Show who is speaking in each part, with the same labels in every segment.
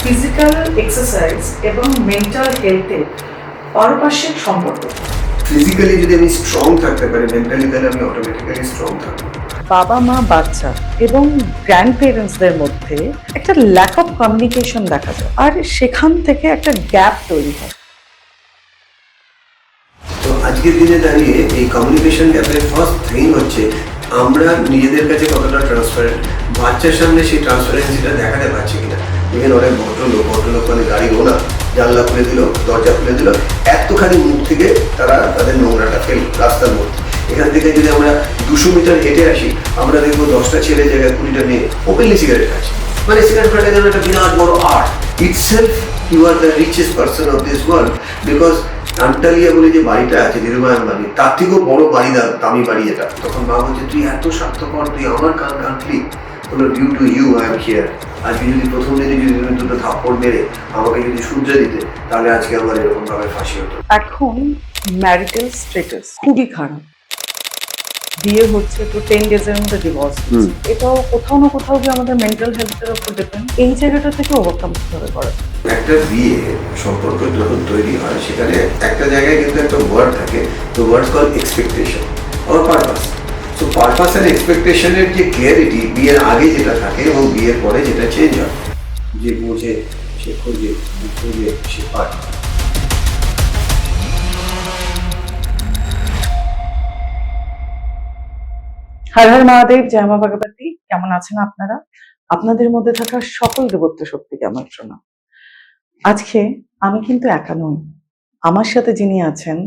Speaker 1: Physical exercise এবং mental হেলথের পারপার্শ্বিক সম্পর্ক।
Speaker 2: ফিজিক্যালি যদি আমি স্ট্রং থাকতে পারি, মেন্টালি তাহলে আমি অটোমেটিক্যালি স্ট্রং থাকবো।
Speaker 1: বাবা মা বাচ্চা এবং গ্র্যান্ড পেরেন্টসদের মধ্যে একটা ল্যাক অফ কমিউনিকেশন দেখা যায়, আর সেখান থেকে একটা গ্যাপ তৈরি হয়।
Speaker 2: তো আজকের দিনে দাঁড়িয়ে এই কমিউনিকেশন গ্যাপের ফার্স্ট থিং হচ্ছে আমরা নিজেদের কাছে কতটা ট্রান্সপারেন্ট, বাচ্চার সামনে সেই ট্রান্সপারেন্সিটা দেখাতে পারছি কিনা। এখানে অনেক ভদ্রলোক মানে গাড়ি ওনা জানলা খুলে দিল, দরজা খুলে দিল, এতখানি মুখ থেকে তারা তাদের নোংরাটা ফেল রাস্তার মধ্যে। এখান থেকে যদি আমরা 200 মিটার হেঁটে আসি, আমরা দেখবো 10টা ছেলে জায়গায় 20টা মেয়ে ওপেনলি সিগারেট খাচ্ছে। মানে সিগারেট খাওয়াটা যেন একটা বিরাট বড় art itself. You are the richest person of this world, because Antilia বলে যে বাড়িটা আছে ধীরুভাই আম্বানি, তার থেকেও বড় বাড়ি, দামি বাড়ি এটা। তখন মা বলছে, তুই এত স্বার্থপর, তুই আমার কাঁদলি। বললো, due to you I am here. আজকে যদি প্রথম দিনে যদি তুমি দুটো থাপ্পড় মেরে আমাকে যদি শুধরে দিতে, তাহলে আজকে আমার এরকম ভাবে ফাঁসি হতো।
Speaker 1: এখন ম্যারিটাল স্ট্যাটাস খুবই খারাপ। বিয়ে হচ্ছে তো 10 ডেজের মধ্যে ডিভোর্স। এটাও কোথাও না কোথাও গিয়ে আমাদের মেন্টাল হেলথের উপর ডিপেন্ড। এই জায়গাটা থেকে ওভারকাম কিভাবে করা?
Speaker 2: একটা বিয়ে সম্পর্ক যখন তৈরি হয়, সেখানে একটা জায়গায় কিন্তু একটা ওয়ার্ড থাকে, তো word call expectation or purpose. তো পারপাস আর এক্সপেকটেশনের যে ক্লিয়ারিটি বিয়ের আগে যেটা থাকে এবং বিয়ের পরে যেটা চেঞ্জ হয়, যে বোঝে সে খোঁজে, সে পায়।
Speaker 1: হর হর মহাদেব, জয় মা ভগবতী। কেমন আছেন আপনারা? আপনাদের মধ্যে থাকা সকল দেবত্ব শক্তিকে আমার প্রণাম। আজকে আমি কিন্তু একা নই। আমার সাথে যিনি আছেন,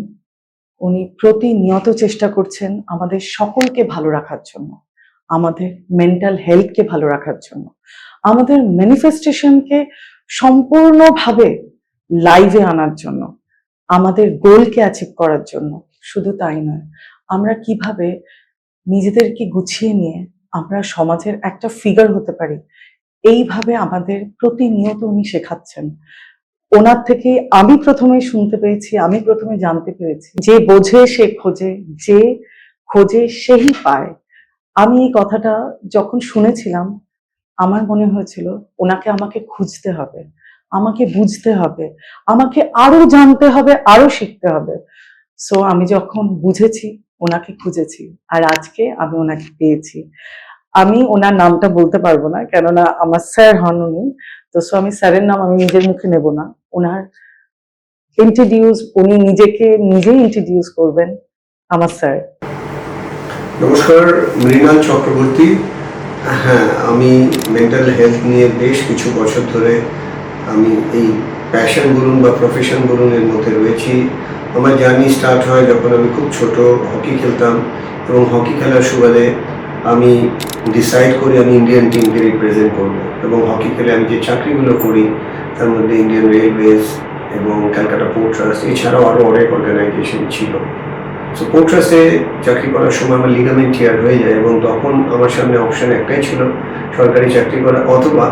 Speaker 1: উনি প্রতিনিয়ত চেষ্টা করছেন আমাদের সকলকে ভালো রাখার জন্য, আমাদের মেন্টাল হেলথকে ভালো রাখার জন্য, আমাদের ম্যানিফেস্টেশনকে সম্পূর্ণভাবে লাইভে আনার জন্য, আমাদের গোলকে অ্যাচিভ করার জন্য। শুধু তাই নয়, আমরা কিভাবে নিজেদেরকে গুছিয়ে নিয়ে আমরা সমাজের একটা ফিগার হতে পারি, এইভাবে আমাদের প্রতিনিয়ত উনি শেখাচ্ছেন। ওনার থেকে আমি প্রথমে শুনতে পেয়েছি, আমি প্রথমে জানতে পেরেছি, যে বোঝে সে খোঁজে, যে খোঁজে সেই পায়। আমি এই কথাটা যখন শুনেছিলাম, আমার মনে হয়েছিল ওনাকে আমাকে খুঁজতে হবে, আমাকে বুঝতে হবে, আমাকে আরো জানতে হবে, আরো শিখতে হবে। সো আমি যখন বুঝেছি, ওনাকে খুঁজেছি, আর আজকে আমি ওনাকে পেয়েছি। আমি ওনার নামটা বলতে পারবো না, কেননা আমার স্যার হন উনি। তো সো আমি স্যারের নাম আমি নিজের মুখে নেব না। ওনার উনি নিজেই ইন্ট্রোডিউস করবেন, আমার স্যার।
Speaker 2: নমস্কার, মৃণাল চক্রবর্তী। হ্যাঁ, আমি মেন্টাল হেলথ নিয়ে বেশ কিছু বছর ধরে আমি এই প্যাশন বলুন বা প্রফেশন বলুন এর মধ্যে রয়েছি। আমার জার্নি স্টার্ট হয় যখন আমি খুব ছোট হকি খেলতাম, এবং হকি খেলার সুবাদে আমি ডিসাইড করি আমি ইন্ডিয়ান টিমকে রিপ্রেজেন্ট করব, এবং হকি খেলে আমি যে চাকরিগুলো করি তার মধ্যে ইন্ডিয়ান রেলওয়েজ এবং ক্যালকাটা পোর্ট ট্রাস্ট, এছাড়াও আরও অনেক অর্গানাইজেশন ছিল। সো পোর্ট ট্রাস্টে চাকরি করার সময় আমার লিগামেন্ট টিয়ার হয়ে যায়, এবং তখন আমার সামনে অপশন একটাই ছিল, সরকারি চাকরি করা অথবা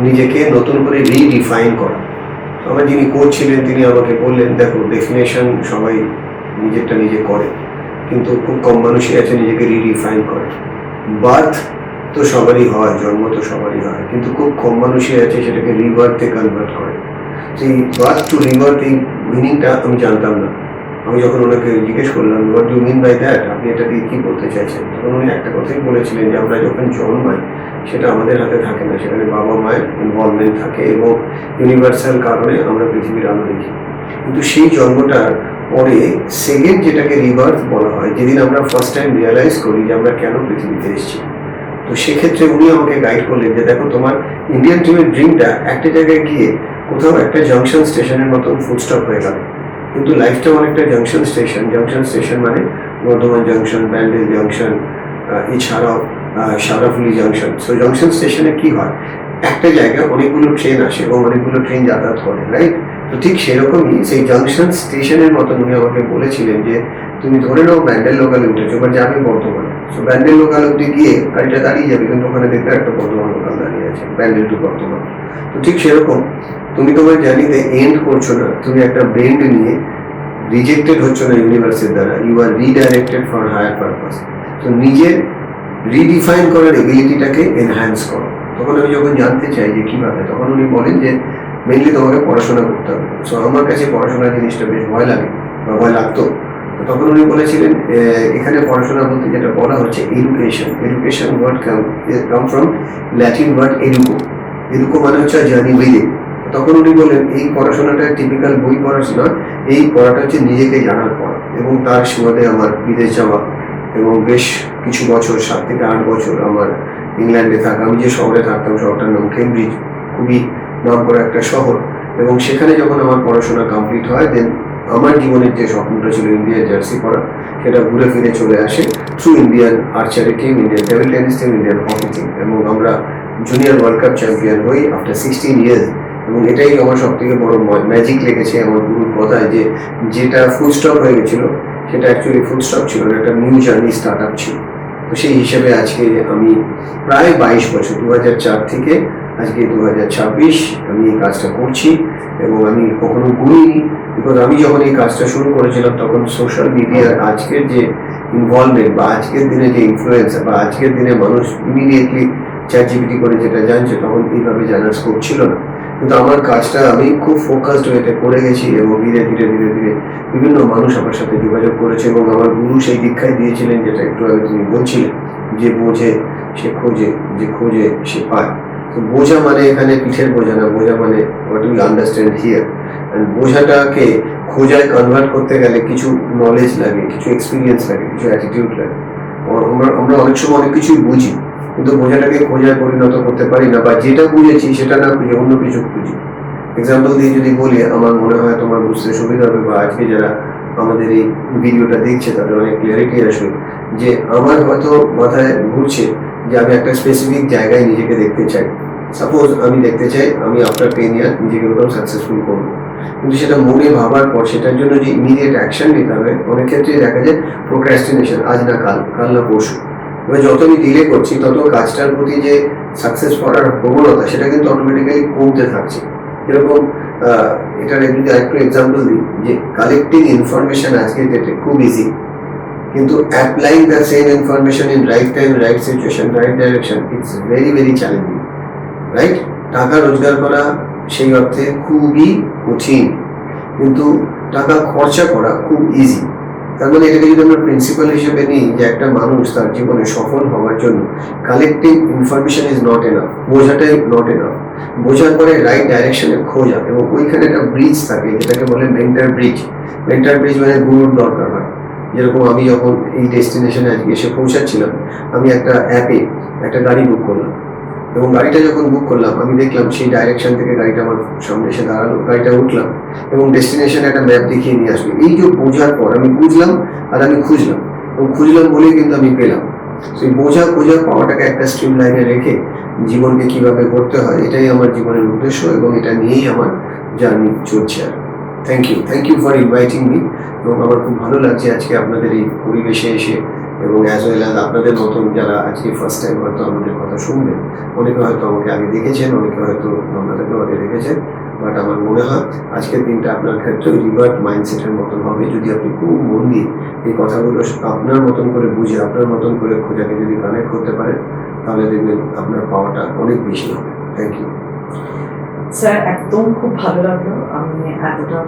Speaker 2: নিজেকে নতুন করে রিডিফাইন করা। আমার যিনি কোচ ছিলেন তিনি আমাকে বললেন, দেখো, ডেফিনেশন সবাই নিজেরটা নিজে করে, কিন্তু খুব কম মানুষই আছে নিজেকে রিডিফাইন করে। বার্থ তো সবারই হয়, জন্ম তো সবারই হয়, কিন্তু খুব কম মানুষই আছে সেটাকে রিবার্থে কনভার্ট করে। সেই বার্থ টু রিবার্থ এই মিনিংটা আমি জানতাম না। আমি যখন ওনাকে জিজ্ঞেস করলাম, what do mean by that, আপনি এটা দিয়ে কী বলতে চাইছেন, তখন উনি একটা কথাই বলেছিলেন যে আমরা যখন জন্মাই সেটা আমাদের হাতে থাকে না, সেখানে বাবা মায়ের ইনভলভমেন্ট থাকে, এবং ইউনিভার্সাল কারণে আমরা পৃথিবীর আলো দেখি। কিন্তু সেই জন্মটার পরে সেকেন্ড যেটাকে রিবার্থ বলা হয়, যেদিন আমরা ফার্স্ট টাইম রিয়ালাইজ করি যে আমরা কেন পৃথিবীতে এসেছি। তো সেক্ষেত্রে উনি আমাকে গাইড করলেন যে দেখো, তোমার ইন্ডিয়ান টিমের ড্রিমটা একটা জায়গায় গিয়ে কোথাও একটা জাংশন স্টেশনের মতো ফুলস্টপ হয়ে গেল, কিন্তু লাইফটা অনেকটা জাংশন স্টেশন মানে বর্ধমান জাংশন, ব্যান্ডেল জাংশন, এছাড়াও শারাফুলি জাংশন। সো জাংশন স্টেশনে কি হয়, একটা জায়গায় অনেকগুলো ট্রেন আসে এবং অনেকগুলো ট্রেন যাতায়াত করে, রাইট? তো ঠিক সেরকমই সেই জাংশন স্টেশনের মতন উনি আমাকে বলেছিলেন যে তুমি ধরে নাও ব্যান্ডেল লোকালে উঠেছো বা যাবে বর্ধমানে। সো ব্যান্ডেল লোকাল অব্দি গিয়ে গাড়িটা দাঁড়িয়ে যাবে, কিন্তু ওখানে দেখবে একটা বর্ধমান লোকাল দাঁড়িয়ে আছে, ব্যান্ডেল টু বর্ধমান। তো ঠিক সেরকম তুমি তোমার জার্নিতে এন্ড করছো না, তুমি একটা বেন্ড নিয়ে রিজেক্টেড হচ্ছ না ইউনিভার্সের দ্বারা, you are redirected for higher purpose. তো নিজের রিডিফাইন করার এবিলিটিটাকে এনহ্যান্স করো। তখন আমি যখন জানতে চাই যে কীভাবে, তখন উনি বলেন যে মেনলি তোমাকে পড়াশোনা করতে হবে। সো আমার কাছে পড়াশোনার জিনিসটা বেশ ভয় লাগে বা ভয় লাগতো। তো তখন উনি বলেছিলেন এখানে পড়াশোনা বলতে যেটা বলা হচ্ছে education. Education word come from Latin word educo. Educo মানে হচ্ছে জার্নি উইদিন। তখন উনি বললেন এই পড়াশোনাটা টিপিক্যাল বই পড়াশোনা, এই পড়াটা হচ্ছে নিজেকে জানার পড়া। এবং তার সুবাদে আমার বিদেশ যাওয়া এবং বেশ কিছু বছর 7 থেকে 8 বছর আমার ইংল্যান্ডে থাকা। আমি যে শহরে থাকতাম শহরটার নাম কেমব্রিজ, খুবই নাম করা একটা শহর। এবং সেখানে যখন আমার পড়াশোনা কমপ্লিট হয় দেন আমার জীবনের যে স্বপ্নটা ছিল ইন্ডিয়ার জার্সি পড়া, সেটা ঘুরে ফিরে চলে আসে through Indian archery team, Indian table tennis team, Indian hockey team. এবং আমরা জুনিয়র ওয়ার্ল্ড কাপ চ্যাম্পিয়ন হই আফটার 16 ইয়ার্স। এবং এটাই আমার সব থেকে বড় ম্যাজিক লেগেছে আমার গুরুর কথায়, যে যেটা ফুল স্টপ হয়ে গেছিল সেটা অ্যাকচুয়ালি ফুল স্টপ ছিল না, একটা নিউ জার্নি স্টার্ট আপ ছিল। তো সেই হিসেবে আজকে আমি প্রায় 22 বছর, 2004 থেকে আজকে 2026 আমি এই কাজটা করছি। এবং আমি কখনো ভুলিনি, বিকজ আমি যখন এই কাজটা শুরু করেছিলাম তখন সোশ্যাল মিডিয়ার আজকের যে ইনভলভমেন্ট বা আজকের দিনে যে ইনফ্লুয়েন্স বা আজকের দিনে মানুষ ইমিডিয়েটলি চ্যাটজিপিটি করে যেটা জানছে, তখন এইভাবে জানার স্কোপ ছিল না। কিন্তু আমার কাজটা আমি খুব ফোকাসড ওয়েতে করে গেছি এবং ধীরে ধীরে ধীরে ধীরে বিভিন্ন মানুষ আমার সাথে যোগাযোগ করেছে। এবং আমার গুরু সেই দীক্ষায় দিয়েছিলেন যেটা একটু আগে তুমি বলছিলে, যে বোঝে সে খোঁজে, যে খোঁজে সে পায়। তো বোঝা মানে এখানে পিঠের বোঝা না, বোঝা মানে হোয়াট উই আন্ডারস্ট্যান্ড হিয়ার। বোঝাটাকে খোঁজায় কনভার্ট করতে গেলে কিছু নলেজ লাগে, কিছু এক্সপিরিয়েন্স লাগে, কিছু অ্যাটিটিউড লাগে। আমরা অনেক সময় অনেক কিছুই বুঝি, কিন্তু বোঝাটাকে খোঁজায় পরিণত করতে পারি না, বা যেটা বুঝেছি সেটা না খুঁজে অন্য কিছু খুঁজি। এক্সাম্পল দিয়ে যদি বলি, আমার মনে হয় তোমার বুঝতে সুবিধা হবে, বা আজকে যারা আমাদের এই ভিডিওটা দেখছে তাদের অনেক ক্লিয়ারিটি আসবে। যে আমার হয়তো মাথায় ঘুরছে যে আমি একটা স্পেসিফিক জায়গায় নিজেকে দেখতে চাই। সাপোজ আমি দেখতে চাই আমি আফটার 10 ইয়ার নিজেকে কোথাও সাকসেসফুল করবো, কিন্তু সেটা মনে ভাবার পর সেটার জন্য যে ইমিডিয়েট অ্যাকশন নিতে হবে, অনেক ক্ষেত্রে দেখা যায় প্রোক্রাস্টিনেশন, আজ না কাল, কাল না পরশু। এবার যত আমি ডিলে করছি তত কাজটার প্রতি যে সাকসেস করার প্রবণতা সেটা কিন্তু অটোমেটিক্যালি কমতে থাকছে। এরকম এটার যদি আরেকটু এক্সাম্পল দিই, যে কালেক্টিং ইনফরমেশন আজকের ডেটে খুব ইজি, কিন্তু applying the same information in right time, right situation, right direction, it's very very challenging, right? টাকা রোজগার করা সেই অর্থে খুবই কঠিন, কিন্তু টাকা খরচা করা খুব ইজি। তার মানে এটাকে যদি আমরা প্রিন্সিপাল হিসেবে নিই, যে একটা মানুষ তার জীবনে সফল হওয়ার জন্য collecting information is not enough, বোঝাটাই নট এনাফ। বোঝার পরে রাইট ডাইরেকশনে খোঁজা, এবং ওইখানে একটা ব্রিজ থাকে যেটাকে বলে মেন্টাল ব্রিজ। মেন্টাল ব্রিজ মানে গুরুর দরকার হয়। যেরকম আমি যখন এই ডেস্টিনেশনে আজকে এসে পৌঁছাচ্ছিলাম, আমি একটা অ্যাপে একটা গাড়ি বুক করলাম, এবং গাড়িটা যখন বুক করলাম আমি দেখলাম সেই ডাইরেকশন থেকে গাড়িটা আমার সামনে এসে দাঁড়ালো, গাড়িটা উঠলাম এবং ডেস্টিনেশনে একটা ম্যাপ দেখিয়ে নিয়ে আসলো। এই যে বোঝার পর আমি বুঝলাম আর আমি খুঁজলাম, এবং খুঁজলাম বলেই কিন্তু আমি পেলাম। সেই বোঝা খোঁজার পাওয়াটাকে একটা স্ট্রিম লাইনে রেখে জীবনকে কিভাবে করতে হয়, এটাই আমার জীবনের উদ্দেশ্য, এবং এটা নিয়েই আমার জার্নি চলছে। আর thank you for inviting me. এবং আমার খুব ভালো লাগছে আজকে আপনাদের এই পরিবেশে এসে, এবং অ্যাজ ওয়েল অ্যাজ আপনাদের মতন যারা আজকে ফার্স্ট টাইম হয়তো আমাদের কথা শুনবেন। অনেকে হয়তো আমাকে আগে দেখেছেন, অনেকে হয়তো আপনাদেরকেও আগে দেখেছেন, বাট আমার মনে হয় আজকের দিনটা আপনার ক্ষেত্রে রিভার্ট মাইন্ডসেটের মতন হবে। যদি আপনি খুব মন দিয়ে এই কথাগুলো আপনার মতন করে বুঝে, আপনার মতন করে খোঁজাকে যদি কানেক্ট করতে পারেন, তাহলে দেখবেন আপনার পাওয়াটা অনেক বেশি হবে। থ্যাংক ইউ
Speaker 1: স্যার, একদম খুব ভালো লাগলো। আমি এতটা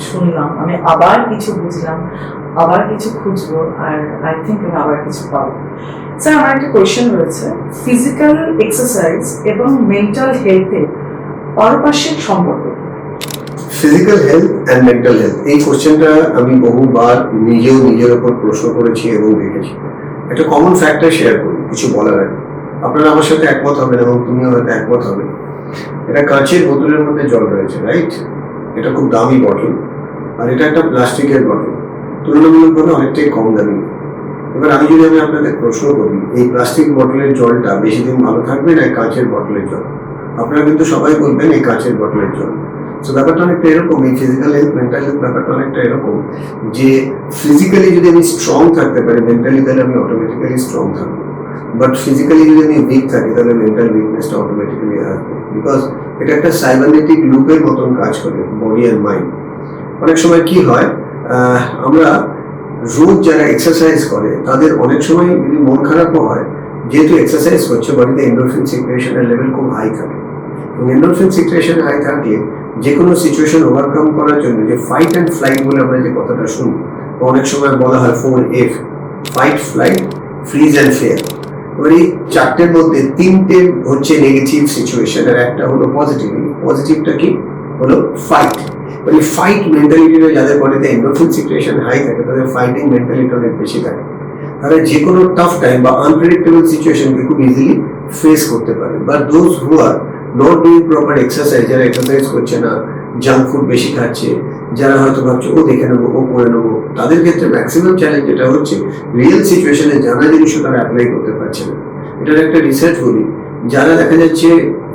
Speaker 1: শুনলাম, আমি আবার কিছু বুঝলাম, আবার কিছু খুঁজবো, আর আই থিঙ্ক আমি আবার কিছু পাবো। স্যার, আমার একটা কোয়েশ্চেন রয়েছে, ফিজিক্যাল এক্সারসাইজ এবং মেন্টাল হেলথের পারপার্শ্বিক সম্পর্ক।
Speaker 2: Physical health and mental health, এই কোশ্চেনটা আমি বহুবার নিজেও নিজের ওপর প্রশ্ন করেছি এবং দেখেছি। একটা কমন ফ্যাক্টর শেয়ার করি কিছু বলার আগে, আপনারা আমার সাথে একমত হবেন এবং তুমিও হয়তো একমত হবে। এটা কাঁচের বোতলের মধ্যে জল রয়েছে, রাইট? এটা খুব দামি বটল, আর এটা একটা প্লাস্টিকের বটল, তুলনামূলকভাবে অনেকটাই কম দামি। এবার আমি আপনাদের প্রশ্ন করি, এই প্লাস্টিক বটলের জলটা বেশি দিন ভালো থাকবে না কাঁচের বটলের জল? আপনারা কিন্তু সবাই বলবেন এই কাঁচের বটলের জল। সো ব্যাপারটা অনেকটা এরকম, এই ফিজিক্যাল হেলথ মেন্টাল হেলথ ব্যাপারটা অনেকটা এরকম, যে ফিজিক্যালি যদি আমি স্ট্রং থাকতে পারি, মেন্টালি তাহলে আমি অটোমেটিক্যালি স্ট্রং থাকবো। বাট ফিজিক্যালি যদি আমি উইক থাকি, তাহলে মেন্টাল উইকনেসটা অটোমেটিক্যালি আসবে, বিকজ এটা একটা সাইবারনেটিক লুপের মতন কাজ করে বডি অ্যান্ড মাইন্ড। অনেক সময় কি হয়, আমরা রোজ যারা এক্সারসাইজ করে তাদের অনেক সময় যদি মন খারাপও হয়, যেহেতু এক্সারসাইজ করছে বডিতে এন্ডোরফিন সিক্রেশনের লেভেল খুব হাই থাকে, এন্ডোরফিন সিক্রেশন হাই থাকলে যে কোনো সিচুয়েশন ওভারকাম করার জন্য যে ফাইট অ্যান্ড ফ্লাইট বলে আমরা যে কথাটা শুনি, অনেক সময় বলা হয় 4F, fight, flight, fridge and fair. এবার এই চারটের মধ্যে তিনটে হচ্ছে নেগেটিভ সিচুয়েশন আর একটা হলো পজিটিভ। পজিটিভটা কি হলো ফাইট। মানে ফাইট মেন্টালিটিটা যাদের বডিতে এন্ডোরফিন সিক্রেশন হাই থাকে তাদের ফাইটিং মেন্টালিটি অনেক বেশি থাকে, তারা যে কোনো টাফ টাইম বা আনপ্রেডিক্টেবল সিচুয়েশনকে খুব ইজিলি ফেস করতে পারে। But those who are not doing proper exercise, যারা এক্সারসাইজ করছে না, জাঙ্ক ফুড বেশি খাচ্ছে, যারা হয়তো ভাবছে ও দেখে নেবো, ও করে নেবো, তাদের ক্ষেত্রে ম্যাক্সিমাম চ্যালেঞ্জ যেটা হচ্ছে রিয়েল সিচুয়েশনে জানা জিনিসও তারা অ্যাপ্লাই করতে পারছে না। এটার একটা রিসার্চ বলি, যারা দেখা যাচ্ছে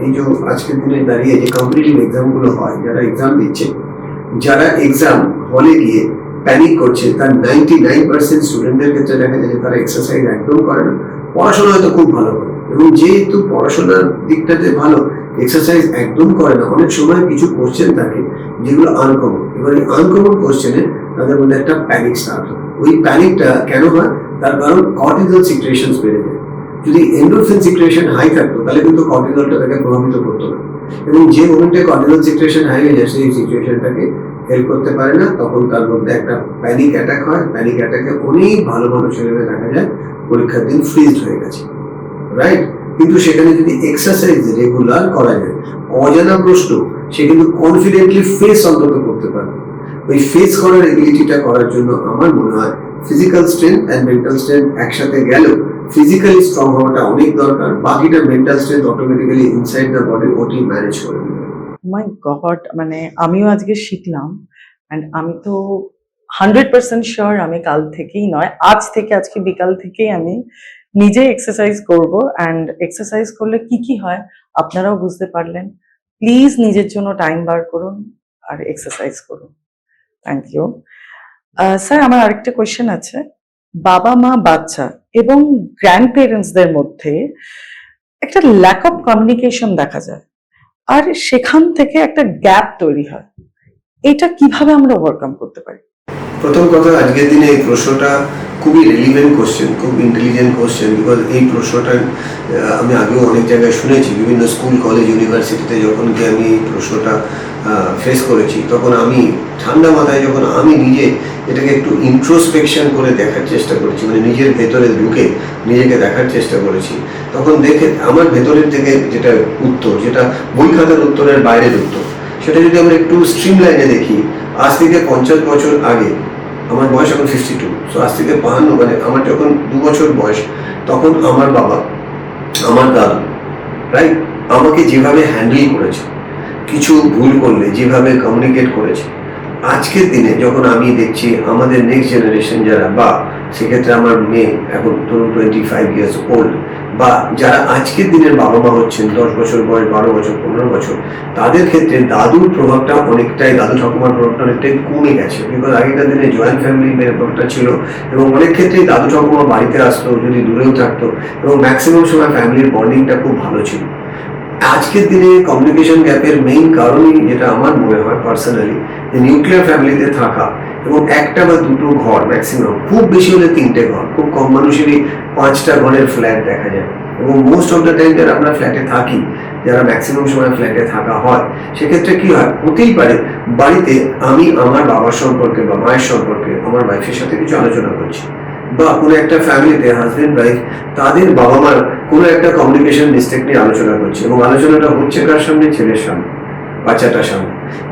Speaker 2: এই যে আজকের দিনে দাঁড়িয়ে যে কম্পিটিটিভ এক্সামগুলো হয়, যারা এক্সাম দিচ্ছে, যারা এক্সাম হলে গিয়ে প্যানিক করছে, তার 99% স্টুডেন্টদের ক্ষেত্রে দেখা যায় যে তারা এক্সারসাইজ একদম করে না, পড়াশোনা হয়তো খুব ভালো করে, এবং যেহেতু পড়াশোনার দিকটাতে ভালো, এক্সারসাইজ একদম করে না। অনেক সময় কিছু কোশ্চেন থাকে যেগুলো আনকমন, এবার এই আনকমন কোশ্চেনে তাদের মধ্যে একটা প্যানিক স্টার্ট হয়। ওই প্যানিকটা কেন হয়? তার কারণ কর্টিসল সিক্রেশন বেড়ে যায়। যদি এন্ডোরফিন সিক্রেশন হাই থাকতো তাহলে কিন্তু কর্টিসলটা তাকে প্রভাবিত করতো না, এবং যে মোমেন্টে কর্টিসল সিক্রেশন হাই হয়ে যায় সেই সিচুয়েশনটাকে হেল্প করতে পারে না, তখন তার মধ্যে একটা প্যানিক অ্যাটাক হয়। প্যানিক অ্যাটাকে অনেক ভালো ভালো ছেলেমেয়ে দেখা যায় পরীক্ষার দিন ফ্রিজ হয়ে গেছে, রাইট? কিন্তু সেখানে যদি এক্সারসাইজ রেগুলার করা যায়, অজানা প্রশ্ন সে কিন্তু কনফিডেন্টলি ফেস অন্তত করতে পারবে। ওই ফেস করার এবিলিটিটা করার জন্য আমার মনে হয় physical strength and mental strength একসাথে গেলেও ফিজিক্যালি স্ট্রং হওয়াটা অনেক দরকার, বাকিটা mental strength automatically inside the body ওটি ম্যানেজ করে নেবে।
Speaker 1: মাই গড, মানে আমিও আজকে শিখলাম। অ্যান্ড আমি তো 100% শিওর আমি কাল থেকেই নয়, আজকে বিকাল থেকেই আমি নিজে এক্সারসাইজ করব। অ্যান্ড এক্সারসাইজ করলে কি কি হয় আপনারাও বুঝতে পারলেন। প্লিজ নিজের জন্য টাইম বার করুন আর এক্সারসাইজ করুন। Thank you sir. আমার আরেকটা কোয়েশ্চেন আছে। বাবা মা বাচ্চা এবং গ্র্যান্ড পেরেন্টসদের মধ্যে একটা ল্যাক অফ কমিউনিকেশন দেখা যায়, আর সেখান থেকে একটা গ্যাপ তৈরি হয়। এটা কিভাবে আমরা ওভারকাম করতে পারি?
Speaker 2: প্রথম কথা, আজকের দিনে এই প্রশ্নটা খুবই রেলিভেন্ট কোশ্চেন, খুব ইন্টেলিজেন্ট কোশ্চেন, বিকজ এই প্রশ্নটা আমি আগেও অনেক জায়গায় শুনেছি, বিভিন্ন স্কুল, কলেজ, ইউনিভার্সিটিতে যখন কি আমি এই প্রশ্নটা ফেস করেছি, তখন আমি ঠান্ডা মাথায় যখন আমি নিজে এটাকে একটু ইন্ট্রোস্পেকশন করে দেখার চেষ্টা করেছি, মানে নিজের ভেতরে ঢুকে নিজেকে দেখার চেষ্টা করেছি, তখন দেখে আমার ভেতরের থেকে যেটা উত্তর, যেটা বই খাতার উত্তরের বাইরের উত্তর, সেটা যদি আমরা একটু স্ট্রিম লাইনে দেখি, আজ থেকে 50 বছর আগে, আমার বয়স এখন 52, সো আজ থেকে 52, মানে আমার যখন 2 বছর বয়স, তখন আমার বাবা, আমার দাদু, রাইট, আমাকে যেভাবে হ্যান্ডেল করেছে, কিছু ভুল করলে যেভাবে কমিউনিকেট করেছে, আজকের দিনে যখন আমি দেখছি আমাদের নেক্সট জেনারেশন যারা, বা সেক্ষেত্রে আমার মেয়ে এখন ধরুন 25 ইয়ার্স ওল্ড, বা যারা আজকের দিনের বাবা মা হচ্ছেন, 10 বছর বয়স, 12 বছর, 15 বছর, তাদের ক্ষেত্রে দাদুর প্রভাবটা অনেকটাই, দাদু ঠাকুমার প্রভাবটা অনেকটাই কমে গেছে। বিকজ আগেকার দিনে জয়েন্ট ফ্যামিলির ব্যাপারটা ছিল, এবং অনেক ক্ষেত্রেই দাদু ঠাকুমা বাড়িতে আসতো, যদি দূরেও থাকতো, এবং ম্যাক্সিমাম সময় ফ্যামিলির বন্ডিংটা খুব ভালো ছিল। আজকের দিনে কমিউনিকেশন গ্যাপের মেইন কারণই, যেটা আমার মনে হয় পার্সোনালি, যে নিউক্লিয়ার ফ্যামিলিতে থাকা, এবং একটা বা দুটো ঘর, ম্যাক্সিমাম খুব বেশি হলে 3টে ঘর, খুব কম মানুষেরই 5টা ঘরের ফ্ল্যাট দেখা যায়। এবং মোস্ট অফ দ্য টাইম যারা আমরা ফ্ল্যাটে থাকি, যারা ম্যাক্সিমাম সময় ফ্ল্যাটে থাকা হয়, সেক্ষেত্রে কি হয়, হতেই পারে বাড়িতে আমি আমার বাবার সম্পর্কে বা মায়ের সম্পর্কে আমার ওয়াইফের সাথে কিছু আলোচনা করছি, বা কোনো একটা ফ্যামিলিতে হাজবেন্ড ওয়াইফ তাদের বাবা মার কোনো একটা কমিউনিকেশন মিস্টেক নিয়ে আলোচনা করছে, এবং আলোচনাটা হচ্ছে কার সামনে? ছেলের সামনে, বাচ্চাটার সামনে।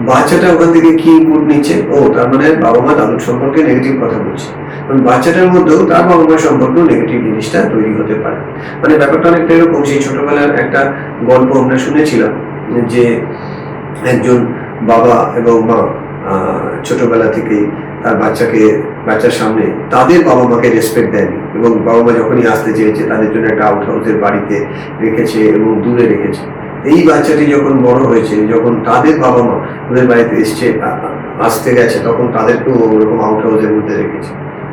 Speaker 2: বাচ্চাটা ওখান থেকে কি ইনপুট নিচ্ছে? ও, তার মানে বাবা মা দাদুর সম্পর্কে নেগেটিভ কথা বলছে, কারণ বাচ্চাটার মধ্যেও তার বাবা মার সম্পর্কেও নেগেটিভ জিনিসটা তৈরি হতে পারে। মানে ব্যাপারটা অনেকটা এরকম, সেই ছোটবেলার একটা গল্প আমরা শুনেছিলাম, যে একজন বাবা এবং মা ছোটবেলা থেকেই তার বাচ্চার সামনে তাদের বাবা মাকে রেসপেক্ট দেয়নি, এবং বাবা মা যখনই আসতে চেয়েছে তাদের জন্য একটা আউট হাউসের বাড়িতে রেখেছে এবং দূরে রেখেছে। এই বাচ্চাটি যখন বড় হয়েছে, যখন তাদের বাবা মা ওদের বাড়িতে আসতে গেছে, তখন তাদেরকেও ওরকম আউট হাউসের মধ্যে রেখেছে।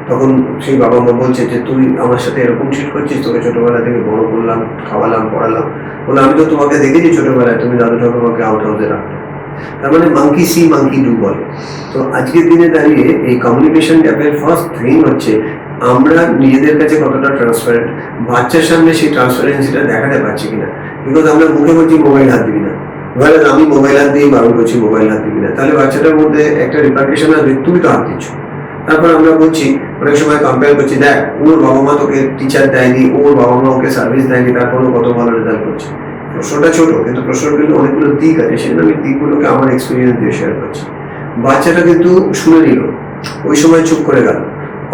Speaker 2: তখন সেই বাবা মা বলছে যে তুই আমার সাথে এরকম ট্রিট করছিস, তোকে ছোটবেলা থেকে বড় করলাম, খাওয়ালাম, পড়ালাম, বলে আমি তো তোমাকে দেখেছি ছোটবেলায় তুমি দাদু ঠাকুমাকে আউট হাউসে রাখতে। তার মানে মাঙ্কি সি মাঙ্কি ডু বলে। তো আজকের দিনে দাঁড়িয়ে এই কমিউনিকেশন গ্যাপের ফার্স্ট থিং হচ্ছে আমরা নিজেদের কাছে কতটা ট্রান্সপারেন্ট, বাচ্চার সামনে সেই ট্রান্সপারেন্সিটা দেখাতে পারছি কিনা। বিকজ আমরা মুখে বলছি মোবাইল হাত দিবি না, এবারে আমি মোবাইল হাত দিয়ে বারণ করছি মোবাইল হাত দিবি না, তাহলে বাচ্চাটার মধ্যে একটা রিপার্কেশন আসবে, তুমি তো হাত দিচ্ছ। তারপর আমরা বলছি, অনেক সময় কম্পেয়ার করছি, দেখ ওর বাবা মা তোকে টিচার দেয়নি, ওর বাবা মা ওকে সার্ভিস দেয়নি, তারপরও কত ভালো রেজাল্ট করছে। প্রশ্নটা ছোট, কিন্তু প্রশ্নের কিন্তু অনেকগুলো দিক আছে, সেজন্য আমি দিকগুলোকে আমার এক্সপিরিয়েন্স দিয়ে শেয়ার করছি। বাচ্চাটা কিন্তু শুনে নিল, ওই সময় চুপ করে গেল।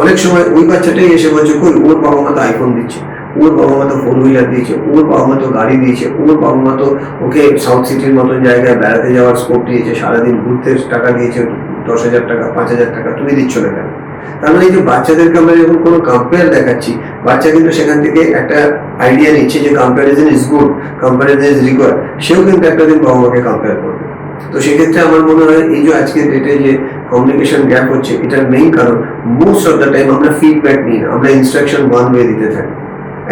Speaker 2: অনেক সময় ওই বাচ্চাটাই এসে বলছে, কই ওর বাবা মা তো আইফোন দিচ্ছে, ওর বাবা মা তো ফোর হুইলার দিয়েছে, ওর বাবা মা তো গাড়ি দিয়েছে, ওর বাবা মা তো ওকে সাউথ সিটির মতন জায়গায় বেড়াতে যাওয়ার স্কোপ দিয়েছে, সারাদিন ঘুরতে টাকা দিয়েছে, 10,000 টাকা 5,000 টাকা, তুমি দিচ্ছ না কেন? তার মানে এই যে বাচ্চাদেরকে আমরা যখন কোনো কম্পেয়ার দেখাচ্ছি, বাচ্চা কিন্তু সেখান থেকে একটা আইডিয়া নিচ্ছে যে comparison is good, comparison is required, সেও কিন্তু একটা দিন বাবা মাকে কম্পেয়ার করবে। তো সেক্ষেত্রে আমার মনে হয় এই যে আজকের ডেটে যে কমিউনিকেশন গ্যাপ হচ্ছে, এটার মেইন কারণ মোস্ট অফ দ্য টাইম আমরা ফিডব্যাক নিই না, আমরা ইনস্ট্রাকশন ওয়ান ওয়ে দিতে থাকি।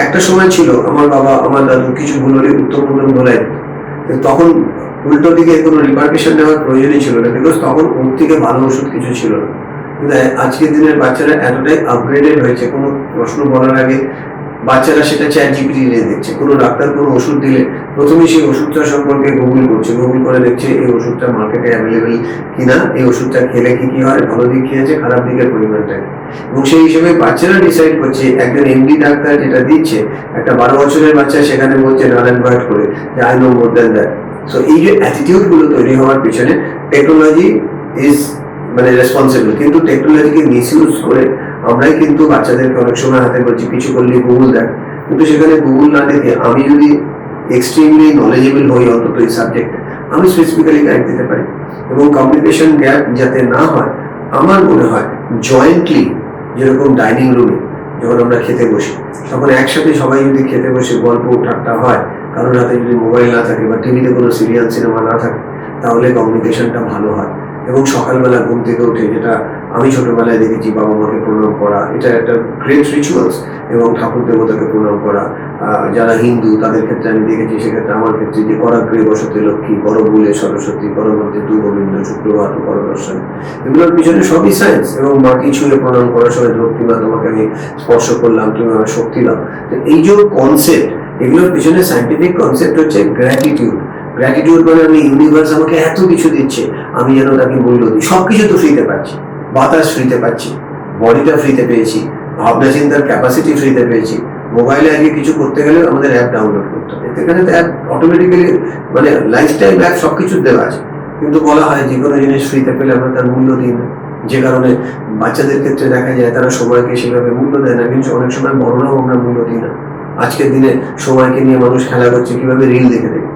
Speaker 2: একটা সময় ছিল আমার বাবা আমার দাদু কিছু ভুল হলে উত্তম উত্তম ধরাই, তখন উল্টো দিকে কোনো রিপার্কেশন নেওয়ার প্রয়োজনই ছিল না, বিকজ তখন ওর থেকে ভালো ওষুধ কিছু ছিল না। কিন্তু আজকের দিনের বাচ্চারা এতটাই আপগ্রেডেড হয়েছে, কোনো প্রশ্ন বলার আগে বাচ্চারা সেটা চ্যাট জিপিটি নিয়ে দেখছে। কোনো ডাক্তার কোনো ওষুধ দিলে প্রথমে সেই ওষুধটা সম্পর্কে গুগল করছে, গুগল করে দেখছে এই ওষুধটা মার্কেটে অ্যাভেলেবেল কিনা, এই ওষুধটা খেলে কি কি হয়, ভালো দিক কি আছে, খারাপ দিকের পরিমাণটা, এবং সেই হিসেবে বাচ্চারা ডিসাইড করছে। একজন এমডি ডাক্তার যেটা দিচ্ছে, একটা 12 বছরের বাচ্চা সেখানে বলছে নাল অ্যান্ড হোয়াইট করে যে I know more than that. So এই যে অ্যাটিটিউড গুলো তৈরি হওয়ার পিছনে টেকনোলজি ইজ মানে রেসপন্সিবল, কিন্তু টেকনোলজিকে মিসইউজ করে আমরাই কিন্তু বাচ্চাদেরকে অনেক সময় হাতে করছি, কিছু করলে গুগল দেখ, কিন্তু সেখানে গুগল না দেখে আমি যদি এক্সট্রিমলি নলেজেবল হই অন্তত এই সাবজেক্টে, আমি স্পেসিফিক্যালি গাইড দিতে পারি। এবং কমিউনিকেশন গ্যাপ যাতে না হয়, আমার মনে হয় জয়েন্টলি, যেরকম ডাইনিং রুমে যখন আমরা খেতে বসি, তখন একসাথে সবাই যদি খেতে বসে গল্প ঠাট্টা হয়, কারোর হাতে যদি মোবাইল না থাকে বা টিভিতে কোনো সিরিয়াল সিনেমা না থাকে, তাহলে কমিউনিকেশনটা ভালো হয়। এবং সকালবেলা ঘুম থেকে উঠে, যেটা আমি ছোটবেলায় দেখেছি, বাবা মাকে প্রণাম করা, এটা একটা গ্রেট রিচুয়ালস। এবং ঠাকুর দেবতাকে প্রণাম করা, যারা হিন্দু তাদের ক্ষেত্রে আমি দেখেছি, সেক্ষেত্রে আমার ক্ষেত্রে যে করাগ্রে বসতে লক্ষ্মী, বড় ভুলে সরস্বতী, বড় মধ্যে দু গোবিন্দ, শুক্রবার বড় দর্শন, এগুলোর পিছনে সবই সায়েন্স। এবং মাটি ছুঁয়ে প্রণাম করার সময় ধরতিমা তোমাকে আমি স্পর্শ করলাম, তুমি আমার শক্তি দাও। তো এই যে কনসেপ্ট, এগুলোর পিছনে সাইন্টিফিক কনসেপ্ট হচ্ছে গ্র্যাটিটিউড। গ্র্যাটিটিউড মানে আমি ইউনিভার্স আমাকে এত কিছু দিচ্ছে, আমি যেন তাকে মূল্য দিই। সবকিছু তো ফ্রিতে পাচ্ছি, বাতাস ফ্রিতে পাচ্ছি, বডিটা ফ্রিতে পেয়েছি, ভাবনা চিন্তার ক্যাপাসিটি ফ্রিতে পেয়েছি। মোবাইলে আগে কিছু করতে গেলে আমাদের অ্যাপ ডাউনলোড করতে হবে, এখানে তো অ্যাপ অটোমেটিক্যালি মানে লাইফস্টাইল অ্যাপ সবকিছু দেওয়া আছে, কিন্তু বলা হয় যে কোনো জিনিস ফ্রিতে পেলে আমরা তার মূল্য দিই না। যে কারণে বাচ্চাদের ক্ষেত্রে দেখা যায় তারা সময়কে সেভাবে মূল্য দেয় না, কিন্তু অনেক সময় বড়রাও আমরা মূল্য দিই না। আজকের দিনে সময়কে নিয়ে মানুষ খেলা করছে, কিভাবে রিল দেখে দেবে,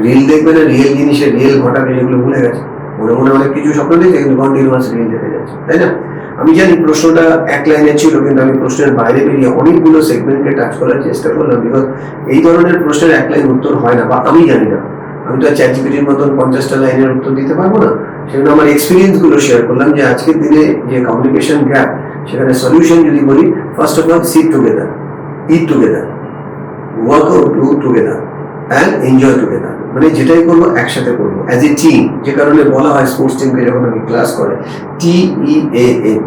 Speaker 2: রিল দেখবে না, রিয়েল জিনিসে রিয়েল ঘটাবে যেগুলো ভুলে গেছে। মনে মনে অনেক কিছু স্বপ্ন দেখছে, কিন্তু কন্টিনিউয়াস রিল দেখে যাচ্ছে, তাই না? আমি জানি প্রশ্নটা এক লাইনে ছিল, কিন্তু আমি প্রশ্নের বাইরে বেরিয়ে অনেকগুলো সেগমেন্টকে টাচ করার চেষ্টা করলাম, বিকজ এই ধরনের প্রশ্নের এক লাইন উত্তর হয় না, বা আমি জানি না। আমি তো চ্যাট জিপিটির মতন 50টা লাইনের উত্তর দিতে পারবো না। সেজন্য আমার এক্সপিরিয়েন্স গুলো শেয়ার করলাম, যে আজকের দিনে যে কমিউনিকেশন গ্যাপ, সেখানে সলিউশন যদি বলি, first of all sit together, it together, work out do together and enjoy together. মানে যেটাই করবো একসাথে করবো অ্যাজ এ টিম। যে কারণে বলা হয় স্পোর্টস টিমকে যখন আমি ক্লাস করে, TEAM,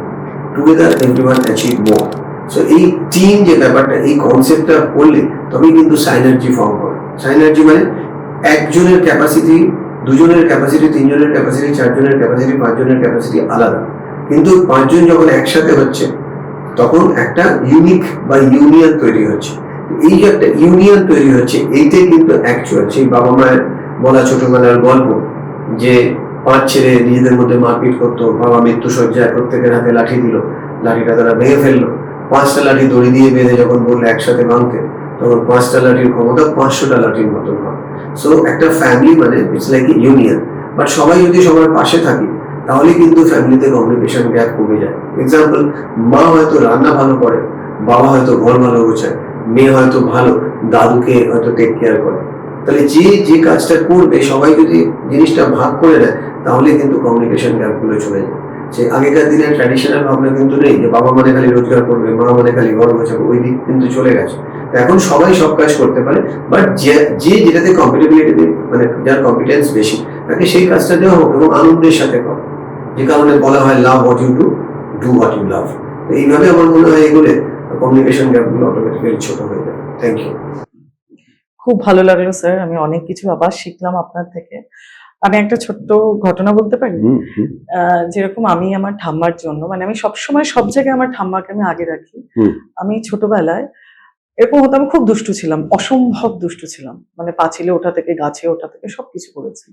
Speaker 2: টুগেদার এভরিওয়ান অ্যাচিভ মোর। সো এই টিম যে ব্যাপারটা, এই কনসেপ্টটা করলে তবেই কিন্তু সাইনার্জি ফর্ম করে। সাইনার্জি মানে একজনের ক্যাপাসিটি, দুজনের ক্যাপাসিটি, তিনজনের ক্যাপাসিটি, চারজনের ক্যাপাসিটি, পাঁচজনের ক্যাপাসিটি আলাদা, কিন্তু পাঁচজন যখন একসাথে হচ্ছে তখন একটা ইউনিক বা ইউনিয়ন তৈরি হচ্ছে। এই যে একটা ইউনিয়ন তৈরি হচ্ছে, এইটাই কিন্তু অ্যাকচুয়াল সেই বাবা মায়ের বলা ছোটবেলার গল্প, যে 5 ছেলে নিজেদের মধ্যে মারপিট করতো, বাবা মৃত্যু সজ্জায় প্রত্যেকের হাতে লাঠি দিল, লাঠিটা তারা ভেঙে ফেললো, 5টা লাঠি দড়ি দিয়ে বেঁধে যখন বললো একসাথে ভাঙতে, তখন 5টা লাঠির ক্ষমতা 500টা লাঠির মতন হয়। সো একটা ফ্যামিলি মানে it's like a union. But সবাই যদি সবার পাশে থাকি, তাহলে কিন্তু ফ্যামিলিতে কমিউনিকেশন গ্যাপ কমে যায়। এক্সাম্পল, মা হয়তো রান্না ভালো করে, বাবা হয়তো ঘর ভালো গোছায়, মেয়ে হয়তো ভালো দাদুকে হয়তো টেক কেয়ার করে। তাহলে যে যে কাজটা করবে সবাই যদি জিনিসটা ভাগ করে নেয়, তাহলে কিন্তু কমিউনিকেশন গ্যাপ গুলো চলে যায়। সে আগেকার দিনের ট্র্যাডিশনাল ভাবনা কিন্তু নেই, যে বাবা মানে খালি রোজগার করবে, মা মানে খালি ঘর গোছাবে, ওই দিক কিন্তু চলে গেছে। এখন সবাই সব কাজ করতে পারে, বাট যে যেটাতে কম্পিটেবিলিটি মানে যার কম্পিটেন্স বেশি, তাকে সেই কাজটা দেওয়া হোক এবং আনন্দের সাথে কর। যে কারণে বলা হয় love what you do, do what you love. তো এইভাবে আমার মনে হয় এগুলো কমিউনিকেশন গ্যাপ গুলো অটোমেটিক্যালি ছোট হয়ে যাবে। Thank you.
Speaker 1: খুব ভালো লাগলো স্যার, আমি অনেক কিছু আবার শিখলাম আপনার থেকে। আমি একটা ছোট্ট ঘটনা বলতে পারি? যেরকম আমি আমার ঠাম্মার জন্য, মানে আমি সবসময় সব জায়গায় আমার ঠাম্মাকে আমি আগে রাখি। আমি ছোটবেলায় এরকম হতো, আমি খুব দুষ্টু ছিলাম, অসম্ভব দুষ্টু ছিলাম। মানে পাঁচিলে ওঠা থেকে গাছে ওঠা থেকে সবকিছু করেছি।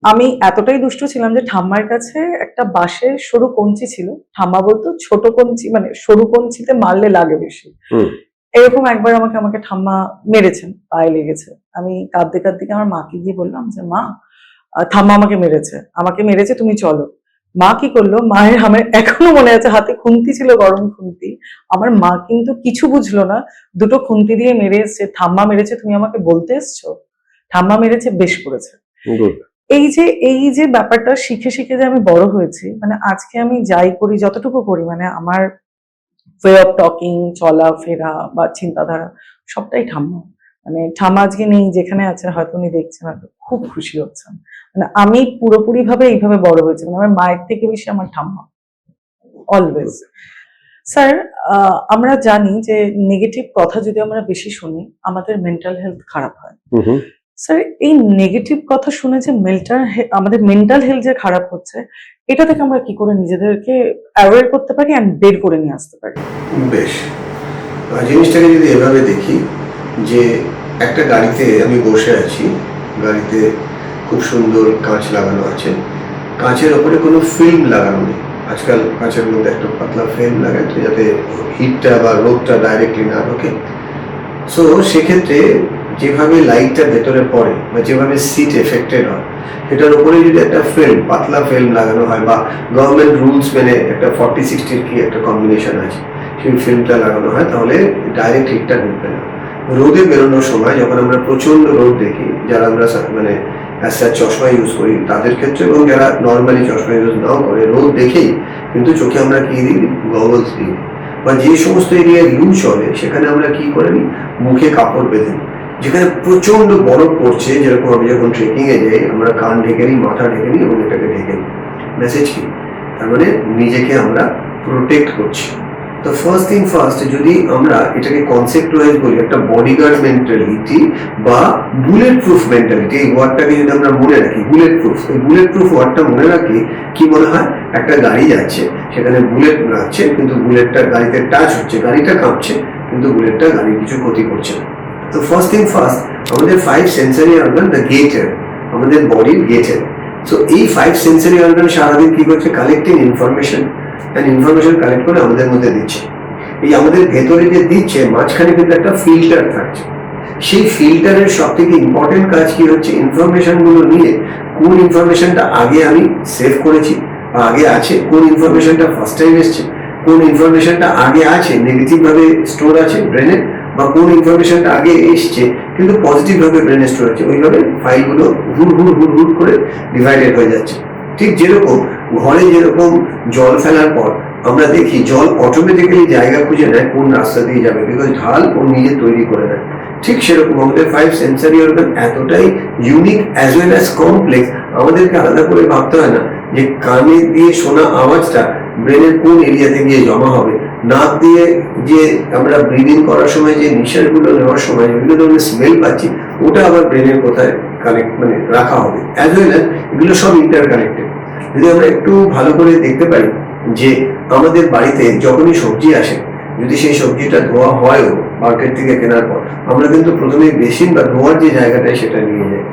Speaker 1: আমি এতটাই দুষ্টু ছিলাম যে ঠাম্মার কাছে একটা বাঁশের সরু কঞ্চি ছিল। ঠাম্মা বলতো ছোট কঞ্চি, মানে সরু কঞ্চিতে মারলে লাগে বেশি। এরকম একবার আমাকে ঠাম্মা মেরেছেন, পায়ে লেগেছে। আমি কাঁদতে কাঁদতে আমার মাকে গিয়ে বললাম যে মা, ঠাম্মা আমাকে মেরেছে, তুমি চলো। মা কি করলো, মায়ের আমার এখনো মনে আছে হাতে খুন্তি ছিল, গরম খুন্তি। আমার মা কিন্তু কিছু বুঝলো না, দুটো খুন্তি দিয়ে মেরে এসছে। ঠাম্মা মেরেছে, তুমি আমাকে বলতে এসছো? ঠাম্মা মেরেছে, বেশ করেছে। এই যে ব্যাপারটা শিখে শিখে যে আমি বড় হয়েছি, মানে আজকে আমি যাই করি, যতটুকু করি, মানে আমার ওয়ে অফ টকিং, চলাফেরা বা চিন্তাধারা সবটাই ঠাম্মা। মানে ঠাম্মা আজকে নেই, যেখানে আছে হয়তো উনি দেখছেন, হয়তো খুব খুশি হচ্ছেন। মানে আমি পুরোপুরি ভাবে এইভাবে বড় হয়েছি, মানে আমার মায়ের থেকে বেশি আমার ঠাম্মা, অলওয়েজ। স্যার, আমরা জানি যে নেগেটিভ কথা যদি আমরা বেশি শুনি, আমাদের মেন্টাল হেলথ খারাপ হয়। স্যার, এই নেগেটিভ কথা শুনে যে আমাদের মেন্টাল হেলথ যে খারাপ হচ্ছে, এটা থেকে আমরা কি করে নিজেদেরকে অ্যাওয়্যার করতে পারি এন্ড বের করে নিয়ে আসতে পারি?
Speaker 2: বেশ, জিনিসটাকে যদি এভাবে দেখি যে একটা গাড়িতে আমি বসে আছি, গাড়িতে খুব সুন্দর কাঁচ লাগানো আছে, কাঁচের ওপরে কোনো ফিল্ম লাগানো নেই। আজকাল কাঁচের মধ্যে একটা পাতলা ফিল্ম লাগায় তো, যাতে হিটটা বা রোদটা ডাইরেক্টলি না ঢোকে। সো সেক্ষেত্রে যেভাবে লাইটটা ভেতরে পড়ে বা যেভাবে সিট এফেক্টেড হয়, এটার উপরে যদি একটা ফিল্ম, পাতলা ফিল্ম লাগানো হয়, বা গভর্নমেন্ট রুলস মেনে একটা 40-60 কি একটা কম্বিনেশন আছে, সেই ফিল্মটা লাগানো হয়, তাহলে ডাইরেক্ট হিটটা ঢুকবে না। রোদে বেরোনোর সময় যখন আমরা প্রচন্ড রোদ দেখি, যারা আমরা মানে চশমা ইউজ করি তাদের ক্ষেত্রে, এবং যারা নর্মালি চশমা ইউজ নাও করে, রোদ দেখেই কিন্তু চোখে আমরা কি দিই, গগলস দিই। বা যে সমস্ত এরিয়ায় লু চলে সেখানে আমরা কি করে নিই, মুখে কাপড় বেঁধে নিই। যেখানে প্রচন্ড বরফ পড়ছে, যেরকম আমি যখন ট্রেকিং এ যাই, আমরা কান ঢেকে নিই, মাথা ঢেকে নিই এবং এটাকে ঢেকে নিই। মেসেজ কি? তার মানে নিজেকে আমরা প্রোটেক্ট করছি। তো ফার্স্ট থিং ফার্স্ট, যদি আমরা এটাকে কনসেপ্ট ওয়াইজ বলি, একটা বডিগার্ড মেন্টালিটি বা বুলেট প্রুফ মেন্টালিটি, এই ওয়ার্ডটাকে যদি আমরা মনে রাখি, বুলেট প্রুফ, এই বুলেট প্রুফ ওয়ার্ডটা মনে রাখি, কি মনে হয়, একটা গাড়ি যাচ্ছে, সেখানে বুলেট লাগছে, কিন্তু বুলেটটা গাড়িতে টাচ হচ্ছে, গাড়িটা কাঁপছে, কিন্তু বুলেটটা গাড়ির কিছু ক্ষতি করছে না। তো ফার্স্ট থিং ফার্স্ট, আমাদের 5 সেন্সারি অর্গান, দ্য গেটের, আমাদের বডির গেটের। সো এই 5 সেন্সারি অর্গান সারাদিন কি করছে, কালেক্টিং ইনফরমেশন কালেক্ট করে আমাদের মধ্যে দিচ্ছে। এই আমাদের ভেতরে যে দিচ্ছে, মাঝখানে কিন্তু একটা ফিল্টার থাকছে। সেই ফিল্টারের সব থেকে ইম্পর্টেন্ট কাজ কি হচ্ছে, ইনফরমেশন গুলো নিয়ে কোন ইনফরমেশনটা আগে আমি সেভ করেছি বা আগে আছে, কোন ইনফরমেশনটা ফার্স্ট টাইম এসছে, কোন ইনফরমেশনটা আগে আছে নেগেটিভ ভাবে স্টোর আছে ব্রেনে, বা কোন ইনফরমেশনটা আগে এসছে কিন্তু পজিটিভ ভাবে ব্রেনে স্টোর আছে, ওইভাবে ফাইলগুলো হুড় হুড় হুড় হুড় করে ডিভাইডেড হয়ে যাচ্ছে। ঠিক যেরকম ঘরে যেরকম জল ফেলার পর আমরা দেখি জল অটোমেটিক্যালি জায়গা খুঁজে নেয় কোন রাস্তা দিয়ে যাবে, বিকজ ঢাল ও নিজে তৈরি করে নেয়। ঠিক সেরকম আমাদের 5 সেন্সারি অর্গান এতটাই unique as well as complex, আমাদেরকে আলাদা করে ভাবতে হয় না যে কানে দিয়ে শোনা আওয়াজটা ব্রেনের কোন এরিয়াতে গিয়ে জমা হবে, নাক দিয়ে যে আমরা ব্রিদিং করার সময় যে নিঃশ্বাসগুলো নেওয়ার সময় বিভিন্ন ধরনের স্মেল পাচ্ছি, ওটা আবার ব্রেনের কোথায় কানেক্ট মানে রাখা হবে, অ্যাজ ওয়েল অ্যাজ এগুলো সব ইন্টার কানেক্টেড। যদি আমরা একটু ভালো করে দেখতে পারি যে আমাদের বাড়িতে যখনই সবজি আসে, যদি সেই সবজিটা ধোয়া হয়ও মার্কেট থেকে কেনার পর, আমরা কিন্তু প্রথমে বেসিন বা ধোয়ার যে জায়গাটায় সেটা নিয়ে যাই।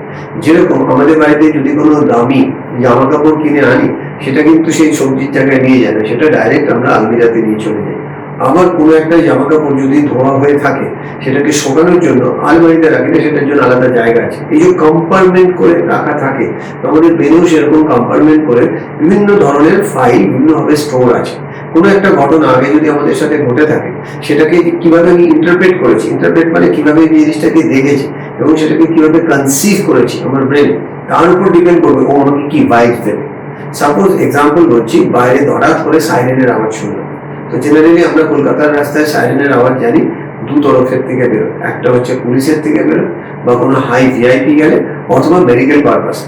Speaker 2: যেরকম আমাদের বাড়িতে যদি কোনো দামি জামা কাপড় কিনে আনি, সেটা কিন্তু সেই সবজির জায়গায় নিয়ে যায় না, সেটা ডাইরেক্ট আমরা আলমিরাতে নিয়ে চলে যাই। আবার কোনো একটা জামা কাপড় যদি ধোয়া হয়ে থাকে, সেটাকে শোকানোর জন্য আলমারিতে রাখি না, সেটার জন্য আলাদা জায়গা আছে। এই যে কম্পার্টমেন্ট করে রাখা থাকে, আমাদের ব্রেনেও সেরকম কম্পার্টমেন্ট করে বিভিন্ন ধরনের ফাইল বিভিন্নভাবে স্টোর আছে। কোনো একটা ঘটনা আগে যদি আমাদের সাথে ঘটে থাকে, সেটাকে কিভাবে আমি ইন্টারপ্রেট করেছি, ইন্টারপ্রেট মানে কিভাবে এই জিনিসটাকে দেখেছি এবং সেটাকে কিভাবে কনসিভ করেছি আমার ব্রেন, তার উপর ডিপেন্ড করবে ও আমাকে কি ভাইবস দেবে। সাপোজ এক্সাম্পল বলছি, বাইরে হঠাৎ করে সাইরেনের আওয়াজ শুনলাম। তো জেনারেলি আমরা কলকাতার রাস্তায় সাইরেনের আওয়াজ জানি দু তরফের থেকে বেরোয়, একটা হচ্ছে পুলিশের থেকে বেরোয় বা কোনো হাই ভিআইপি গেলে, অথবা মেডিকেল পারপাস,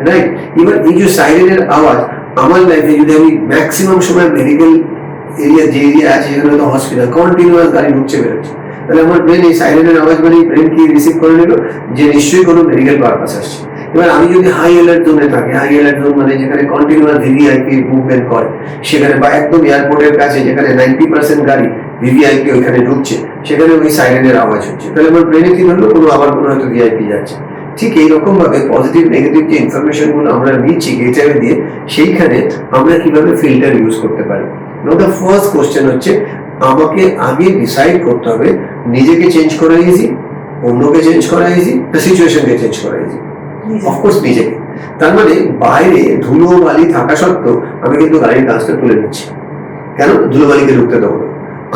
Speaker 2: রাইট। এবার এই যে সাইরেনের আওয়াজ আমার লাইফে, যদি আমি ম্যাক্সিমাম সময় মেডিকেল এরিয়া যে এরিয়া আছে, এখানে তো হসপিটাল কন্টিনিউয়াস গাড়ি ঢুকছে বেরোচ্ছে, তাহলে আমার ব্রেন এই সাইরেনের আওয়াজ মানে ব্রেন কি রিসিভ করে নিল যে নিশ্চয়ই কোনো মেডিকেল পারপাস আসছে। এবার আমি যদি হাই অ্যালার্ট জোনে থাকি, হাই অ্যালার্ট জোন মানে যেখানে কন্টিনিউয়াস ভিভিআইপি মুভমেন্ট করে, সেখানে বা একদম এয়ারপোর্টের কাছে যেখানে 90% গাড়ি ভিভিআইপি ওইখানে ঢুকছে, সেখানে ওই সাইরেনের আওয়াজ হচ্ছে, তাহলে আমার ব্রেনে কি ধরলো কোনো আবার কোনো হয়তো ভিআইপি যাচ্ছে। ঠিক এইরকম ভাবে পজিটিভ নেগেটিভ যে ইনফরমেশন গুলো আমরা নিচ্ছি গেটারে দিয়ে, সেইখানে আমরা কিভাবে ফিল্টার ইউজ করতে পারি। দ্য ফার্স্ট কোশ্চেন হচ্ছে আমাকে আগে ডিসাইড করতে হবে নিজেকে চেঞ্জ করা ইজি, অন্যকে চেঞ্জ করা ইজি, সিচুয়েশনকে চেঞ্জ করা ইজি। অফকোর্স নিজেকে, তার মানে বাইরে ধুলো বালি থাকা সত্ত্বেও আমি কিন্তু গাড়ির কাজটা তুলে নিচ্ছি। কেন? ধুলো বালিকে ঢুকতে দেবো না।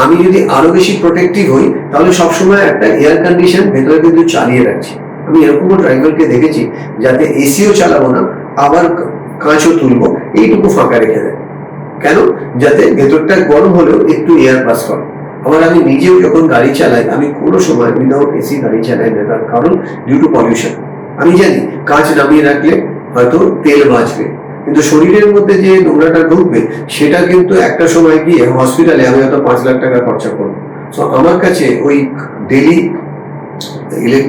Speaker 2: আমি যদি আরো বেশি প্রোটেক্টিভ হই তাহলে সবসময় একটা এয়ার কন্ডিশন ভেতরে কিন্তু চালিয়ে রাখছি। আমি এরকমও ড্রাইভারকে দেখেছি যাতে এসিও চালাবো না আবার কাঁচও তুলবো, এইটুকু ফাঁকা রেখে দেয়। কেন? যাতে ভেতরটা গরম হলেও একটু এয়ার পাস করে। আবার আমি নিজেও যখন গাড়ি চালাই আমি কোনো সময় উইদাউট এসি গাড়ি চালাই না, তার কারণ ডিউ টু পলিউশন। আমি জানি কাঁচ নামিয়ে রাখলে হয়তো তেল বাঁচবে, কিন্তু শরীরের মধ্যে যে নোংরাটা ঢুকবে সেটা কিন্তু একটা সময় গিয়ে হসপিটালে আমি হয়তো 5 লাখ টাকা খরচা করবো। সো আমার কাছে ওই ডেলি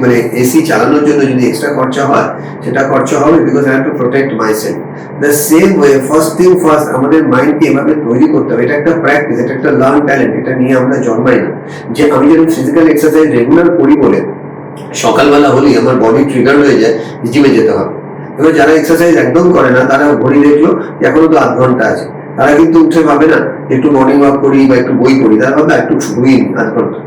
Speaker 2: মানে এসি চালানোর জন্য যদি এক্সট্রা খরচা হয়, সেটা খরচা হবে because I have to protect my self. The same way first thing first আমাদের মাইন্ডকে এভাবে তৈরি করতে হবে। এটা একটা প্র্যাকটিস, এটা একটা লার্ন ট্যালেন্ট, এটা নিয়ে আমরা জন্মাই না। যে আমি যেরকম ফিজিক্যাল এক্সারসাইজ রেগুলার করি বলে সকালবেলা হলেই আমার বডি ট্রিগার হয়ে যায় জিমে যেতে হবে। এবার যারা এক্সারসাইজ একদম করে না তারা ঘড়ি দেখলো এখনো তো 8 ঘন্টা আছে, তারা কিন্তু উঠে ভাবে না একটু মর্নিং ওয়াক করি বা একটু বই পড়ি, তারা ভাবে একটু শুই 8 ঘন্টা।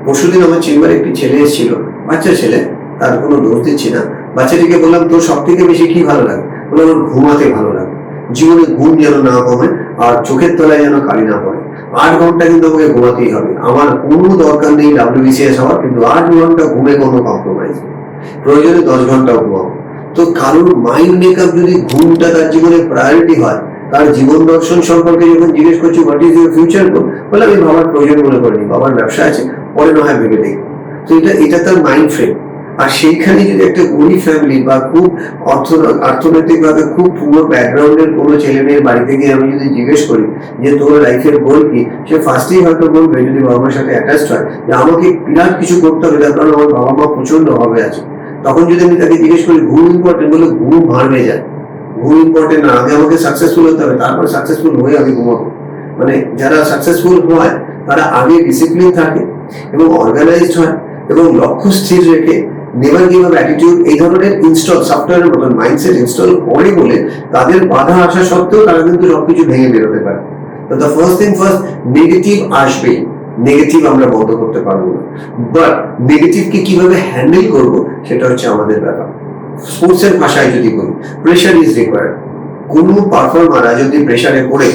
Speaker 2: পরশুদিন আমার চেম্বারে একটি ছেলে এসেছিল, বাচ্চা ছেলে, তার কোনো দোষ দিচ্ছি না। বাচ্চাটিকে বললাম তোর সব থেকে বেশি কি ভালো লাগে? বলে আমার ঘুমাতে ভালো লাগে, জীবনে ঘুম যেন না কমে আর চোখের তলায় যেন কালি না পড়ে। 8 ঘন্টা কিন্তু আমাকে ঘুমাতেই হবে, আমার কোনো দরকার নেই WBCS হওয়ার, কিন্তু 8 ঘন্টা ঘুমে কোনো কম্প্রোমাইজ নেই, প্রয়োজনে 10 ঘন্টাও ঘুমাবো। তো কারোর মাইন্ড মেকআপ যদি ঘুমটা তার জীবনে প্রায়োরিটি হয়, তার জীবন দর্শন সম্পর্কে যখন জিজ্ঞেস করছি what is your future goal, বলে আমি বাবার প্রয়োজন মনে করিনি, বাবার ব্যবসা আছে, পরে না হয় ভেবে দেখবো। তো এটা তার মাইন্ড ফ্রেম। আর সেইখানে যদি একটা গরিব ফ্যামিলি বা খুব অর্থনৈতিক ভাবে খুব পুরো ব্যাকগ্রাউন্ডের কোনো ছেলে মেয়ের বাড়িতে গিয়ে আমি যদি জিজ্ঞেস করি যে তোর লাইফের গোল কি, সে ফার্স্টেই হয়তো বলবে যদি বাবা মার সাথে অ্যাটাচড হয় যে আমাকে বিরাট কিছু করতে হবে, তার কারণ আমার বাবা মা প্রচন্ড অভাবে আছে। তখন যদি আমি তাকে জিজ্ঞেস করি ঘুম ইম্পর্টেন্ট, বলে ঘুম ভাড়বে যায়, ঘুম ইম্পর্টেন্ট না, আগে আমাকে সাকসেসফুল হতে হবে, তারপর সাকসেসফুল হয়ে আমি ঘুমাবো। মানে যারা সাকসেসফুল হয় তারা আগে ডিসিপ্লিন থাকে এবং অর্গানাইজড হয় এবং লক্ষ্য স্থির রেখে নেভার গিভ আপ অ্যাটিটিউড, এই ধরনের ইনস্টল সফটওয়্যারের মতন মাইন্ডসেট ইনস্টল করে বলে তাদের বাধা আসা সত্ত্বেও তারা কিন্তু সবকিছু ভেঙে বেরোতে পারে। তো the first thing first, negative আসবেই, নেগেটিভ আমরা বন্ধ করতে পারবো না, বাট নেগেটিভকে কিভাবে হ্যান্ডেল করবো সেটা হচ্ছে আমাদের ব্যাপার। স্পোর্টসের ভাষায় যদি বলি, প্রেশার ইজ রিকোয়ার্ড। কোন পারফর্মার যদি প্রেশারে পড়ে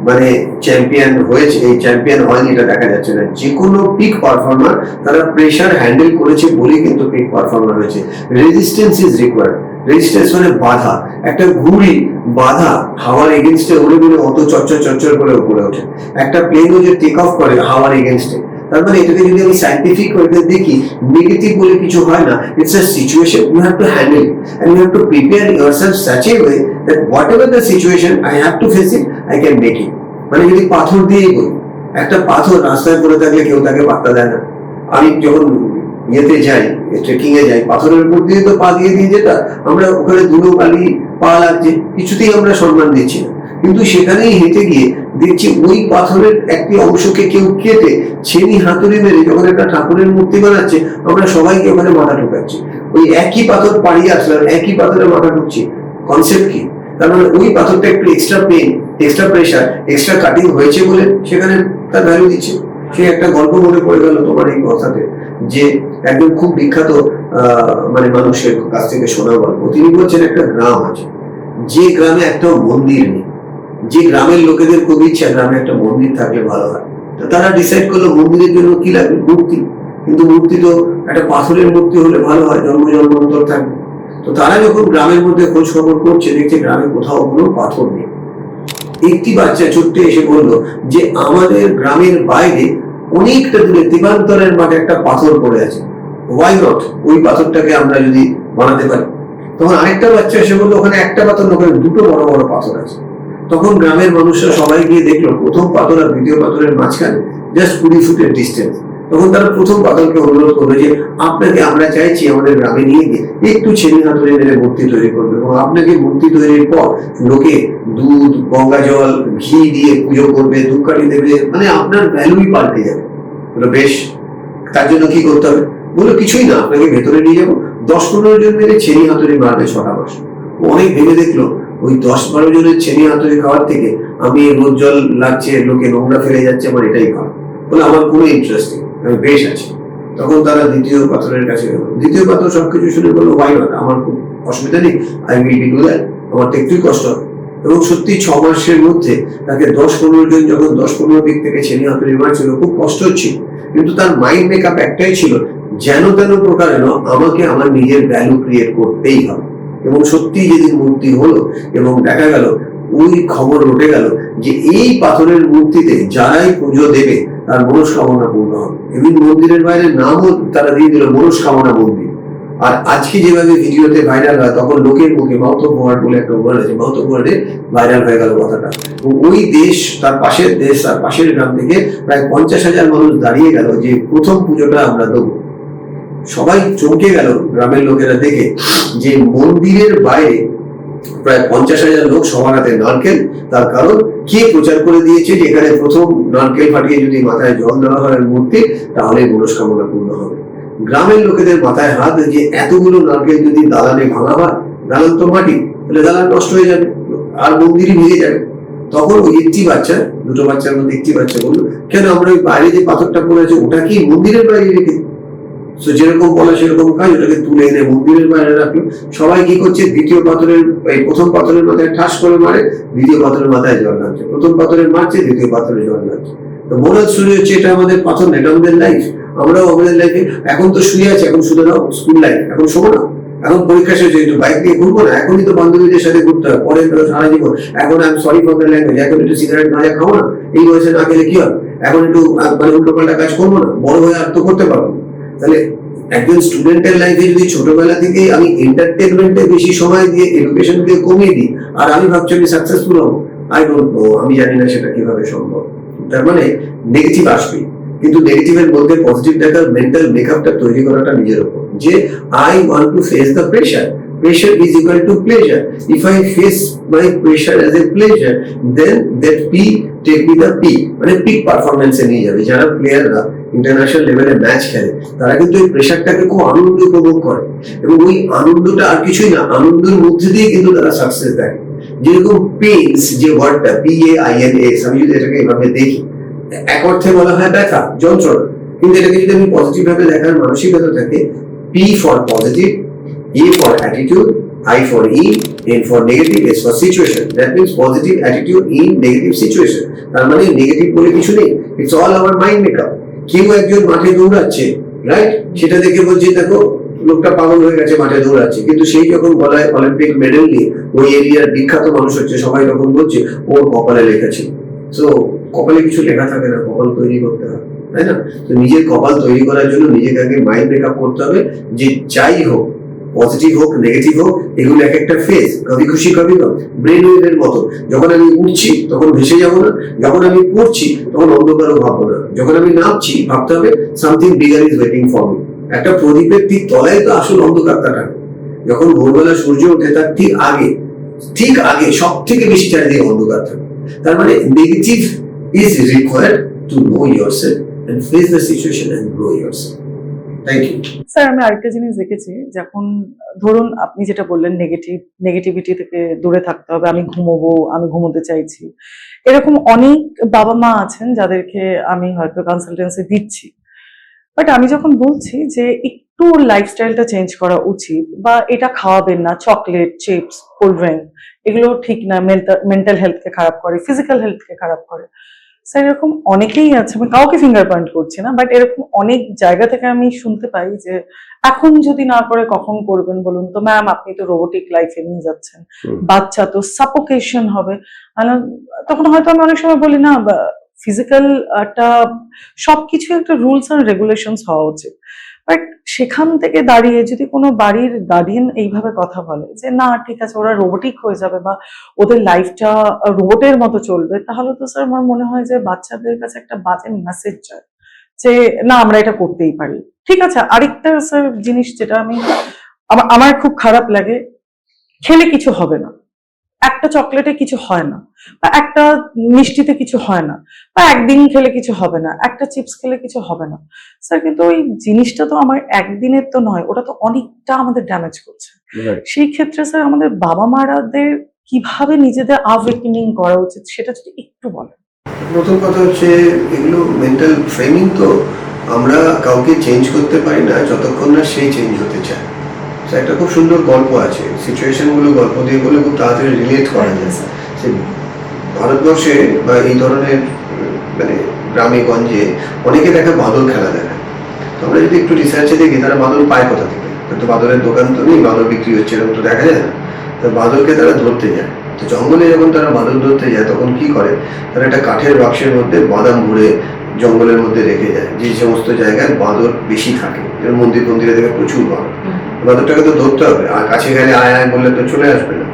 Speaker 2: মানে চ্যাম্পিয়ন হয়েছে, এই চ্যাম্পিয়ন হয়নি এটা দেখা যাচ্ছে না, যে কোনো পিক পারফর্মার তারা প্রেশার হ্যান্ডেল করেছে বলেই কিন্তু পিক পারফর্মার হয়েছে। Resistance is required. রেজিস্ট্যান্স মানে বাধা। একটা ঘুড়ি বাধা হাওয়ার এগেনস্টে উড়ে উড়ে অত চচ্চর করে উপরে ওঠে, একটা প্লেনও যে টেক অফ করে হাওয়ার এগেনস্টে। তার মানে এটাকে যদি আমি সাইন্টিফিক ওয়েতে দেখি, নেগেটিভ বলে কিছু হয় না, it's a situation, you have to handle and you have to prepare yourself such a way that whatever the situation I have to face it, I can make it. মানে যদি পাথর দিয়েই বলি, একটা পাথর রাস্তায় পড়ে থাকলে কেউ তাকে পাত্তা দেয় না। আমি যখন ইয়েতে যাই, ট্রেকিং এ যাই, পাথরের উপর দিয়ে তো পা দিয়ে যেটা, আমরা ওখানে ধুলো বালি পা লাগছে, কিছুতেই আমরা সম্মান দিচ্ছি না। কিন্তু সেখানেই হেঁটে গিয়ে দেখছি ওই পাথরের একটি অংশকে কেউ কেটে ছেনি হাতুড়ি মেরে যখন একটা ঠাকুরের মূর্তি বানাচ্ছে, আমরা সবাইকে ওখানে মাথা ঢুকাচ্ছি। ওই একই পাথর পাড়িয়ে আসলাম, একই পাথরে মাথা ঢুকছি, কনসেপ্ট কি? তার মানে ওই পাথরটা একটু extra pain, extra pressure, extra cutting হয়েছে বলে সেখানে তার ভ্যালু দিচ্ছে। সে একটা গল্প মনে পড়ে গেল তোমার এই কথাতে, যে একজন খুব বিখ্যাত মানে মানুষের কাছ থেকে শোনা গল্প। তিনি বলছেন একটা গ্রাম আছে, যে গ্রামে একটা মন্দির নেই, যে গ্রামের লোকেদের খুব ইচ্ছা গ্রামে একটা মন্দির থাকলে ভালো হয়। তো তারা ডিসাইড করলো মন্দিরের জন্য কি লাগবে, মূর্তি। কিন্তু মূর্তি তো একটা পাথরের মূর্তি হলে ভালো হয়, জন্মান্তর থাকবে। তো তারা যখন গ্রামের মধ্যে খোঁজ খবর করছে, দেখছে গ্রামে কোথাও কোনো পাথর নেই। একটি বাচ্চা ছুটতে এসে বললো যে আমাদের গ্রামের বাইরে অনেকটা দূরে দিবান্তরের মাঠে একটা পাথর পড়ে আছে, ওয়াই নট ওই পাথরটাকে আমরা যদি বানাতে পারি। তখন আরেকটা বাচ্চা এসে বললো ওখানে একটা পাথর না, ওখানে দুটো বড় বড় পাথর আছে। তখন গ্রামের মানুষরা সবাই গিয়ে দেখলো প্রথম পাথর আর দ্বিতীয় পাথরের মাঝখানে জাস্ট 20 ফুটের ডিস্টেন্স। তখন তারা প্রথম পাথরকে অনুরোধ করবে যে আপনাকে আমরা চাইছি আমাদের গ্রামে নিয়ে গিয়ে একটু ছেলে হাতুড়ে মেরে মূর্তি তৈরি করবে, এবং আপনাকে মূর্তি তৈরির পর লোকে দুধ, গঙ্গা জল, ঘি দিয়ে পুজো করবে, ধূপকাঠি দেবে, মানে আপনার ভ্যালুই পাল্টে যাবে। বলো বেশ, তার জন্য কি করতে হবে? বলো কিছুই না, আপনাকে ভেতরে নিয়ে যাবো, 10-15 জন মিলে ছেনি হাতুড়ি মারবে 6টা মাস। অনেক ভেবে দেখলো ওই 10-12 জনের ছেনি হাতুড়ি খাওয়ার থেকে আমি রোদ জল লাগছে, লোকে নোংরা ফেলে যাচ্ছে, আমার এটাই ভালো। বলে আমার কোনো ইন্টারেস্ট নেই, আমি বেশ আছি। তখন তারা দ্বিতীয় পাথরের কাছে গেল। দ্বিতীয় পাথর সবকিছু শুনে বললো ওয়াই নট, আমার খুব অসুবিধা নেই, আই উইল ডু দ্যাট, আমার তো একটুই কষ্ট হবে। এবং সত্যি 6 মাসের মধ্যে তাকে 10-15 জন যখন 10-15 দিক থেকে ছেনি হাতুড়ি মারছিল, খুব কষ্ট হচ্ছিল, কিন্তু তার মাইন্ড মেকআপ একটাই ছিল, যেন তেন প্রকারে আমাকে আমার নিজের ভ্যালু ক্রিয়েট করতেই হবে। এবং সত্যি যেদিন মূর্তি হলো এবং দেখা গেল, ওই খবর উঠে গেল যে এই পাথরের মূর্তিতে যারাই পুজো দেবে তার মনস্কামনা পূর্ণ হবে। এমনি মন্দিরের বাইরে নামও তারা দিয়ে দিল মনস্কামনা মন্দির। আর আজকে যেভাবে ভিডিওতে ভাইরাল হয়, তখন লোকের মুখে মাউথ অফ ওয়ার্ড বলে একটা ওয়ার্ড আছে, মাউথ অফ ওয়ার্ডে ভাইরাল হয়ে গেল কথাটা। ওই দেশ, তার পাশের দেশ, তার পাশের গ্রাম থেকে প্রায় 50,000 মানুষ দাঁড়িয়ে গেল যে প্রথম পুজোটা আমরা দেবো। সবাই চমকে গেল গ্রামের লোকেরা দেখে যে মন্দিরের বাইরে প্রায় 50,000 লোক সবার হাতে নারকেল। তার কারণ কে প্রচার করে দিয়েছে যে এখানে প্রথম নারকেল ফাটিয়ে যদি মাথায় জল দেওয়া হয় মূর্তি, তাহলে মনস্কামনা পূর্ণ হবে। গ্রামের লোকেদের মাথায় হাত যে এতগুলো নারকেল যদি দালানে ভাঙা হয়, দালান তো মাটি, তাহলে দালান নষ্ট হয়ে যাবে আর মন্দিরই ভেঙে যাবে। তখন ওই একটি বাচ্চা, দুটো বাচ্চার মধ্যে একটি বাচ্চা বললো, কেন আমরা ওই বাইরে যে পাথরটা পড়েছে ওটা কি মন্দিরের বাইরে রেখে? তো যেরকম বলা সেরকম কাজ, ওটাকে তুলে এনে মন্দিরের বাইরে রাখলো। সবাই কি করছে, দ্বিতীয় পাথরের, এই প্রথম পাথরের মাথায় ঠাস করে মারে, দ্বিতীয় পাথরের মাথায় জল লাগছে, প্রথম পাথরের মারছে, দ্বিতীয় পাথরে জল লাগছে। তো মনে শুরু হচ্ছে এটা আমাদের পাথর না, এটা আমাদের লাইফ। আমরাও আমাদের লাইফে এখন তো শুয়ে আছে, এখন শুধু নাও স্কুল লাইফ, এখন শোবো না, এখন পরীক্ষা শেষ হয়েছে, বাইক নিয়ে ঘুরবো না, এখনই তো বান্ধবীদের সাথে ঘুরতে হয়, পরে সারা জীবন। এখন আমি সরি ফর দ্য ল্যাঙ্গুয়েজ, এখন একটু সিগারেট গাঁজা খাবো না, এই বয়সে না খেলে কি হবে, এখন একটু মানে উল্টো পাল্টা কাজ করবো না, বড় হয়ে আর তো করতে পারবো। তাহলে একজন স্টুডেন্টের লাইফে যদি ছোটবেলা থেকে আমি এন্টারটেনমেন্টে বেশি সময় দিয়ে এডুকেশনকে কমিয়ে দিই, আর আমি ভাবছি আমি সাকসেসফুল হবো, আই ডোন্ট নো, আমি জানি না সেটা কিভাবে সম্ভব। তার মানে নেগেটিভ আসবে, কিন্তু নেগেটিভের মধ্যে পজিটিভ দেখার মেন্টাল মেকআপটা তৈরি করাটা নিজের উপর, যে I want to face the pressure, pressure is equal to pleasure. If I face my pressure as a pleasure, then that P take me the peak, মানে peak performance এ নিয়ে যাবে। যারা প্লেয়াররা ইন্টারন্যাশনাল লেভেলে ম্যাচ খেলে, তারা কিন্তু এই প্রেশারটাকে খুব আনন্দ উপভোগ করে, এবং ওই আনন্দটা আর কিছুই না, আনন্দের মধ্যে দিয়ে কিন্তু তারা সাকসেস দেয়। যেরকম পেইনস যে ওয়ার্ডটা, PAINS, আমি যদি এটাকে এভাবে দেখি, এক অর্থে বলা হয় ব্যথা, যন্ত্রণা, কিন্তু এটাকে যদি আমি পজিটিভ ভাবে দেখার মানসিকতা থাকে, P for positive, E for attitude, I for in, N for negative, S for situation. That means positive attitude in negative situation. তার মানে নেগেটিভ বলে কিছু নেই, it's all our mind makeup. কেউ একজন মাঠে দৌড়াচ্ছে, রাইট, সেটা দেখে বলছি দেখো লোকটা পাগল হয়ে গেছে, মাঠে দৌড়াচ্ছে, কিন্তু সেই যখন গলায় অলিম্পিক মেডেল নিয়ে ওই এরিয়ার বিখ্যাত মানুষ হচ্ছে, সবাই তখন বলছে ওর কপালে লেখা ছিল। সো কপালে কিছু লেখা থাকে না, কপাল তৈরি করতে হবে, তাই না? তো নিজের কপাল তৈরি করার জন্য নিজেকে আগে মাইন্ড মেকআপ করতে হবে, যে যাই হোক, পজিটিভ হোক নেগেটিভ হোক, এগুলো এক একটা ফেজ, কবি খুশি কবি গম, ব্রেন ওয়েভের মতো। যখন আমি উঠছি তখন ভেসে যাবো না, যখন আমি পড়ছি তখন অন্ধকারও ভাববো না, যখন আমি নামছি ভাবতে হবে something bigger is waiting for me. একটা প্রদীপের ঠিক তলায় তো আসল অন্ধকারটা থাকে। যখন ভোরবেলা সূর্য ওঠে তার ঠিক আগে সব থেকে বেশি চারিদিকে অন্ধকার থাকে। তার মানে negative is required to know yourself and face the situation and grow yourself. Thank you.
Speaker 1: Sir, আমি আরেকটা জিনিস দেখেছি, যখন ধরুন আপনি যেটা বললেন নেগেটিভিটি থেকে দূরে থাকতে হবে, আমি ঘুমোবো, আমি ঘুমোতে চাইছি, এরকম অনেক বাবা মা আছেন যাদেরকে আমি হয়তো কনসালটেন্সি দিচ্ছি, বাট আমি যখন বলছি যে একটু লাইফস্টাইলটা চেঞ্জ করা উচিত, বা এটা খাওয়াবেন না, চকলেট, চিপস, কোল্ড ড্রিঙ্ক, এগুলো ঠিক না, মেন্টাল হেলথকে খারাপ করে, ফিজিক্যাল হেলথকে খারাপ করে, স্যার এরকম অনেকেই আছে, আমি কাউকে ফিঙ্গার পয়েন্ট করছি না, বাট এরকম অনেক জায়গা থেকে আমি শুনতে পাই যে এখন যদি না করে কখন করবেন বলুন তো ম্যাম, আপনি তো রোবোটিক লাইফে নিয়ে যাচ্ছেন, বাচ্চা তো সাফোকেশন হবে। তখন হয়তো আমি অনেক সময় বলি না, ফিজিক্যাল একটা সবকিছু একটা রুলস এন্ড রেগুলেশনস হওয়া উচিত, বাট সেখান থেকে দাঁড়িয়ে যদি কোনো বাড়ির গার্ডিয়ান এইভাবে কথা বলে যে না ঠিক আছে ওরা রোবোটিক হয়ে যাবে বা ওদের লাইফটা রোবটের মতো চলবে, তাহলে তো স্যার আমার মনে হয় যে বাচ্চাদের কাছে একটা বাজে মেসেজ যায় যে না আমরা এটা করতেই পারি। ঠিক আছে, আরেকটা স্যার জিনিস যেটা আমার খুব খারাপ লাগে, খেলে কিছু হবে না, একটা চকলেটে কিছু হয় না, বা একটা মিষ্টিতে কিছু হয় না, বা একদিন খেলে কিছু হবে না, একটা চিপস খেলে কিছু হবে না। স্যার কিন্তু ওই জিনিসটা তো আমার একদিনের তো নয়, ওটা তো অনেকটা আমাদের ড্যামেজ করছে। সেই ক্ষেত্রে স্যার আমাদের বাবা মারাদের কিভাবে নিজেদের আওয়েকেনিং করা উচিত সেটা যদি একটু বলেন।
Speaker 2: প্রথম কথা হচ্ছে, এগুলো মেন্টাল ফ্রেমিং তো আমরা কাউকে চেঞ্জ করতে পারি না যতক্ষণ না সেই চেঞ্জ হতে চায়। তো একটা খুব সুন্দর গল্প আছে, সিচুয়েশনগুলো গল্প দিয়ে বলে খুব তাড়াতাড়ি রিলেট করা যায়। যে ভারতবর্ষে বা এই ধরনের মানে গ্রামে গঞ্জে অনেকে দেখা বাদল খেলা দেখা। তো আমরা যদি একটু রিসার্চে দেখি তারা বাদল পায় কোথা থেকে, কিন্তু বাদলের দোকান তো নেই, বাদল বিক্রি হচ্ছে এরকম তো দেখা যায় না। তো বাদলকে তারা ধরতে যায়। তো জঙ্গলে যখন তারা বাদল ধরতে যায় তখন কি করে, তারা একটা কাঠের বাক্সের মধ্যে বাদাম ভরে জঙ্গলের মধ্যে রেখে যায়, যে সমস্ত জায়গায় বাদর বেশি থাকে। যেমন মন্দির মন্দিরে দেখে প্রচুর বাদর, বাদরটাকে তো ধরতে হবে, আর কাছে গেলে আয় আয় বললে তো চলে আসবে না।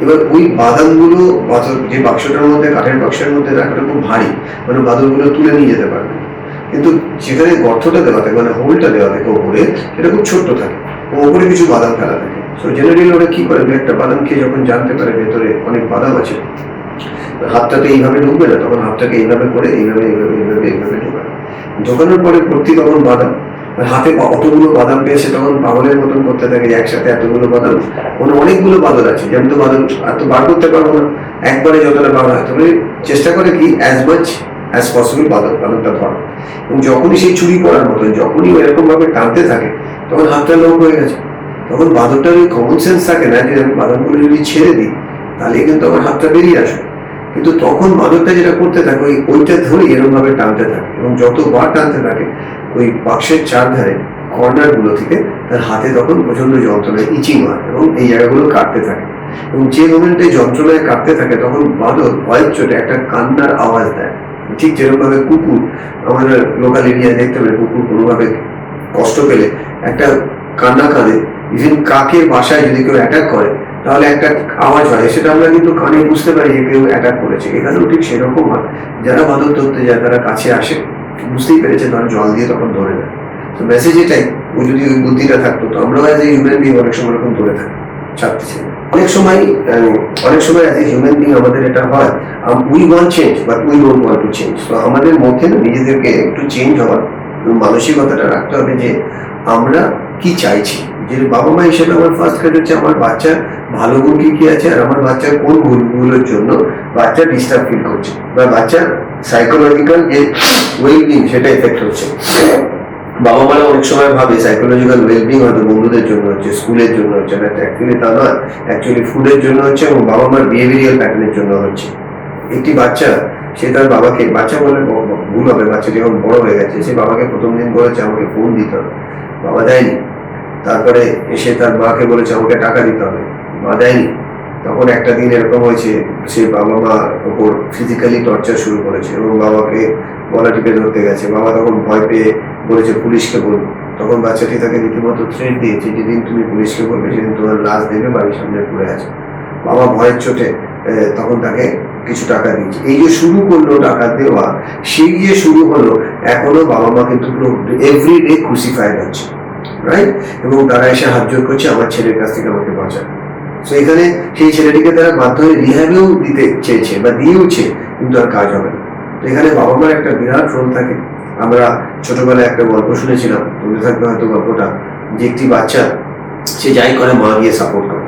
Speaker 2: এবার ওই বাদামগুলো বাদর যে বাক্সটার মধ্যে, কাঠের বাক্সের মধ্যে রাখাটা খুব ভারী, মানে বাদরগুলো তুলে নিয়ে যেতে পারবে না। কিন্তু যেখানে গর্তটা দেওয়া থাকে, মানে হোলটা দেওয়া থাকে ওপরে, সেটা খুব ছোট্ট থাকে, ওপরে কিছু বাদাম ফেলা থাকে। সো জেনারেলি ওরা কি করে, একটা বাদাম খেয়ে যখন জানতে পারে ভেতরে অনেক বাদাম আছে, হাতটাকে এইভাবে ঢুকবে না, তখন হাতটাকে এইভাবে করে এইভাবে এইভাবে এইভাবে এইভাবে ঢোকায়। ঢোকানোর পরে ভর্তি তখন বাদাম, হাতে অতগুলো বাদাম পেয়েছে, তখন পাগলের মতন করতে থাকে যে একসাথে এতগুলো বাদাম, মানে অনেকগুলো বাদল আছে, যেমন তো বাদল এত বার করতে পারবো না, একবারে যতটা বার হয় তবে চেষ্টা করে কি অ্যাজ মাচ অ্যাজ পসিবল বাদলটা ধরা। এবং যখনই সেই চুরি করার মতন, যখনই এরকম ভাবে টানতে থাকে, তখন হাতটা লোক হয়ে গেছে। তখন বাদরটার ওই কমন সেন্স থাকে না যে আমি বাদামগুলো যদি ছেড়ে দিই তাহলে কিন্তু আমার হাতটা বেরিয়ে আসবে। কিন্তু তখন বাদরটা যেটা করতে থাকে, ওইটা ধরে এরকম ভাবে টানতে থাকে, এবং যতবার টানতে থাকে ওই বাক্সের চারধারে কর্নার গুলো থেকে তার হাতে তখন প্রচন্ড যন্ত্রণায় ইচিং হয়, এবং এই জায়গাগুলো কাটতে থাকে। এবং যে মোমেন্টে যন্ত্রণায় কাটতে থাকে তখন বাদর ভয়ের চোটে একটা কান্নার আওয়াজ দেয়, ঠিক যেরকম ভাবে কুকুর আমাদের লোকাল এরিয়ায় দেখতে পারে, কুকুর কোনোভাবে কষ্ট পেলে একটা কান্না কাঁদে। ইভেন কাকের বাসায় যদি কেউ অ্যাটাক করে তাহলে একটা আওয়াজ হয়, সেটা আমরা কিন্তু কানে বুঝতে পারি যে কেউ অ্যাটাক করেছে। এখানেও ঠিক সেরকম হয়, যারা বাদর ধরতে যায় তারা কাছে আসে, বুঝতেই পেরেছে, তারা জল দিয়ে তখন ধরে নেয়। তো মেসেজ এটাই, ওই যদি ওই বুদ্ধিটা থাকতো তো আমরাও অ্যাজ এ হিউম্যান বিং অনেক সময় এরকম ধরে থাকি, ছাড়তেছি না। অনেক সময় অ্যাজ এ হিউম্যান বিং আমাদের এটা হয়, we want change but we don't want to change. তো আমাদের মধ্যে নিজেদেরকে একটু চেঞ্জ হওয়ার মানসিকতাটা রাখতে হবে যে আমরা কি চাইছি। যে বাবা মা হিসেবে আমার ফার্স্ট কাজ হচ্ছে আমার বাচ্চার ভালো গুণ কি কি আছে, আর আমার বাচ্চার কোন গুণগুলোর জন্য বাচ্চা ডিস্টার্ব ফিল করছে, বা বাচ্চার সাইকোলজিক্যাল যে ওয়েলবিং সেটা এফেক্ট হচ্ছে। বাবা মারা অনেক সময় ভাবে সাইকোলজিক্যাল ওয়েলবিং হয়তো বন্ধুদের জন্য হচ্ছে, স্কুলের জন্য হচ্ছে না, অ্যাকচুয়ালি তা নয়। অ্যাকচুয়ালি ফুডের জন্য হচ্ছে, এবং বাবা মার বিহেভিয়ারাল প্যাটার্নের জন্য হচ্ছে। একটি বাচ্চা সে তার বাবাকে, বাচ্চা বলে ভুল হবে, বাচ্চা যখন বড় হয়ে গেছে, সে বাবাকে প্রথম দিন বলেছে আমাকে ফোন দিতে হবে, বাবা দেয়নি। তারপরে এসে তার মাকে বলেছে আমাকে টাকা দিতে হবে, মা দেয়নি। তখন একটা দিন এরকম হয়েছে, সে বাবা মার ওপর ফিজিক্যালি টর্চার শুরু করেছে, এবং বাবাকে গলা টিপে ধরতে গেছে। বাবা তখন ভয় পেয়ে বলেছে পুলিশকে বলবো। তখন বাচ্চাটি তাকে রীতিমতো থ্রেট দিয়েছে, যেদিন তুমি পুলিশকে বলবে সেদিন তোমার লাশ দেবে বাড়ির সামনে পড়ে আছে। বাবা ভয়ের চোটে তখন তাকে কিছু টাকা দিয়েছে। এই যে শুরু করলো টাকা দেওয়া, সেই যে শুরু হলো, এখনো বাবা মা কিন্তু পুরো এভরিডে ক্রুসিফাইড হচ্ছে, রাইট? এবং তারা এসে হাত জোর করছে আমার ছেলের কাছ থেকে আমাকে বাঁচান। তো এখানে সেই ছেলেটিকে তারা বাধ্য হয়ে রিহ্যাবেও দিতে চেয়েছে বা দিয়েওছে, কিন্তু আর কাজ হবে না। তো এখানে বাবা মার একটা বিরাট রোল থাকে। আমরা ছোটবেলায় একটা গল্প শুনেছিলাম, মনে থাকবে হয়তো গল্পটা, যে একটি বাচ্চা সে যাই করে মা গিয়ে সাপোর্ট করে।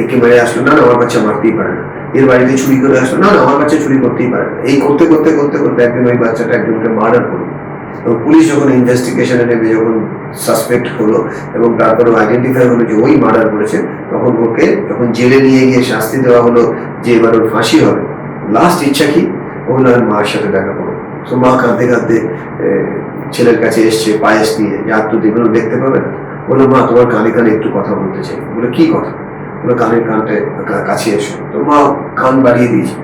Speaker 2: একে মেরে আসলো, না আমার বাচ্চা মারতেই পারে না। এর বাড়িতে চুরি করে আসলো, না আমার বাচ্চা চুরি করতেই পারে না। এই করতে করতে করতে করতে একদিন ওই বাচ্চাটা একজনকে মার্ডার করলো। এবং পুলিশ যখন ইনভেস্টিগেশনে নেবে, যখন সাসপেক্ট হলো এবং তারপরে আইডেন্টিফাই হলো যে ওই মার্ডার করেছে, তখন ওকে যখন জেলে নিয়ে গিয়ে শাস্তি দেওয়া হলো যে এবার ওর ফাঁসি হবে, লাস্ট ইচ্ছা কি, ওর আর মার সাথে দেখা করো। তো মা কাঁদতে কাঁদতে ছেলের কাছে এসছে পায়েস নিয়ে, যে আর তো দেখলো দেখতে পাবে না। বললো মা তোমার কানে কানে একটু কথা বলতে চাই। বলে কি কথা? বলে কানের কানটা কাছে এসো। তো মা কান বাড়িয়ে দিয়েছে।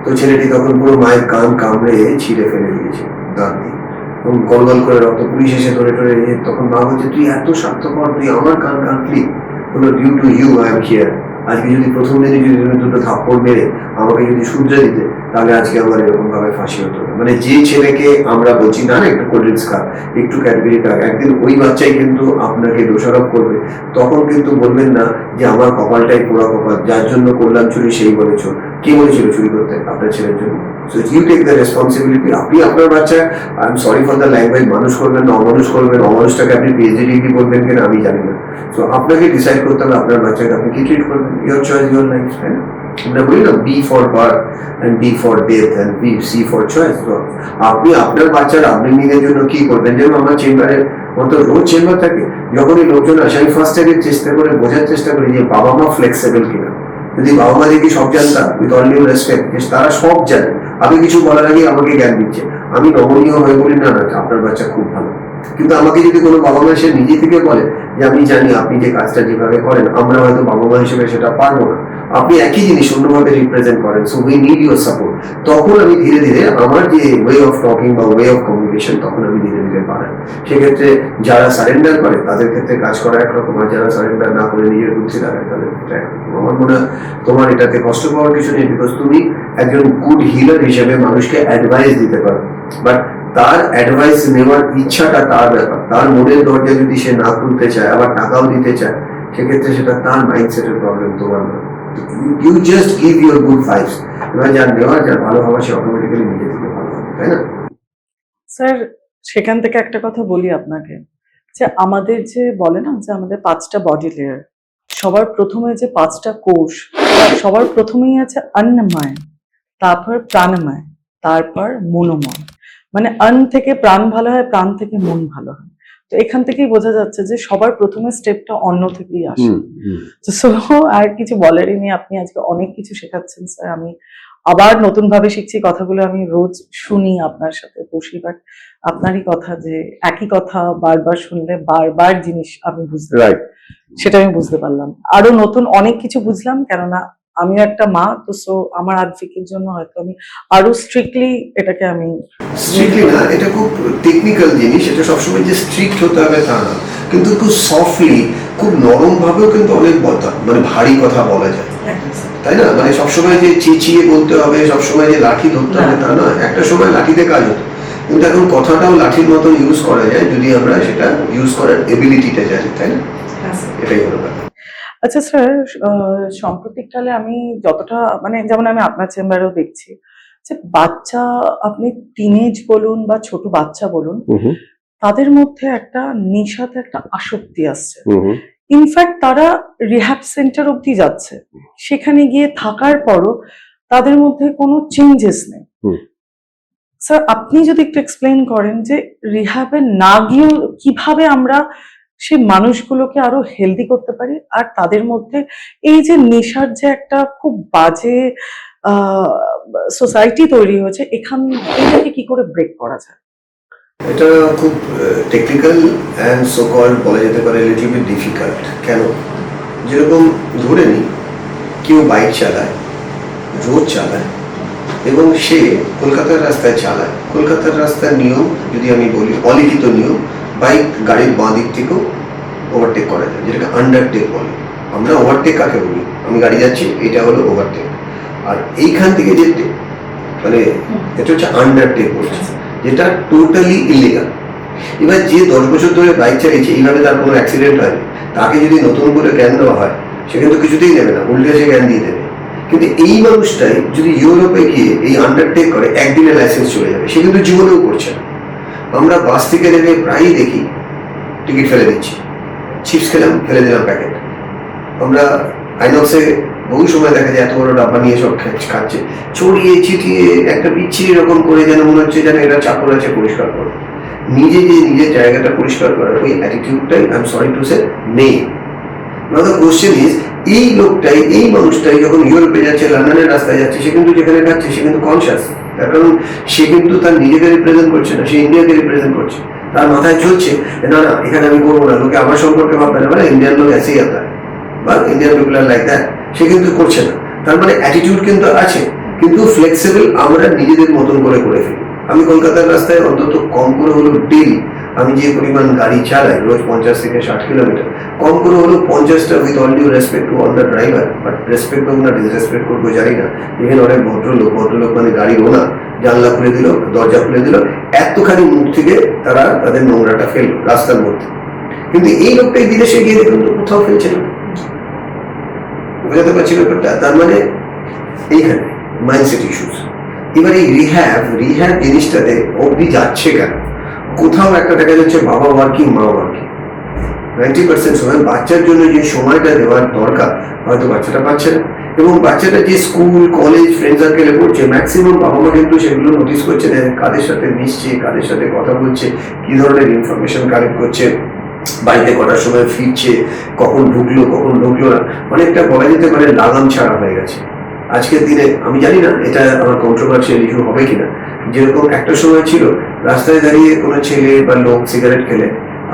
Speaker 2: তো ছেলেটি তখন পুরো মায়ের কান কামড়ে ছিঁড়ে ফেলে দিয়েছে দাঁত দিয়ে, এবং গল গল করে রক্ত। পুলিশ এসে ধরে টরে, তখন মা বলছে তুই এত স্বার্থপর, তুই আমার কান কাটলি। বললো due to you I am here. আজকে যদি প্রথম দিনে যদি তুমি দুটো থাপ্পড় মেরে আমাকে যদি শুধরে দিতে, তাহলে আজকে আমার এরকম ভাবে ফাঁসি হতো না। মানে যে ছেলেকে আমরা বলছি না একটু কোল্ড ড্রিঙ্কস খা, একটু ক্যাডবেরি খা, একদিন ওই বাচ্চাই কিন্তু আপনাকে দোষারোপ করবে। তখন কিন্তু বলবেন না যে আমার কপালটাই পোড়া কপাল, যার জন্য করলাম চুরি সেই বলেছ। কে বলেছিল চুরি করতে? আপনার ছেলের জন্য। So you take the responsibility. আপনি আপনার বাচ্চা, I am sorry for the language, মানুষ করবেন না অমানুষ করবেন, অমানুষটাকে আপনি পিএইচডি ডিগ্রি করবেন কিনা আমি জানি না। সো আপনাকে ডিসাইড করতে হবে আপনার বাচ্চাকে আপনি কি ট্রিট করবেন। ইয়োর চয়েস, ইয়োর লাইফ, তাই না? আমরা বলি না B for birth and D for death and B C for choice. আপনি আপনার বাচ্চার আপব্রিঙ্গিংয়ের জন্য কি করবেন? যেমন আমার চেম্বারের মতো রোজ চেম্বার থাকে, যখনই লোকজন আসে আমি ফার্স্ট টাইমে চেষ্টা করে বোঝার চেষ্টা করি যে বাবা মা ফ্লেক্সিবল কিনা। যদি বাবা মা দেখি সব জানতাম, উইথ অল ডিউ রেসপেক্ট, তারা সব জানে, আমি কিছু বলার আগে আমাকে জ্ঞান দিচ্ছে, আমি নমনীয় হয়ে বলি না না আপনার বাচ্চা খুব ভালো। কিন্তু আমাকে যদি কোনো বাবা মা এসে নিজে থেকে বলে যে আমি জানি আপনি যে কাজটা যেভাবে করেন আমরা হয়তো বাবা মা হিসেবে সেটা পারবো না, আপনি একই জিনিস অন্যভাবে রিপ্রেজেন্ট করেন, so we need your support, তখন আমি ধীরে ধীরে আমার যে ওয়ে অফ টকিং বা ওয়ে অফ কমিউনিকেশন তখন আমি ধীরে ধীরে বাড়াই। সেক্ষেত্রে যারা সারেন্ডার করে তাদের ক্ষেত্রে কাজ করা একরকম, আর যারা সারেন্ডার না করে নিজের বুদ্ধি লাগায় তাদের ক্ষেত্রে একরকম। আমার মনে হয় তোমার এটাতে কষ্ট পাওয়ার কিছু নেই, বিকজ তুমি একজন গুড হিলার হিসেবে মানুষকে অ্যাডভাইস দিতে পারো, বাট তার অ্যাডভাইস নেওয়ার ইচ্ছাটা তার ব্যাপার। তার মনের দরজা যদি সে না খুলতে চায় আবার টাকাও দিতে চায়, সেক্ষেত্রে সেটা তার মাইন্ডসেটের প্রবলেম, তোমার না। You just give your good vibes, এবার যার নেওয়ার যার ভালো হওয়া সে অটোমেটিক্যালি নিজে থেকে ভালো হবে, তাই না?
Speaker 1: স্যার সেখান থেকে একটা কথা বলি আপনাকে, যে আমাদের যে বলে না যে আমাদের 5টা বডি লেয়ার, সবার প্রথমে যে 5টা কোষ, সবার প্রথমেই আছে অন্নময়, তারপর প্রাণময়, তারপর মনোময়। মানে অন্ন থেকে প্রাণ ভালো হয়, প্রাণ থেকে মন ভালো হয়। তো এখান থেকেই বোঝা যাচ্ছে যে সবার প্রথমে স্টেপটা অন্ন থেকেই আসে। সো আর কিছু বলারই নেই, আপনি আজকে অনেক কিছু শেখাচ্ছেন স্যার। আমি আবার নতুন ভাবে শিখছি, কথাগুলো আমি রোজ শুনি আপনার সাথে বসি, বাট আপনারই কথা যে একই কথা বারবার শুনলে বারবার জিনিস আমি বুঝতে পারি, সেটা আমি বুঝতে পারলাম। আরো নতুন অনেক কিছু বুঝলাম, কেননা আমিও একটা মা, তো সো আমার আদফিকের জন্য হয়তো আমি আরো স্ট্রিক্টলি এটাকে আমি
Speaker 2: স্ট্রিক্টলি না, এটা খুব টেকনিক্যাল জিনিস, এটা সবসময় যে স্ট্রিক্ট হতে হবে তা না, কিন্তু খুব সফটলি খুব নরম ভাবেও কিন্তু অনেক মানে ভারী কথা বলা যায়, তাই না? মানে সবসময় যে চেঁচিয়ে বলতে হবে, সবসময় যে লাঠি ধরতে হবে তা নয়। একটা সময় লাঠিতে কাজ হতো, কিন্তু এখন কথাটাও লাঠির মতো ইউজ করা যায় যদি আমরা সেটা ইউজ করার এবিলিটিটা জানি, তাই না? এটাই হলো ব্যাপার।
Speaker 1: আচ্ছা স্যার, সাম্প্রতিককালে আমি যতটা মানে যেমন আমি আপনার চেম্বারেও দেখছি যে বাচ্চা, আপনি টিনেজ বলুন বা ছোট বাচ্চা বলুন, তাদের মধ্যে একটা নেশাতে একটা আসক্তি আসছে। ইনফ্যাক্ট তারা রিহ্যাব সেন্টার অব্দি যাচ্ছে, সেখানে গিয়ে থাকার পরও তাদের মধ্যে কোনো চেঞ্জেস নেই। স্যার আপনি যদি একটু এক্সপ্লেইন করেন যে রিহ্যাবে না গিয়েও কিভাবে আমরা সেই মানুষগুলোকে আরো হেলদি করতে পারি, আর তাদের মধ্যে এই যে নেশার যে একটা খুব বাজে সোসাইটি তৈরি হয়েছে, এটাকে কি করে ব্রেক করা যায়?
Speaker 2: এটা খুব টেকনিক্যাল অ্যান্ড সো কল্ড বলা যেতে পারে লিটল বিট ডিফিকাল্ট। কেন? যেরকম ধরে নিই কেউ বাইক চালায়, রোড চালায়, এবং সে কলকাতার রাস্তায় চালায়। কলকাতার রাস্তার নিয়ম যদি আমি বলি, অলিখিত নিয়ম, বাইক গাড়ির বাঁ দিক থেকেও ওভারটেক করা যায়, যেটাকে আন্ডারটেক বলে। আমরা ওভারটেক কাকে বলি? আমি গাড়ি যাচ্ছি, এটা হলো ওভারটেক। আর এইখান থেকে যে মানে এটা হচ্ছে আন্ডারটেক বলছে, যেটা টোটালি ইলিগাল। এবার যে 10 বছর ধরে বাইক চালিয়েছে, এইভাবে তার কোনো অ্যাক্সিডেন্ট হয়নি, তাকে যদি নতুন করে জ্ঞান দেওয়া হয় সে কিন্তু কিছুতেই নেবে না, উল্টে সে জ্ঞান দিয়ে দেবে। কিন্তু এই মানুষটাই যদি ইউরোপে গিয়ে এই আন্ডারটেক করে, একদিনে লাইসেন্স চলে যাবে, সে কিন্তু জীবনেও করছে না। আমরা বাস থেকে নেমে প্রায়ই দেখি টিকিট ফেলে দিচ্ছি, চিপস খেলাম ফেলে দিলাম প্যাকেট। আমরা আইনক্সে বহু সময় দেখা যায় এত বড় ডাব্বা নিয়ে সব খাচ্ছে, ছড়িয়ে ছিটিয়ে একটা বিচ্ছিরি রকম করে, যেন মনে হচ্ছে যেন এটা চাকর আছে পরিষ্কার করো। নিজে যে নিজের জায়গাটা পরিষ্কার করার ওই অ্যাটিটিউডটাই I am sorry to say নেই। নাও দ্য কোশ্চেন ইজ, এই লোকটাই, এই মানুষটাই যখন ইউরোপে যাচ্ছে, লন্ডনের রাস্তায় যাচ্ছে, সে কিন্তু যেখানে যাচ্ছে সে কিন্তু কনসিয়াস, তার কারণ সে কিন্তু তার নিজেকে রিপ্রেজেন্ট করছে না, সে ইন্ডিয়াকে রিপ্রেজেন্ট করছে। তার মাথায় চলছে না না এখানে আমি করবো না, লোকে আমার সম্পর্কে ভাববে না, মানে ইন্ডিয়ান লোক এসেই আতা বা Indian people are like that, সে কিন্তু করছে না। তার মানে অ্যাটিটিউড কিন্তু আছে, কিন্তু ফ্লেক্সিবল আমরা নিজেদের মতন করে ফেলি। আমি কলকাতার রাস্তায় অন্তত কম করে হলেও ডেলি আমি যে পরিমাণ গাড়ি চালাই রোজ 50 থেকে 60 কিলোমিটার, কম করে হলো 50টা, with all due respect to all the driver, but respect করবো না ডিসরেসপেক্ট করবো জানি না, ইভেন অনেক ভদ্রলোক মানে গাড়ির ওনার জানলা খুলে দিল, দরজা খুলে দিল, এতখানি মুখ থেকে তারা তাদের নোংরাটা ফেললো রাস্তার মধ্যে। কিন্তু এই লোকটাই বিদেশে গিয়ে দেখুন তো কোথাও ফেলছে না। বোঝাতে পারছি ব্যাপারটা? তার মানে এইখানে মাইন্ডসেট ইস্যুস। এবার এই রিহ্যাব জিনিসটাতে অবধি যাচ্ছে কেন? কোথাও একটা দেখা যাচ্ছে বাবা ওয়ার্কিং, মা ওয়ার্কিং। 90% সময় বাচ্চার জন্য যে সময়টা দেওয়ার দরকার হয়তো বাচ্চাটা পাচ্ছে না, এবং বাচ্চাটা যে স্কুল কলেজ ফ্রেন্ড সার্কেলে পড়ছে, ম্যাক্সিমাম বাবা মা কিন্তু সেগুলো নোটিস করছে যে কাদের সাথে মিশছে, কাদের সাথে কথা বলছে, কি ধরনের ইনফরমেশন কালেক্ট করছে, বাড়িতে কটার সময় ফিরছে, কখন ঢুকলো কখন ঢুকলো না, অনেকটা বলা যেতে পারে লাগাম ছাড়া হয়ে গেছে আজকের দিনে। আমি জানি না এটা আমার কন্ট্রোভার্সিয়াল ইস্যু হবে কিনা, যেরকম একটা সময় ছিল রাস্তায় দাঁড়িয়ে কোনো ছেলে বা লোক সিগারেট খেলে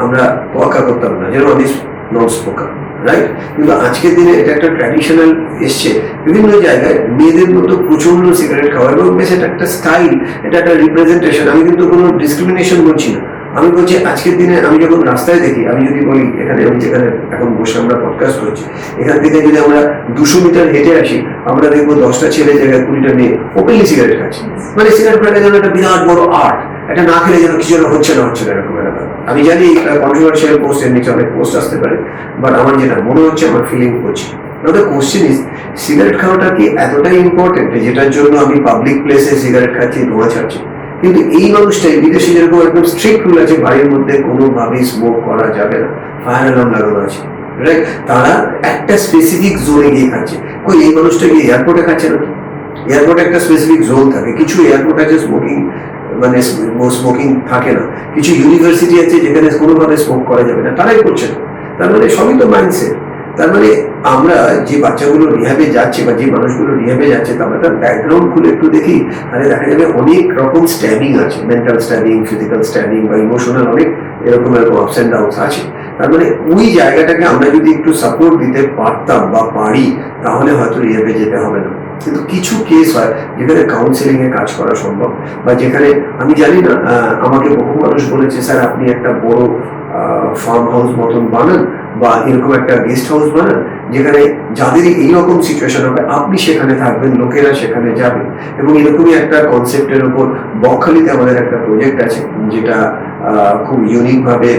Speaker 2: আমরা তোয়াক্কা করতাম না, যেন আমি নন স্মোকার, রাইট? কিন্তু আজকের দিনে এটা একটা ট্র্যাডিশনাল এসছে বিভিন্ন জায়গায়, মেয়েদের মতো প্রচন্ড সিগারেট খাওয়া, এবং বেশ এটা একটা স্টাইল, এটা একটা রিপ্রেজেন্টেশন। আমি কিন্তু কোনো ডিসক্রিমিনেশন বলছি না, আমি বলছি আজকের দিনে আমি যখন রাস্তায় দেখি, আমি যদি বলি এখানে আমি যেখানে এখন বসে আমরা পডকাস্ট করছি, এখান থেকে যদি আমরা 200 মিটার হেঁটে আসি, আমরা দেখবো 10টা ছেলে জায়গায় 20টা মেয়ে ওপেনলি সিগারেট খাচ্ছে। মানে সিগারেট খাওয়াটা যেন একটা বিরাট বড় আর্ট, এটা না খেলে যেন কিছু হচ্ছে না এরকম একটা। আমি জানি কন্ট্রোভার্সিয়াল পোস্ট এর নিচে অনেক পোস্ট আসতে পারে, বাট আমার যেটা মনে হচ্ছে, আমার ফিলিং করছি, the question is, সিগারেট খাওয়াটা কি এতটাই ইম্পর্টেন্ট যেটার জন্য আমি পাবলিক প্লেসে সিগারেট খাচ্ছি, ধোঁয়া ছাড়ছি? কিন্তু এই মানুষটাই বিদেশে যেরকম একদম স্ট্রিক্ট রুল আছে, বাড়ির মধ্যে কোনোভাবেই স্মোক করা যাবে না, ফায়ার অ্যালার্ম লাগানো আছে, রাইট? তারা একটা স্পেসিফিক জোনে গিয়ে খাচ্ছে। কই এই মানুষটা গিয়ে এয়ারপোর্টে খাচ্ছে না? এয়ারপোর্টে একটা স্পেসিফিক জোন থাকে, কিছু এয়ারপোর্ট আছে স্মোকিং মানে স্মোকিং থাকে না, কিছু ইউনিভার্সিটি আছে যেখানে কোনোভাবে স্মোক করা যাবে না, তারাই করছে না। তার মানে সবই তো মাইন্ডসেট। তার মানে আমরা যে বাচ্চাগুলো রিহ্যাবে যাচ্ছে বা যে মানুষগুলো রিহ্যাবে যাচ্ছে, তার একটা ব্যাকগ্রাউন্ড খুলে একটু দেখি, তাহলে দেখা যাবে অনেক রকম স্ট্যাবিং আছে, মেন্টাল স্ট্যাবিং, ফিজিক্যাল স্ট্যাবিং বা ইমোশনাল, অনেক এরকম আপস অ্যান্ড ডাউনস আছে। তার মানে ওই জায়গাটাকে আমরা যদি একটু সাপোর্ট দিতে পারতাম বা পারি, তাহলে হয়তো রিহ্যাবে যেতে হবে না। কিন্তু কিছু কেস হয় যেখানে কাউন্সিলিং এ কাজ করা সম্ভব, বা যেখানে আমি জানি না, আমাকে বহু মানুষ বলেছে স্যার আপনি একটা বড় ফার্ম হাউস মতন বানান বা এরকম একটা গেস্ট হাউস বানান, যেখানে যাদের এইরকম সিচুয়েশন হবে আপনি সেখানে থাকবেন, লোকেরা সেখানে যাবে। এবং এরকমই একটা কনসেপ্টের উপর বকখালিতে আমাদের একটা প্রজেক্ট আছে, যেটা খুব ইউনিক ভাবে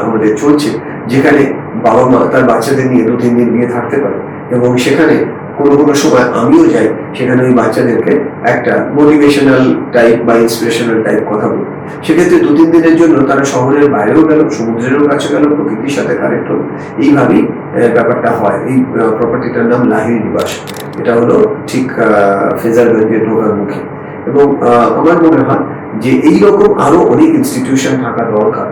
Speaker 2: আমাদের চলছে, যেখানে বাবা মা তার বাচ্চাদের নিয়ে 2-3 দিন নিয়ে থাকতে পারে, এবং সেখানে কোনো সময় আমিও যাই, সেখানে ওই বাচ্চাদেরকে একটা মোটিভেশনাল টাইপ বা ইন্সপিরেশনাল টাইপ কথা বলি। সেক্ষেত্রে 2-3 দিনের জন্য তারা শহরের বাইরেও গেল, সমুদ্রেরও কাছে গেল, প্রকৃতির সাথে কানেক্ট হল। এইভাবেই ব্যাপারটা হয়। এই প্রপার্টিটার নাম লাহিড়ী নিবাস, এটা হলো ঠিক ফেজারগঞ্জে ঢোকার মুখে। এবং আমার মনে হয় যে এইরকম আরো অনেক ইনস্টিটিউশন থাকা দরকার।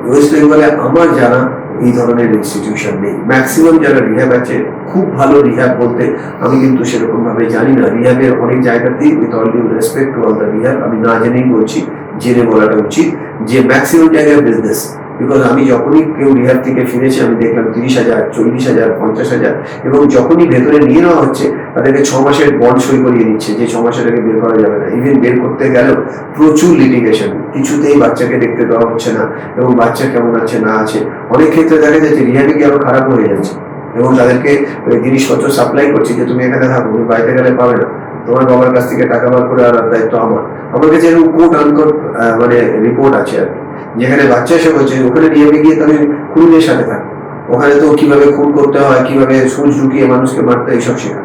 Speaker 2: ওয়েস্ট বেঙ্গলে আমার জানা এই ধরনের ইনস্টিটিউশন নেই। ম্যাক্সিমাম যারা রিহ্যাব আছে, খুব ভালো রিহ্যাব বলতে আমি কিন্তু সেরকম ভাবে জানি না। রিহ্যাবের অনেক জায়গাতেই, with all due respect to all the rehab, আমি না জেনেই বলছি, জেনে বলাটা উচিত, যে ম্যাক্সিমাম জায়গায় বিজনেস। বিকজ আমি যখনই কেউ রিহ্যাব থেকে ফিরেছে, আমি দেখলাম 30,000, 40,000, 50,000, এবং যখনই ভেতরে নিয়ে নেওয়া হচ্ছে তাদেরকে 6 মাসের বন্ড সই করিয়ে নিচ্ছে যে 6 মাসের আগে বের করা যাবে না। ইভেন বের করতে গেলেও প্রচুর লিটিগেশন, কিছুতেই বাচ্চাকে দেখতে দেওয়া হচ্ছে না, এবং বাচ্চা কেমন আছে না আছে, অনেক ক্ষেত্রে দেখা যাচ্ছে রিহ্যাবে কি আরো খারাপ হয়ে যাচ্ছে, এবং তাদেরকে জিনিসপত্র সাপ্লাই করছে যে তুমি এখানে থাকো, তুমি বাড়িতে গেলে পাবে না, তোমার বাবার কাছ থেকে টাকা বার করে আনার দায়িত্ব আমার কাছে এরকম কোট আনকোট মানে রিপোর্ট আছে আর কি, যেখানে বাচ্চা এসে বলছে ওখানে রিহ্যাবে গিয়ে তুমি খুনিদের সাথে থাকো, ওখানে তো কিভাবে খুন করতে হয়, কিভাবে সুচ ঢুকিয়ে মানুষকে মারতে, এইসব শেখা।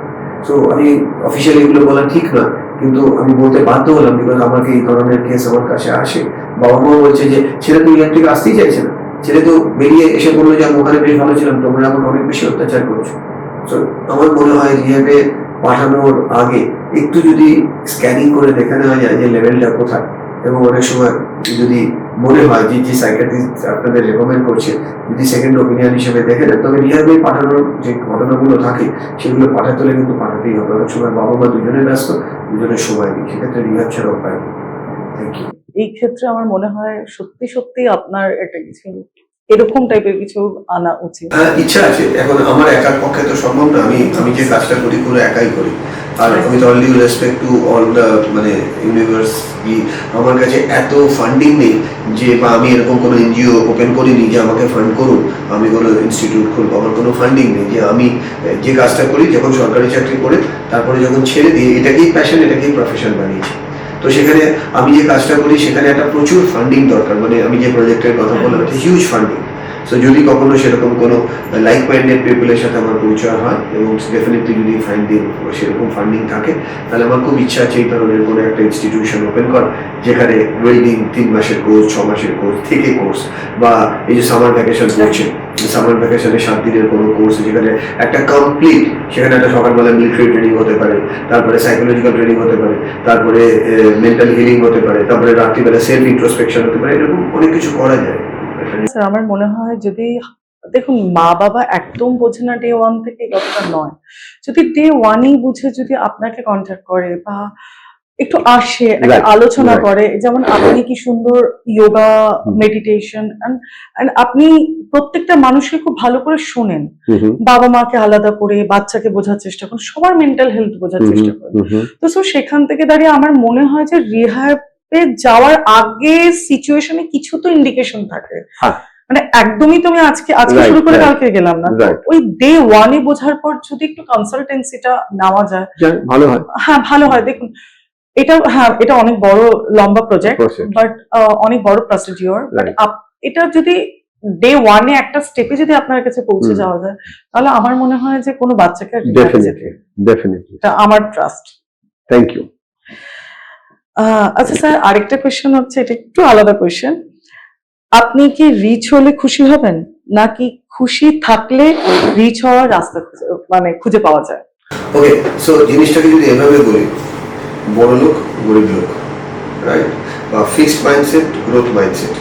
Speaker 2: তো আমি অফিসিয়ালি এগুলো বলা ঠিক না, কিন্তু আমি বলতে বাধ্য হলাম, বিকজ আমাকে এই ধরনের কেস আমার কাছে আসে। বাবা মা বলছে যে ছেলে তো রিহ্যাব থেকে আসতেই চাইছে না, ছেলে তো বেরিয়ে এসে বললো যে আমি ওখানে বেশ ভালো ছিলাম, তোমরা আমাকে অনেক বেশি অত্যাচার করছো। তো আমার মনে হয় রিহ্যাবে পাঠানোর আগে একটু যদি স্ক্যানিং করে দেখে নেওয়া যায় যে লেভেলটা কোথায়, এবং অনেক সময় যদি মনে হয় যে সাইকিয়াট্রিস্ট আপনাদের রেকমেন্ড করছে, যদি সেকেন্ড ওপিনিয়ন হিসেবে দেখে নেন, তবে রিহ্যাবে পাঠানোর যে ঘটনাগুলো থাকে সেগুলো পাঠাতে হলে কিন্তু পাঠাতেই হবে। অনেক সময় বাবা মা দুজনে ব্যস্ত, দুজনের সময় নেই, সেক্ষেত্রে রিহ্যাব ছাড়া উপায় নেই। Thank you.
Speaker 1: এই ক্ষেত্রে আমার মনে হয় সত্যি সত্যি আপনার এটা কিছু এরকম টাইপের কিছু আনা উচিত।
Speaker 2: ইচ্ছা আছে, এখন আমার একার পক্ষে তো সম্ভব না, আমি যে কাজটা করি পুরো একাই করি। আর with all due respect to all the মানে ইউনিভার্স, আমার কাছে এত ফান্ডিং নেই যে, বা আমি এরকম কোনো এনজিও ওপেন করিনি যে আমাকে ফান্ড করুন, আমি কোনো ইনস্টিটিউট খুলবো, আমার কোনো ফান্ডিং নেই। যে আমি যে কাজটা করি, যখন সরকারি চাকরি করে তারপরে যখন ছেড়ে দিই, এটাকেই প্যাশন, এটাকেই প্রফেশন বানিয়েছি। তো সেখানে আমি যে কাজটা করি সেখানে একটা প্রচুর ফান্ডিং দরকার, মানে আমি যে প্রজেক্টের কথা বললাম এটা হিউজ ফান্ডিং। সো যদি কখনো সেরকম কোনো লাইক মাইন্ডেড পিপলের সাথে আমার পরিচয় হয় এবং ডেফিনেটলি যদি ফান্ডিং সেরকম ফান্ডিং থাকে, তাহলে আমার খুব ইচ্ছা আছে এই ধরনের কোনো একটা ইনস্টিটিউশন ওপেন কর, যেখানে ওয়েল্ডিং 3 মাসের কোর্স, 6 মাসের কোর্স থেকে কোর্স, বা এই যে সামার ভ্যাকেশন করছে, সামার ভ্যাকেশনে 7 দিনের কোনো কোর্স, যেখানে একটা কমপ্লিট, সেখানে একটা সকালবেলা মিলিটারি ট্রেনিং হতে পারে, তারপরে সাইকোলজিক্যাল ট্রেনিং হতে পারে, তারপরে মেন্টাল হিলিং হতে পারে, তারপরে রাত্রিবেলা সেলফ ইন্ট্রোস্পেকশন হতে পারে, এরকম অনেক কিছু করা যায়।
Speaker 1: স্যার আমার মনে হয় যদি দেখুন মা বাবা একদম বোঝে না ডে 1 থেকে, এই কথাটা নয়, যদি ডে 1ই বুঝে যদি আপনাকে কন্ট্যাক্ট করে বা একটু আসে, একটা আলোচনা করে, যেমন আপনি কি সুন্দর যোগা, মেডিটেশন, এন্ড আপনি প্রত্যেকটা মানুষকে খুব ভালো করে শোনেন, বাবা মাকে আলাদা করে, বাচ্চাকে বোঝার চেষ্টা করেন, সবার মেন্টাল হেলথ বোঝার চেষ্টা করেন। তো সেখান থেকে দাঁড়িয়ে আমার মনে হয় যে রিহ্যাবে যাওয়ার আগে সিচুয়েশনে কিছু তো ইন্ডিকেশন থাকে, মানে একদমই তুমি আজকে শুরু করে কালকে গেলাম না, ওই ডে 1-এ বোঝার পর যদি একটু কনসালটেন্সিটা নেওয়া যায়
Speaker 2: ভালো হয়।
Speaker 1: হ্যাঁ ভালো হয়। দেখুন এটা অনেক বড় লম্বা প্রজেক্ট, বাট অনেক বড় প্রসিডিওর, বাট এটা যদি ডে 1-এ একটা স্টেপে যদি আপনার কাছে পৌঁছে যাওয়া যায়, তাহলে আমার মনে হয় যে কোনো বাচ্চাকে
Speaker 2: ডেফিনেটলি
Speaker 1: এটা আমার ট্রাস্ট।
Speaker 2: Thank you.
Speaker 1: আচ্ছা স্যার, আরেকটা কোয়েশ্চেন হচ্ছে, এটা একটু আলাদা কোয়েশ্চেন, আপনি কি রিচ হলে খুশি হবেন, নাকি খুশি থাকলে রিচ হওয়ার রাস্তা মানে খুঁজে পাওয়া যায়?
Speaker 2: ওকে, সো জিনিসটাকে যদি এভাবে বলি, বড় লোক গরিব লোক, রাইট, বা ফিক্সড মাইন্ডসেট, গ্রোথ মাইন্ডসেট।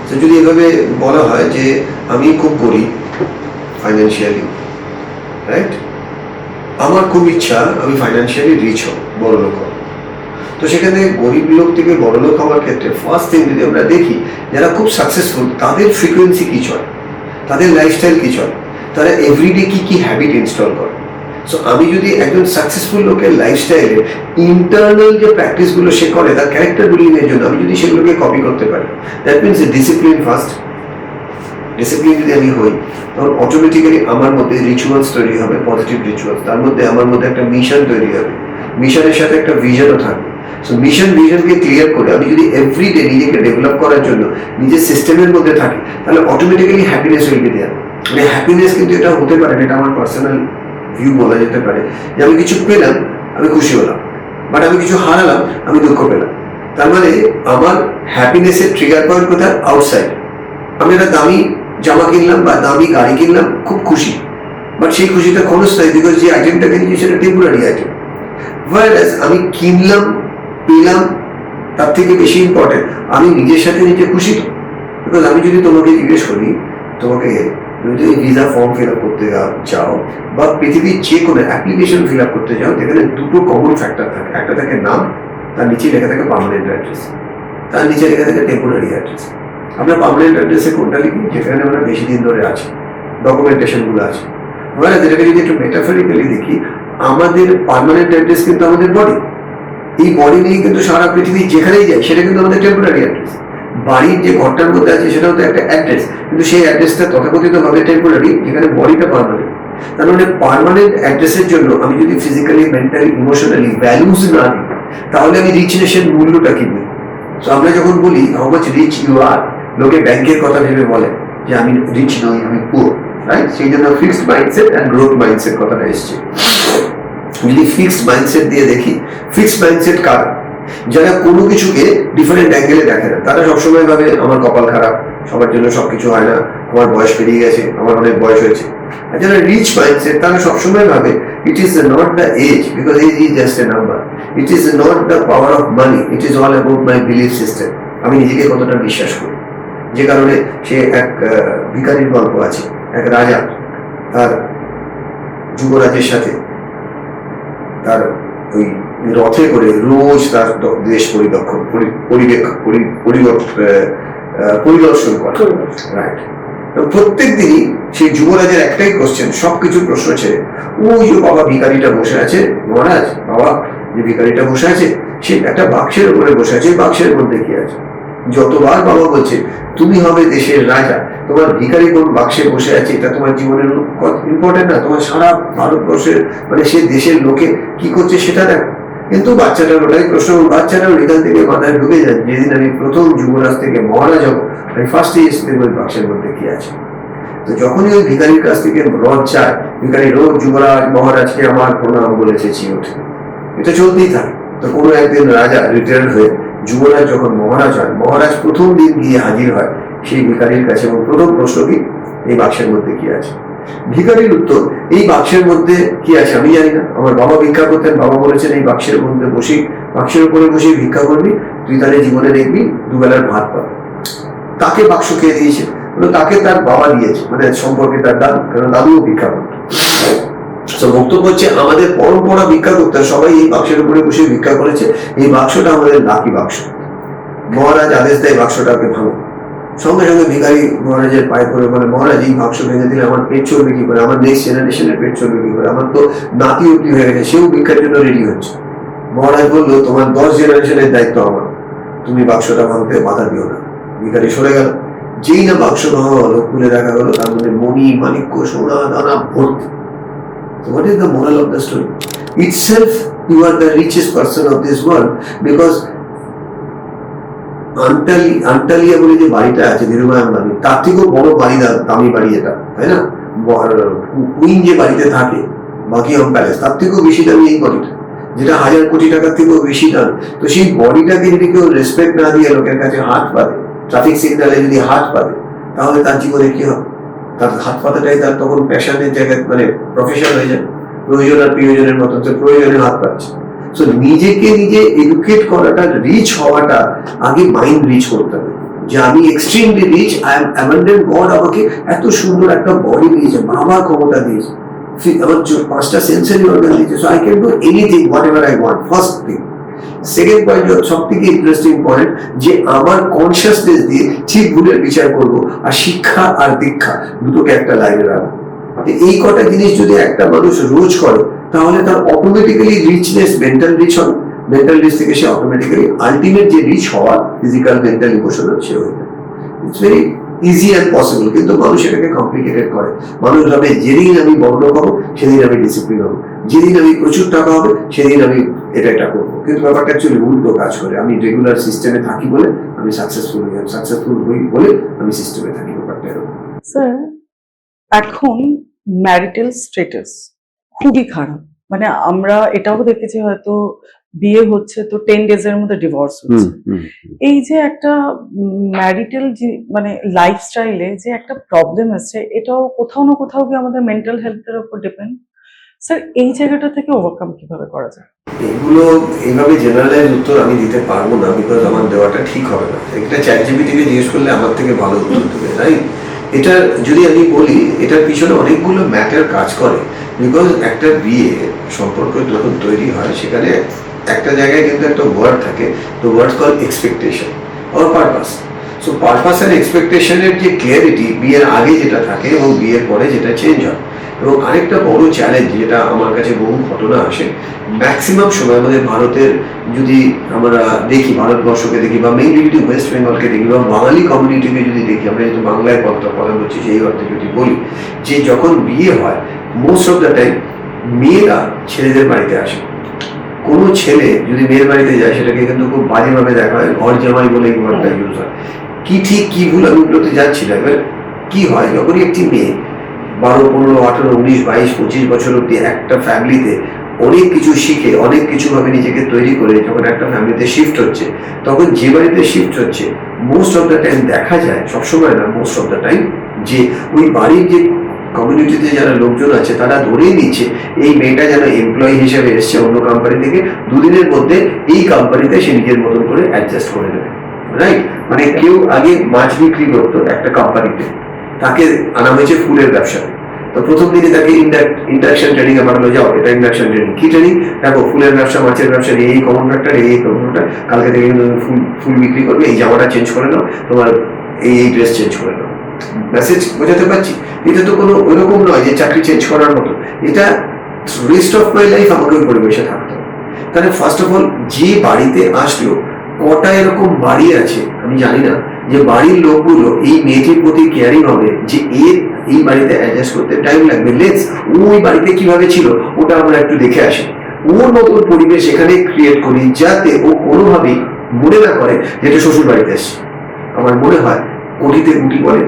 Speaker 2: তো যদি এভাবে বলা হয় যে আমি খুব গরিব ফাইন্যান্সিয়ালি, রাইট, আমার খুব ইচ্ছা আমি ফাইন্যান্সিয়ালি রিচ হব, বড় লোক হব। তো সেখানে গরিব লোক থেকে বড় লোক হওয়ার ক্ষেত্রে ফার্স্ট থিং যদি আমরা দেখি, যারা খুব সাকসেসফুল তাদের ফ্রিকোয়েন্সি কি চলে, তাদের লাইফস্টাইল কি চলে, তারা এভরিডে কি কি হ্যাবিট ইনস্টল করে। সো আমি যদি একজন সাকসেসফুল লোকের লাইফস্টাইলে ইন্টারনাল যে প্র্যাকটিসগুলো সে করে তার ক্যারেক্টার বিল্ডিং এর জন্য, আমি যদি সেগুলোকে কপি করতে পারি, that means discipline first. Discipline যদি আমি হই, তখন অটোমেটিক্যালি আমার মধ্যে রিচুয়ালস তৈরি হবে, পজিটিভ রিচুয়ালস, তার মধ্যে আমার মধ্যে একটা মিশন তৈরি হবে, মিশনের সাথে একটা ভিশনও থাকবে। সো ভিশনকে ক্লিয়ার করে আমি যদি এভরিডে নিজেকে ডেভেলপ করার জন্য নিজের সিস্টেমের মধ্যে থাকি, তাহলে automatically happiness will be there. মানে হ্যাপিনেস কিন্তু এটা হতে পারে, এটা আমার পার্সোনাল ভিউ বলা যেতে পারে, যে আমি কিছু পেলাম আমি খুশি হলাম, বাট আমি কিছু হারালাম আমি দুঃখ পেলাম। তার মানে আমার হ্যাপিনেসের ট্রিগার পয়েন্ট কোথায়? আউটসাইড। আমি একটা দামি জামা কিনলাম বা দামি গাড়ি কিনলাম, খুব খুশি, বাট সেই খুশিটা ক্ষণস্থায়ী, বিকজ যে আইটেমটা কিনেছি সেটা টেম্পোরারি আইটেম। ওয়াইরাস আমি কিনলাম, পেলাম, তার থেকে বেশি ইম্পর্টেন্ট আমি নিজের সাথে নিজে খুশি তো। বিকজ আমি যদি তোমাকে জিজ্ঞেস করি, তোমাকে তুমি যদি ভিসা ফর্ম ফিল আপ করতে চাও বা পৃথিবীর যে কোনো অ্যাপ্লিকেশন ফিল আপ করতে চাও, যেখানে দুটো কমন ফ্যাক্টর থাকে, একটা থাকে নাম, তার নিচে লেখা থাকে পার্মানেন্ট অ্যাড্রেস, তার নিচে লেখা থাকে টেম্পোরারি অ্যাড্রেস। আমরা পার্মানেন্ট অ্যাড্রেসে কোনটা লিখি? যেখানে আমরা বেশি দিন ধরে আছি, ডকুমেন্টেশনগুলো আছে। আমরা যেটাকে যদি একটু মেটাফরিক্যালি দেখি, আমাদের পার্মানেন্ট অ্যাড্রেস কিন্তু আমাদের বডি। এই বডি নিয়ে কিন্তু সারা পৃথিবী যেখানেই যায় সেটা কিন্তু আমাদের টেম্পোরারি অ্যাড্রেস। বাড়ির যে ঘরটার মধ্যে আছে সেটাও তো একটা অ্যাড্রেস, কিন্তু সেই অ্যাড্রেসটা তথাকথিত ভাবে টেম্পোরারি, যেখানে বডিটা পার্মানেন্ট। তার মানে পার্মানেন্ট অ্যাড্রেসের জন্য আমি যদি ফিজিক্যালি, মেন্টালি, ইমোশনালি ভ্যালুজ না দিই, তাহলে আমি রিচনেসের মূল্যটা কি বলি? তো আমরা যখন বলি how much rich you are, লোকে ব্যাংকের কথা ভেবে বলে যে আমি রিচ নই, আমি পুয়ার, রাইট? সেই জন্য fixed mindset and growth mindset কথাটা এসছে। যদি ফিক্সড মাইন্ডসেট দিয়ে দেখি, ফিক্সড মাইন্ডসেট কার? যারা কোনো কিছুকে ডিফারেন্ট অ্যাঙ্গেলে দেখে না, তারা সবসময় ভাবে আমার কপাল খারাপ, সবার জন্য সবকিছু হয় না, আমার বয়স পেরিয়ে গেছে, আমার অনেক বয়স হয়েছে। আর যারা রিচ মাইন্ডসেট, তারা সবসময় ভাবে it is not the age, because age is just a number, it is not the power of money, it is all about my belief system. আমি নিজেকে কতটা বিশ্বাস করি। যে কারণে সে এক ভিখারির গল্প আছে, এক রাজা তার যুবরাজের সাথে তার ওই রথে করে রোজ তার দেশ পরিদর্শন করে, রাইট। এবং প্রত্যেক দিনই সেই যুবরাজের একটাই কোশ্চেন, সবকিছু প্রশ্ন ছেড়ে, ওই যে বাবা ভিখারিটা বসে আছে, মহারাজ বাবা যে ভিখারিটা বসে আছে সে একটা বাক্সের উপরে বসে আছে, বাক্সের মধ্যে কি আছে? যতবার বাবা বলছে তুমি হবে দেশের রাজা, তোমার ভিখারি কোন বাক্সে বসে আছে এটা তোমার জীবনের ইম্পর্টেন্ট না, তোমার সারা ভারতবর্ষের মানে সে দেশের লোকে কি করছে সেটা দেখো। কিন্তু বাচ্চাটার ওটাই প্রশ্ন, বাচ্চাটাও এখান থেকে মাথায় ঢুকে যায়, যেদিন আমি প্রথম যুবরাজ থেকে মহারাজ হবো আমি ফার্স্টে এসে দেখবো ওই বাক্সের মধ্যে কি আছে। তো যখনই ওই ভিখারির কাছ থেকে রথ চায়, ভিখারি রোজ যুবরাজ মহারাজকে আমার প্রণাম বলেছে চির ওঠে, এটা চলতেই থাকে। তো কোনো একদিন রাজা রিটায়ার্ড হয়ে যুবরাজ যখন মহারাজ হয়, মহারাজ প্রথম দিন গিয়ে হাজির হয় সেই ভিখারির কাছে এবং প্রথম প্রশ্ন কি, এই বাক্সের মধ্যে কি আছে? ভিখারির উত্তর, এই বাক্সের মধ্যে কি আছে আমি জানি না, আমার বাবা ভিক্ষা করতেন, বাবা বলেছেন এই বাক্সের মধ্যে বসে, বাক্সের উপরে বসে ভিক্ষা করবি, তুই তাহলে জীবনে দেখবি দুবেলার ভাত পাবি। তাকে বাক্স খেয়ে দিয়েছে, তাকে তার বাবা দিয়েছে, মানে সম্পর্কে তার দাদু, কারণ দাদুও ভিক্ষা করতো। বক্তব্য হচ্ছে আমাদের পরম্পরা ভিক্ষা করতে সবাই এই বাক্সের উপরে বসে ভিক্ষা করেছে, এই বাক্সটা আমাদের লাকি বাক্স। মহারাজ আদেশ দেয় বাক্সটাকে ভাঙো, সঙ্গে সঙ্গে ভিখারি মহারাজের পায়ে পড়ে বলে, মহারাজ এই বাক্স ভেঙে দিলে আমার পেট চলবে কি করে, আমার নেক্সট জেনারেশনের পেট চলবে কি করে, আমার তো নাতি অব্দি হয়ে গেছে, সেও ভিক্ষার জন্য রেডি হচ্ছে। মহারাজ বললো তোমার 10 জেনারেশনের দায়িত্ব আমার, তুমি বাক্সটা ভাঙতে বাধা দিও না। ভিখারি সরে গেল, যেই না বাক্স ভাঙা হলো, খুলে দেখা গেলো তার মধ্যে মণি মাণিক্য সোনা দানা ভর্তি। So what is the moral of the story? Itself, you are the richest person of this world because Antalya বলে যে বাড়িটা আছে ধীরুভাই আম্বানি, তার থেকেও বড় বাড়ি, দামি বাড়ি এটা, তাই না? কুইন যে বাড়িতে থাকে বাকিংহাম প্যালেস, তার থেকেও বেশি দামি এই বাড়িটা, যেটা 1000 কোটি টাকার থেকেও বেশি দাম। তো সেই বডিটাকে যদি কেউ রেসপেক্ট না দিয়ে লোকের কাছে হাত পাতে, ট্রাফিক সিগন্যালে যদি হাত পাতে, তাহলে তার জীবনে কি হবে? তার হাত পাতাটাই তার তখন প্যাশনের জায়গায় মানে প্রফেশন হয়ে যায়, প্রয়োজন আর প্রিয়জনের মতো, তো প্রয়োজনে হাত পাচ্ছে। সো নিজেকে নিজে এডুকেট করাটা, রিচ হওয়াটা আগে মাইন্ড রিচ করতে হবে, যে আমি extremely rich, I am abundant, God আমাকে এত সুন্দর একটা বডি দিয়েছে, বাবা ক্ষমতা দিয়েছে, আমার 5টা সেন্সারি অর্গান দিয়েছে, so I can do anything what ever I want, first thing. Second point, সব থেকে ইন্টারেস্টিং পয়েন্ট, যে আমার কনসিয়াসনেস দিয়ে ঠিক ভুলের বিচার করব, আর শিক্ষা আর দীক্ষা দুটোকে একটা লাইনে রাখবো। এই কটা জিনিস যদি একটা মানুষ রোজ করে, তাহলে তার অটোমেটিক্যালি রিচনেস, মেন্টাল রিচ হবে, মেন্টাল রিচ থেকে সে অটোমেটিক্যালি আলটিমেট যে রিচ হওয়ার ফিজিক্যাল মেন্টাল ইমোশনাল সে হয়ে যাবে। It's very easy and possible, কিন্তু মানুষ এটাকে কমপ্লিকেটেড করে। মানুষ ভাবে যেদিন আমি বড় হবো সেদিন আমি ডিসিপ্লিন হবো, যেদিন আমি প্রচুর টাকা হবে সেদিন আমি এটা করবো, কিন্তু ব্যাপারটা অ্যাকচুয়ালি উল্টো কাজ করে। আমি রেগুলার সিস্টেমে থাকি বলে আমি সাকসেসফুল হই, সাকসেসফুল হই বলে আমি সিস্টেমে থাকি, ব্যাপারটা এরকম।
Speaker 1: স্যার, এখন ম্যারিটাল স্ট্যাটাস খুবই খারাপ, মানে আমরা এটাও দেখেছি হয়তো বিয়ে হচ্ছে তো 10 ডেজের মধ্যে ডিভোর্স হচ্ছে। এই যে একটা ম্যারিটাল মানে লাইফস্টাইলে যে একটা প্রবলেম আছে, এটাও কোথাও না কোথাও কি আমাদের মেন্টাল হেলথের উপর ডিপেন্ড। স্যার, এই জায়গাটা থেকে ওভারকাম কিভাবে করা যায়?
Speaker 2: এগুলো এইভাবে জেনারেলাইজ উত্তর আমি দিতে পারবো না, বিকজ আমার দেওয়াটা ঠিক হবে না। এটা চ্যাটজিপিটিকে জিজ্ঞেস করলে আমার থেকে ভালো উত্তর দেবে, রাইট? এটা যদি আমি বলি, এটার পিছনে অনেকগুলো ম্যাটার কাজ করে। বিকজ একটা বিয়ে সম্পর্ক যখন তৈরি হয়, সেখানে একটা জায়গায় কিন্তু একটা ওয়ার্ড থাকে, তো word call expectation or purpose. So purpose আর এক্সপেকটেশনের যে ক্লিয়ারিটি বিয়ের আগে যেটা থাকে এবং বিয়ের পরে যেটা চেঞ্জ হয়। এবং আরেকটা বড় চ্যালেঞ্জ, যেটা আমার কাছে বহু ঘটনা আসে, ম্যাক্সিমাম সময় আমাদের ভারতের যদি আমরা দেখি, ভারতবর্ষকে দেখি, বা মেইনলি যদি ওয়েস্ট বেঙ্গলকে দেখি, বা বাঙালি কমিউনিটিকে যদি দেখি, আমরা যেহেতু বাংলায় কথা বলছি সেই অর্থে যদি বলি, যে যখন বিয়ে হয় মোস্ট অফ দ্য টাইম মেয়েরা ছেলেদের বাড়িতে আসে। কোনো ছেলে যদি মেয়ের বাড়িতে যায়, সেটাকে কিন্তু খুব বাজেভাবে দেখা হয়, ঘর জামাই বলে এই ওয়ার্ডটা ইউজ হয়। কি ঠিক কি ভুল আমি ওগুলোতে যাচ্ছি না। এবার কি হয়, যখনই একটি মেয়ে 12, 15, 18, 19, 22, 25 বছর অব্দি একটা ফ্যামিলিতে অনেক কিছু শিখে, অনেক কিছু ভাবে নিজেকে তৈরি করে যখন একটা ফ্যামিলিতে শিফট হচ্ছে, তখন যে বাড়িতে শিফট হচ্ছে মোস্ট অফ দ্য টাইম দেখা যায়, সবসময় না, মোস্ট অফ দ্য টাইম, যে ওই বাড়ির যে কমিউনিটিতে যারা লোকজন আছে তারা ধরেই নিচ্ছে এই মেয়েটা যেন এমপ্লয়ি হিসেবে এসছে অন্য কোম্পানি থেকে, দুদিনের মধ্যে এই কোম্পানিতে সে নিজের মতন করে অ্যাডজাস্ট করে নেবে, রাইট? মানে কেউ আগে মাছ বিক্রি করতো একটা কোম্পানিতে, তাকে আনা হয়েছে ফুলের ব্যবসাতে। তো প্রথম দিনে তাকে ইন্ডাকশন ট্রেনিং এ পাঠানো, যাও এটা ইন্ডাকশন ট্রেনিং। কি ট্রেনিং? দেখো ফুলের ব্যবসা, মাছের ব্যবসা, এই কমন ফ্যাক্টর, এই কমন ফ্যাক্টর, কালকে থেকে ফুল বিক্রি করবে, এই জামাটা চেঞ্জ করে নাও, তোমার এই ড্রেস চেঞ্জ করে নাও। মেসেজ বোঝাতে পারছি? এটা তো কোনো ওইরকম নয় যে চাকরি চেঞ্জ করার মতো, এটা রেস্ট অফ মাই লাইফ আমাকে ওই পরিবেশে থাকতে হবে। তাহলে ফার্স্ট অফ অল যে বাড়িতে আসলো, কটা এরকম বাড়ি আছে আমি জানি না যে বাড়ির লোকগুলো এই মেয়েটির প্রতি কেয়ারিং হবে যে এর এই বাড়িতে অ্যাডজাস্ট করতে টাইম লাগবে, লেটস ওই বাড়িতে কিভাবে ছিল ওটা আমরা একটু দেখে আসি, ওর মতন পরিবেশ এখানে ক্রিয়েট করি যাতে ও কোনোভাবেই মনে না করে যেটা শ্বশুর বাড়িতে এসছে। আমার মনে হয় কোটিতে গুটি বলে,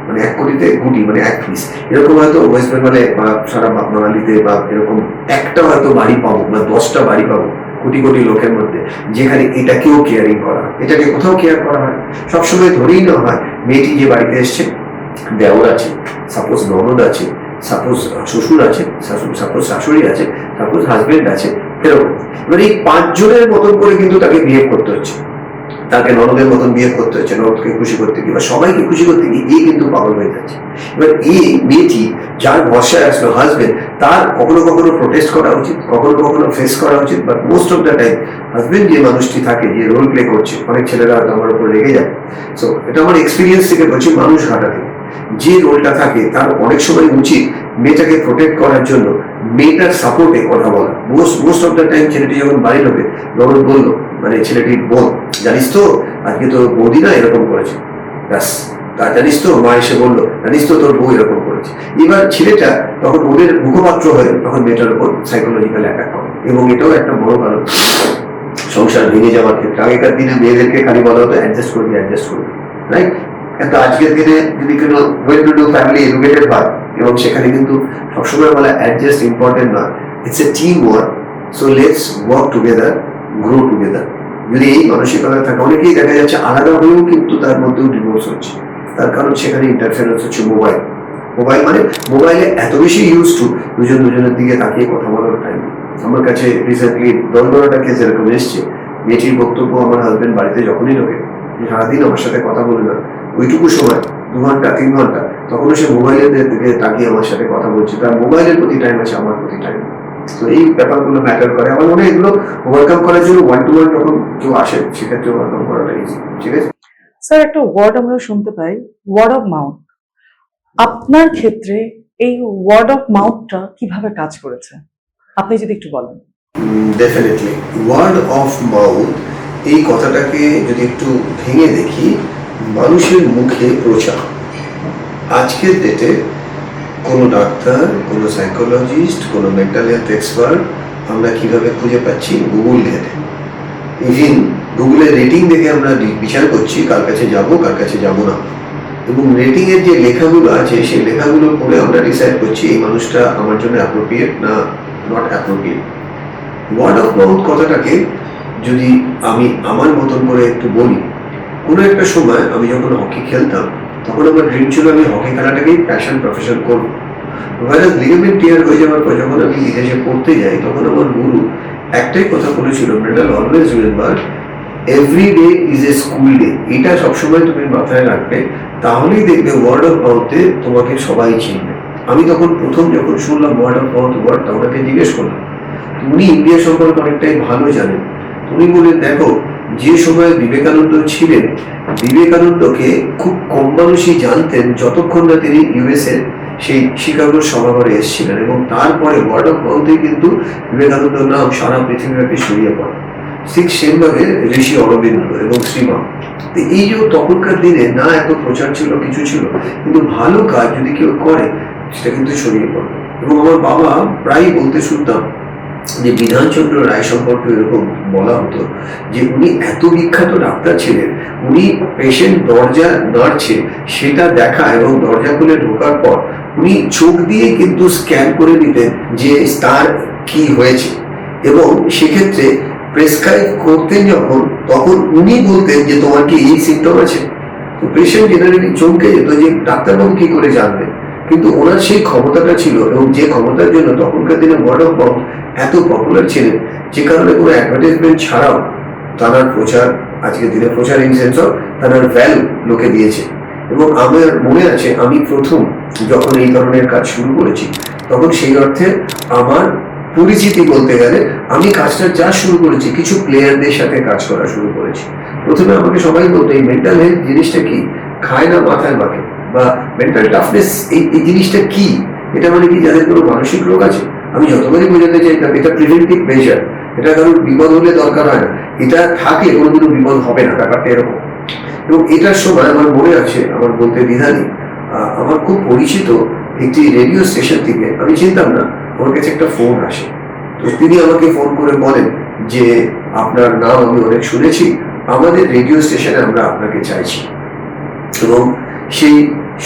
Speaker 2: মানে 1 কোটিতে গুটি মানে 1 পিস, এরকম হয়তো ওয়েস্ট বেঙ্গলে বা সারা বাঙালিতে বা এরকম একটা হয়তো বাড়ি পাবো বা 10টা বাড়ি পাবো কোটি কোটি লোকের মধ্যে যেখানে এটাকেও কেয়ারিং করা হয়, এটাকে কোথাও কেয়ার করা হয়। সবসময় ধরেই নেওয়া হয় মেয়েটি যে বাড়িতে এসছে দেওর আছে, সাপোজ ননদ আছে, সাপোজ শ্বশুর আছে, সাপোজ শাশুড়ি আছে, সাপোজ হাজবেন্ড আছে, এরকম। এবার এই 5 জনের মতন করে কিন্তু তাকে বিহেভ করতে হচ্ছে, তাকে ননদের মতন বিহেভ করতে হচ্ছে, ননদকে খুশি করতে গিয়ে বা সবাইকে খুশি করতে গিয়ে এই কিন্তু পাগল হয়ে যাচ্ছে। এবার এই মেয়েটি যার ভরসায় আসলো হাজবেন্ড, তার কখনো কখনো প্রোটেস্ট করা উচিত, কখনো কখনো ফেস করা উচিত, but most of the time husband যে মানুষটি থাকে, যে রোল প্লে করছে, অনেক ছেলেরা হয়তো আমার উপর রেগে যায়, সো এটা আমার এক্সপিরিয়েন্স থেকে বলছি, মানুষ ঘাটা থেকে যে রোলটা থাকে তার অনেক সময় উচিত মেয়েটাকে প্রোটেক্ট করার জন্য মেয়েটার সাপোর্টে কথা বলা। মোস্ট অফ দ্য টাইম ছেলেটি যখন বাড়ি ঢোকে, ননদ বললো, মানে ছেলেটির বোন, জানিস তো আজকে তোর বৌদি না এরকম করেছে, ব্যাস। তা জানিস তো মা এসে বললো, জানিস তো তোর বউ এরকম করেছে। এবার ছেলেটা তখন ওদের মুখপাত্র হয়ে তখন মেয়েটার উপর সাইকোলজিক্যাল অ্যাটাক করে, এবং এটাও একটা বড় কারণ সংসার ভেঙে যাওয়ার ক্ষেত্রে। আগেকার দিনে মেয়েদেরকে খালি বলা হতো অ্যাডজাস্ট করবি, রাইট? কিন্তু আজকের দিনে যদি কোনো well to do family educated হয়, এবং সেখানে কিন্তু সবসময় বলা অ্যাডজাস্ট ইম্পর্টেন্ট নয়, it's a team work, so let's work together, grow together. যদি এই মানসিকতা থাকে, অনেকেই দেখা যাচ্ছে আলাদা হয়েও কিন্তু তার মধ্যেও ডিভোর্স হচ্ছে, তার কারণ সেখানে ইন্টারফারেন্স হচ্ছে মোবাইল। মানে মোবাইলে এত বেশি ইউজ টু দুজনের দিকে তাকিয়ে কথা বলার টাইম। আমার কাছে রিসেন্টলি 10-12টা কেস এরকম এসছে, মেয়েটির বক্তব্য, আমার হাজবেন্ড বাড়িতে যখনই ঢোকে সারাদিন আমার সাথে কথা বলে না, ওইটুকু সময় 2 ঘন্টা 3 ঘন্টা তখনও সে মোবাইলের দিকে তাকিয়ে আমার সাথে কথা বলছে, তার মোবাইলের প্রতি টাইম আছে, আমার প্রতি টাইম। তো এই ব্যাপারগুলো ম্যাটার করে। আমার মনে হয় এগুলো ওভারকাম করার জন্য 1-to-1 যখন কেউ আসে সেক্ষেত্রে ওভারকাম করাটা ইজি। ঠিক আছে
Speaker 1: স্যার, একটা ওয়ার্ড আমরা শুনতে পাই, ওয়ার্ড অফ মাউথ। আপনার ক্ষেত্রে এই ওয়ার্ড অফ মাউথটা কিভাবে কাজ করেছে আপনি যদি একটু বলেন।
Speaker 2: ডেফিনেটলি ওয়ার্ড অফ মাউথ, এই কথাটাকে যদি একটু ভেঙে দেখি, মানুষের মুখে প্রচার। আজকের ডেটে কোনো ডাক্তার, কোনো সাইকোলজিস্ট, কোনো মেন্টাল হেলথ এক্সপার্ট আমরা কিভাবে খুঁজে পাচ্ছি? গুগল ঘেটে। ইভিন গুগলের রেটিং দেখে আমরা বিচার করছি কার কাছে যাব, কার কাছে যাব না, এবং রেটিং এর যে লেখাগুলো আছে সেই লেখাগুলো পড়ে আমরা ডিসাইড করছি এই মানুষটা আমার জন্য অ্যাপ্রোপ্রিয়েট না not appropriate. Word of mouth কথাটাকে যদি আমি আমার মতন করে একটু বলি, কোনো একটা সময় আমি যখন হকি খেলতাম তখন আমার ড্রিম ছিল আমি হকি খেলাটাকেই প্যাশন প্রফেশন করব। ভাইরাস লিগামেন্ট টিয়ার হয়ে যাওয়ার পর যখন আমি বিদেশে পড়তে যাই, তখন আমার গুরু একটাই কথা বলেছিল, mental always remember every day is a school day. এটা সবসময় তুমি মাথায় রাখবে, তাহলেই দেখবে ওয়ার্ড অফ মাউথে তোমাকে সবাই চিনবে। আমি তখন প্রথম যখন শুনলাম ওয়ার্ড অফ মাউথ ওয়ার্ডটা, ওনাকে জিজ্ঞেস করলাম, উনি ইন্ডিয়া সম্পর্কে অনেকটাই ভালো জানেন। উনি বলেন, দেখো যে সময় বিবেকানন্দ ছিলেন, বিবেকানন্দকে খুব কম মানুষই জানতেন যতক্ষণ না তিনি ইউএসএ সেই শিকাগোর সভাঘরে এসেছিলেন, এবং তারপরে ওয়ার্ড অফ মাউথে কিন্তু বিবেকানন্দর নাম সারা পৃথিবীব্যাপী ছড়িয়ে পড়ে। ঠিক সেমভাবে ঋষি অরবিন্দ এবং শ্রীরাম। এই যে তখনকার দিনে না এত প্রচার ছিল, কিছু ছিল, কিন্তু ভালো কাজ যদি কেউ করে সেটা কিন্তু ছড়িয়ে পড়ে। এবং আমার বাবা প্রায়ই বলতে শুনতাম যে বিধানচন্দ্র রায় সম্পর্কে এরকম বলা হতো যে উনি এত বিখ্যাত ডাক্তার ছিলেন, উনি পেশেন্ট দরজা নাড়ছে সেটা দেখা এবং দরজা খুলে ঢোকার পর উনি চোখ দিয়ে কিন্তু স্ক্যান করে নিতেন যে তার কি হয়েছে, এবং সেক্ষেত্রে প্রেসক্রাইব করতেন যখন, তখন উনি বলতেন যে তোমার কি এই সিমটম আছে। তো পেশেন্ট জেনারেলি চমকে যেত যে ডাক্তারবাবু কি করে জানবে, কিন্তু ওনার সেই ক্ষমতাটা ছিল, এবং যে ক্ষমতার জন্য তখনকার দিনে ওয়ার্ড অফ মাউথ এত পপুলার ছিলেন, যে কারণে কোনো অ্যাডভার্টাইজমেন্ট ছাড়াও তার প্রচার, আজকের দিনে প্রচার ইন সেন্স অফ তার ভ্যালু লোকে দিয়েছে। এবং আমার মনে আছে আমি প্রথম যখন এই ধরনের কাজ শুরু করেছি, তখন সেই অর্থে আমার পরিচিতি বলতে গেলে আমি কাজটা যা শুরু করেছি কিছু প্লেয়ারদের সাথে কাজ করা শুরু করেছি। প্রথমে আমাকে সবাই বলতো এই মেন্টাল হেলথ জিনিসটা কি, খায় না মাথায় মাখে, বা মেন্টাল টাফনেস এই জিনিসটা কি, এটা মানে কি যাদের কোনো মানসিক রোগ আছে। আমি যতবারই বোঝাতে চাইতাম এটা প্রিভেন্টিভ মেজার, এটা কারোর বিপদ হলে দরকার হয় না, এটা থাকলে কোনোদিনও বিপদ হবে না, ব্যাপারটা এরকম। এবং এটার সময় আমার মনে আছে, আমার বলতে দ্বিধা নেই, আমার খুব পরিচিত একটি রেডিও স্টেশন থেকে, আমি চিনতাম না, আমার কাছে একটা ফোন আসে। তো তিনি আমাকে ফোন করে বলেন যে আপনার নাম আমি অনেক শুনেছি, আমাদের রেডিও স্টেশনে আমরা আপনাকে চাইছি। এবং সেই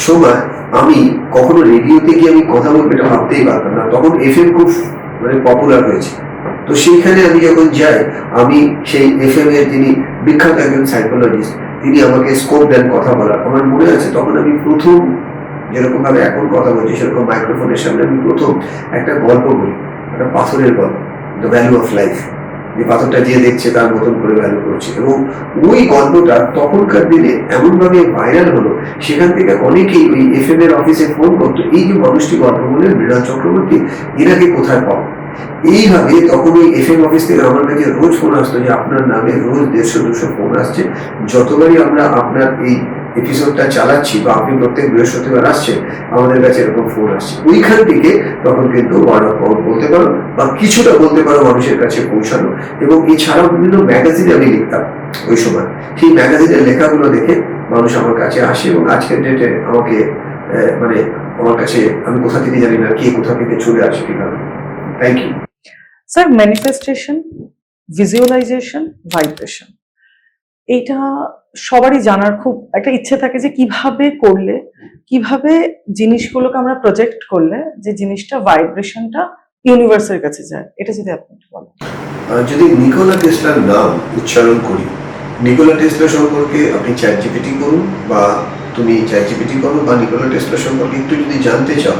Speaker 2: সময় আমি কখনো রেডিওতে গিয়ে আমি কথা বলবো এটা ভাবতেই পারতাম না, তখন এফএম খুব মানে পপুলার হয়েছে। তো সেইখানে আমি যখন যাই, আমি সেই এফএম এর যিনি বিখ্যাত একজন সাইকোলজিস্ট, তিনি আমাকে স্কোপ দেন কথা বলার। আমার মনে আছে তখন আমি প্রথম, যেরকম ভাবে এখন কথা বলছি সেরকম মাইক্রোফোনের সামনে আমি প্রথম একটা গল্প বলি, একটা পাথরের গল্প, দ্য ভ্যালু অফ লাইফ। যে পাথরটা যে দেখছে তার মতন করে ভ্যালু করছে, এবং ওই গল্পটা তখনকার দিনে এমন ভাবে ভাইরাল হলো, সেখান থেকে অনেকেই ওই এফএম এর অফিসে ফোন করতো, এই যে মানুষটি গল্প বললেন মৃণাল চক্রবর্তী, এনাকে কোথায় পাবো। এইভাবে তখন ওই এফএম অফিস থেকে আমার কাছে রোজ ফোন আসতো যে আপনার নামে রোজ 150-200 ফোন আসছে, যতবারই আমরা আপনার এই এপিসোডটা চালাচ্ছি বা আপনি প্রত্যেক বৃহস্পতিবার আসছেন, আমাদের কাছে এরকম ফোন আসছে। ওইখান থেকে তখন কিন্তু ওয়ার্ড অফ মাউথ বলতে পারো বা কিছুটা বলতে পারো মানুষের কাছে পৌঁছানো। এবং এছাড়াও বিভিন্ন ম্যাগাজিনে আমি লিখতাম ওই সময়, সেই ম্যাগাজিনের লেখাগুলো দেখে মানুষ আমার কাছে আসে, এবং আজকের ডেটে আমাকে মানে আমার কাছে, আমি কোথা থেকে জানি না কে কোথা থেকে চলে আসে ঠিকানা। Thank you
Speaker 1: sir. Manifestation, visualisation, vibration, এইটা সবারই জানার খুব একটা ইচ্ছে থাকে যে কিভাবে করলে, কিভাবে জিনিসগুলোকে আমরা প্রজেক্ট করলে যে জিনিসটা ভাইব্রেশনটা ইউনিভার্সের কাছে যায়, এটা যদি আপনি একটু বলেন।
Speaker 2: যদি নিকোলা টেসলার নাম উচ্চারণ করি, নিকোলা টেসলা সম্পর্কে আপনি চ্যাট জিপিটি করুন, বা তুমি চ্যাট জিপিটি করো, বা নিকোলা টেসলা সম্পর্কে একটু যদি জানতে চাও,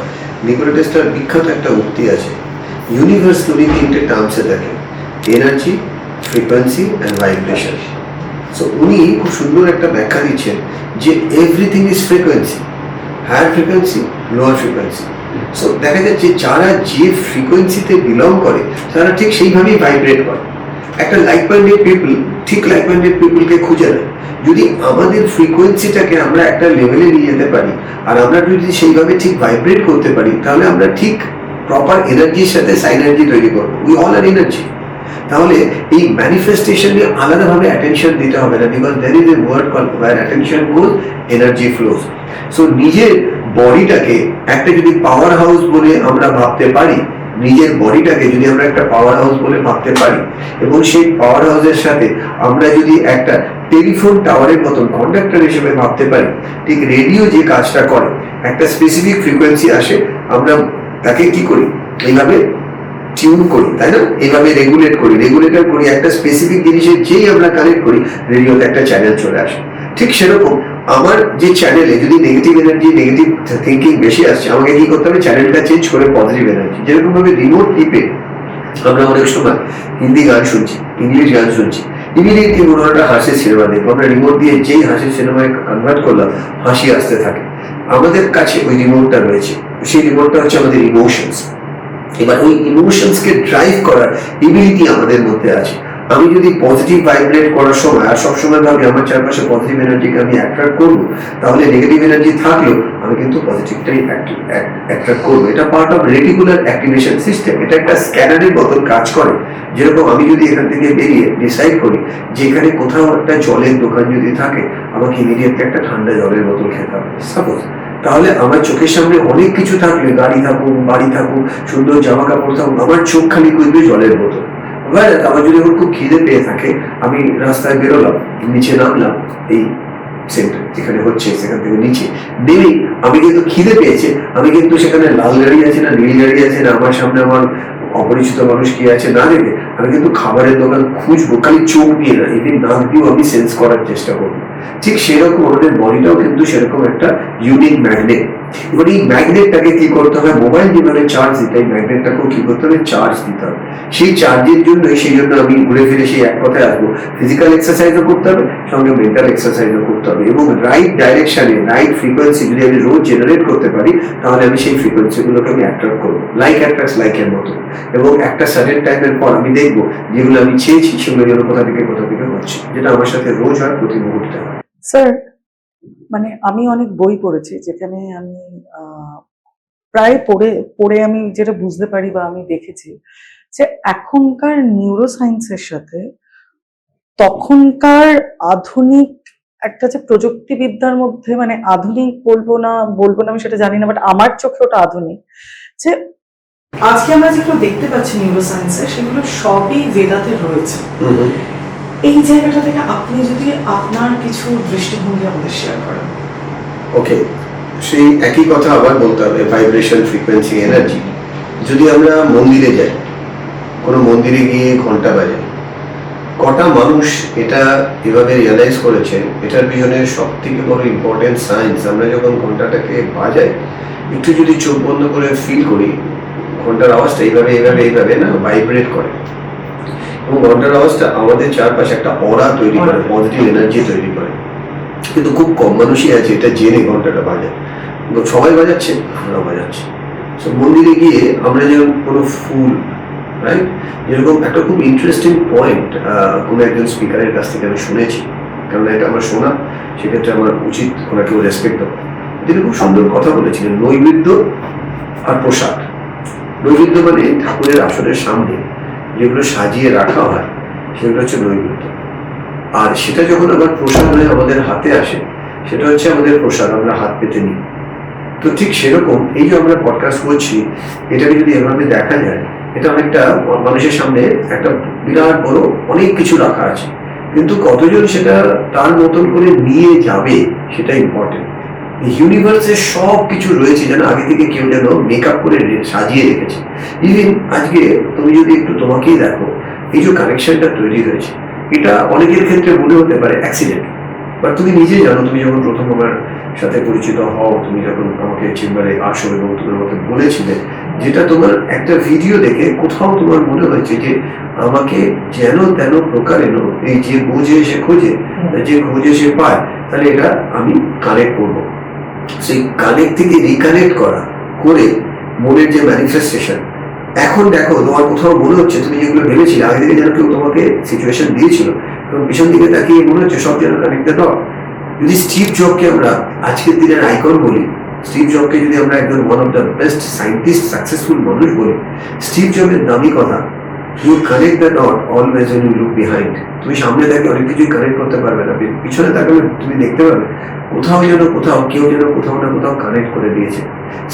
Speaker 2: নিকোলা টেসলার বিখ্যাত একটা উক্তি আছে, ইউনিভার্স উনি 3টে টার্মসে দেখেন, energy, frequency and vibration. So উনি খুব সুন্দর একটা ব্যাখ্যা দিচ্ছেন যে everything is frequency, higher frequency, lower frequency. So দেখা যাচ্ছে যারা যে ফ্রিকোয়েন্সিতে বিলং করে তারা ঠিক সেইভাবেই ভাইব্রেট করে। একটা লাইক মাইন্ডেড পিপল ঠিক লাইক মাইন্ডেড পিপলকে খুঁজে নেয়। যদি আমাদের ফ্রিকোয়েন্সিটাকে আমরা একটা লেভেলে নিয়ে যেতে পারি, আর আমরা যদি সেইভাবে ঠিক ভাইব্রেট করতে পারি, তাহলে আমরা ঠিক প্রপার এনার্জির সাথে সাইনার্জি তৈরি করবো। We all are energy. তাহলে এই ম্যানিফেস্টেশনে আলাদাভাবে অ্যাটেনশন দিতে হবে না, because there is a word called where attention goes energy flows. So নিজের বডিটাকে একটা যদি পাওয়ার হাউস বলে আমরা ভাবতে পারি, নিজের বডিটাকে যদি আমরা একটা পাওয়ার হাউস বলে ভাবতে পারি, এবং সেই পাওয়ার হাউসের সাথে আমরা যদি একটা টেলিফোন টাওয়ারের মতন কন্ডাক্টর হিসেবে ভাবতে পারি, ঠিক রেডিও যে কাজটা করে, একটা স্পেসিফিক ফ্রিকোয়েন্সি আসে, আমরা তাকে কি করি, এইভাবে টিউন করি, তাই না, এইভাবে রেগুলেট করি, রেগুলেটর করি, একটা স্পেসিফিক জিনিসের যেই আমরা কানেক্ট করি, রেডিওতে একটা চ্যানেল চলে আসে। ঠিক সেরকম আমার যে চ্যানেলে যদি নেগেটিভ এনার্জি, নেগেটিভ থিঙ্কিং বেশি আসছে, আমাকে কি করতে হবে, চ্যানেলটা চেঞ্জ করে পজিটিভ এনার্জি। যেরকম ভাবে রিমোট টিপে আমরা অনেক সময় হিন্দি গান শুনছি, ইংলিশ গান শুনছি, ইমিডিয়েটলি কোনো একটা হাসির সিনেমা দেখবো, আমরা রিমোট দিয়ে যেই হাসির সিনেমায় কনভার্ট করলাম, হাসি আসতে থাকে। আমাদের কাছে ওই রিমোটটা রয়েছে, সেই রিমোটটা হচ্ছে আমাদের ইমোশনস। এবার ওই ইমোশনসকে ড্রাইভ করার এবিলিটি আমাদের মধ্যে আছে। আমি যদি পজিটিভ ভাইব্রেট করার সময় আর সবসময় ভাবি আমার চারপাশে পজিটিভ এনার্জিকে আমি অ্যাট্রাক্ট করবো, তাহলে নেগেটিভ এনার্জি থাকলেও আমি কিন্তু পজিটিভটাই অ্যাট্রাক্ট করবো। এটা part of reticular activation system, এটা একটা স্ক্যানারের মতন কাজ করে। যেরকম আমি যদি এখান থেকে বেরিয়ে ডিসাইড করি যে এখানে কোথাও একটা জলের দোকান যদি থাকে, আমাকে ইমিডিয়েটলি একটা ঠান্ডা জলের বোতল খেতে হবে সাপোজ, তাহলে আমার চোখের সামনে অনেক কিছু থাকলে, গাড়ি থাকুক, বাড়ি থাকুক, সুন্দর জামা কাপড় থাকুক, আমার চোখ খালি করবে জলের বোতল। আমার যদি এখন খুব খিদে পেয়ে থাকে, আমি রাস্তায় বেরোলাম, নিচে নামলাম, এই সেন্টার যেখানে হচ্ছে সেখান থেকে নিচে নেমেই আমি কিন্তু খিদে পেয়েছে, আমি কিন্তু সেখানে লাল গাড়ি আছে না নীল গাড়ি আছে না আমার সামনে আমার অপরিচিত মানুষ কি আছে না দেখে আমি কিন্তু খাবারের দোকান খুঁজবো, খালি চোখ দিয়ে না, এদিন নাক দিয়েও আমি সেন্স করার চেষ্টা করবো। ঠিক সেরকম আমাদের বডিটাও কিন্তু সেরকম একটা ইউনিক ম্যাগনেট। এবার এই ম্যাগনেটটাকে কি করতে হবে, মোবাইল যেভাবে চার্জ দিতে হয়, ম্যাগনেটটাকেও কি করতে হবে, চার্জ দিতে হবে। সেই চার্জের জন্য আমি ঘুরে ফিরে সেই এক কথায় আসবো, ফিজিক্যাল এক্সারসাইজও করতে হবে, সঙ্গে মেন্টাল এক্সারসাইজও করতে হবে, এবং রাইট ডাইরেকশনে রাইট ফ্রিকোয়েন্সি যদি আমি রোজ জেনারেট করতে পারি, তাহলে আমি সেই ফ্রিকোয়েন্সিগুলোকে আমি অ্যাট্রাক্ট করবো, লাইক অ্যাট্রাক্টস লাইকের মতো। এবং একটা সার্টেন টাইমের পর আমি দেখবো যেগুলো আমি চেয়েছি সেগুলো যেন কোথা থেকে হচ্ছে, যেটা আমার সাথে রোজ হয়, প্রতি মুহূর্তে হয়।
Speaker 1: স্যার, মানে আমি অনেক বই পড়েছি যেখানে আমি আহ, প্রায় পড়ে পড়ে আমি যেটা বুঝতে পারি বা আমি দেখেছি যে এখনকার নিউরো সায়েন্সের সাথে তখনকার আধুনিক একটা যে প্রযুক্তিবিদ্যার মধ্যে, মানে আধুনিক বলবো না আমি সেটা জানি না, বাট আমার চোখে ওটা আধুনিক। যে আজকে আমরা যেগুলো দেখতে পাচ্ছি নিউরো সায়েন্সে, সেগুলো সবই বেদাতে রয়েছে। এই জায়গাটা থেকে আপনি যদি আপনার কিছু দৃষ্টিভঙ্গি আমাদের শেয়ার করেন।
Speaker 2: ওকে, সেই একই কথা আবার বলতে হবে, ভাইব্রেশন, ফ্রিকোয়েন্সি, এনার্জি। যদি আমরা মন্দিরে যাই, কোনো মন্দিরে গিয়ে ঘন্টা বাজাই, কটা মানুষ এটা এভাবে রিয়ালাইজ করেছে, এটার পিছনে সব থেকে বড় ইম্পর্টেন্ট সায়েন্স। আমরা যখন ঘন্টাটাকে বাজাই, একটু যদি চোখ বন্ধ করে ফিল করি, ঘন্টার আওয়াজটা এইভাবে এইভাবে এইভাবে না ভাইব্রেট করে, এবং ঘন্টার আওয়াজটা আমাদের চারপাশে একটা অরা তৈরি করে, পজিটিভ এনার্জি তৈরি করে। কিন্তু খুব কম মানুষই আছে এটা জেনে ঘন্টাটা বাজায়। কিন্তু সবাই বাজাচ্ছে, আমরাও বাজাচ্ছি। সো মন্দিরে গিয়ে আমরা যেরকম কোনো ফুল, রাইট, যেরকম একটা খুব ইন্টারেস্টিং পয়েন্ট কোনো একজন স্পিকারের কাছ থেকে আমি শুনেছি, কারণ এটা আমার শোনা, সেক্ষেত্রে আমার উচিত ওনাকেও রেসপেক্ট দেওয়া। তিনি খুব সুন্দর কথা বলেছিলেন, নৈবেদ্য আর প্রসাদ। নৈবেদ্য মানে ঠাকুরের আসনের সামনে যেগুলো সাজিয়ে রাখা হয় সেগুলো হচ্ছে নৈবেদ্য, আর সেটা যখন আবার প্রসাদ হয়ে আমাদের হাতে আসে সেটা হচ্ছে আমাদের প্রসাদ, আমরা হাত পেতে নিই। তো ঠিক সেরকম এই যে আমরা পডকাস্ট করছি, এটাকে যদি এভাবে দেখা যায়, এটা অনেকটা মানুষের সামনে একটা বিরাট বড় অনেক কিছু রাখা আছে, কিন্তু কতজন সেটা তার মতন করে নিয়ে যাবে সেটা ইম্পর্টেন্ট। ইউনিভার্সে সব কিছু রয়েছে যেন আগে থেকে কেউ যেন মেকআপ করে সাজিয়ে রেখেছে। ইভেন আজকে তুমি যদি একটু তোমাকেই দেখো, এই যে কানেকশনটা তৈরি হয়েছে, এটা অনেকের ক্ষেত্রে মনে হতে পারে অ্যাক্সিডেন্ট, বাট তুমি নিজেই জানো, তুমি যখন প্রথম আমার সাথে পরিচিত হও, তুমি যখন আমাকে চেম্বারে আসো এবং তুমি আমাকে বলেছিলে, যেটা তোমার একটা ভিডিও দেখে কোথাও তোমার মনে হয়েছে যে আমাকে যেন তেন প্রকারেণ এই যে বোঝে সে খোঁজে, যে খোঁজে সে পায়, তাহলে এটা আমি কানেক্ট করবো। সেই কানেক্ট থেকে রিকানেক্ট করা করে মনের যে ম্যানিফেস্টেশন, এখন দেখো তোমার কোথাও মনে হচ্ছে তুমি যেগুলো ভেবেছিলে আগে থেকে যেন কেউ তোমাকে সিচুয়েশন দিয়েছিল, এবং পিছন দিকে তাকিয়ে মনে হচ্ছে সব যেন কানেক্টেড হয়। যদি স্টিভ জবকে আমরা আজকের দিনের আইকন বলি, স্টিভ জবকে যদি আমরা একজন one of the best scientist, successful মানুষ বলি, স্টিভ জবের দামি কথা, you connect the dot always when you look behind। তুমি সামনে দেখে অনেক কিছুই কানেক্ট করতে পারবে না, পিছনে তাকালে তুমি দেখতে পাবে কোথাও যেন কোথাও কেউ যেন কোথাও না কোথাও কানেক্ট করে দিয়েছে।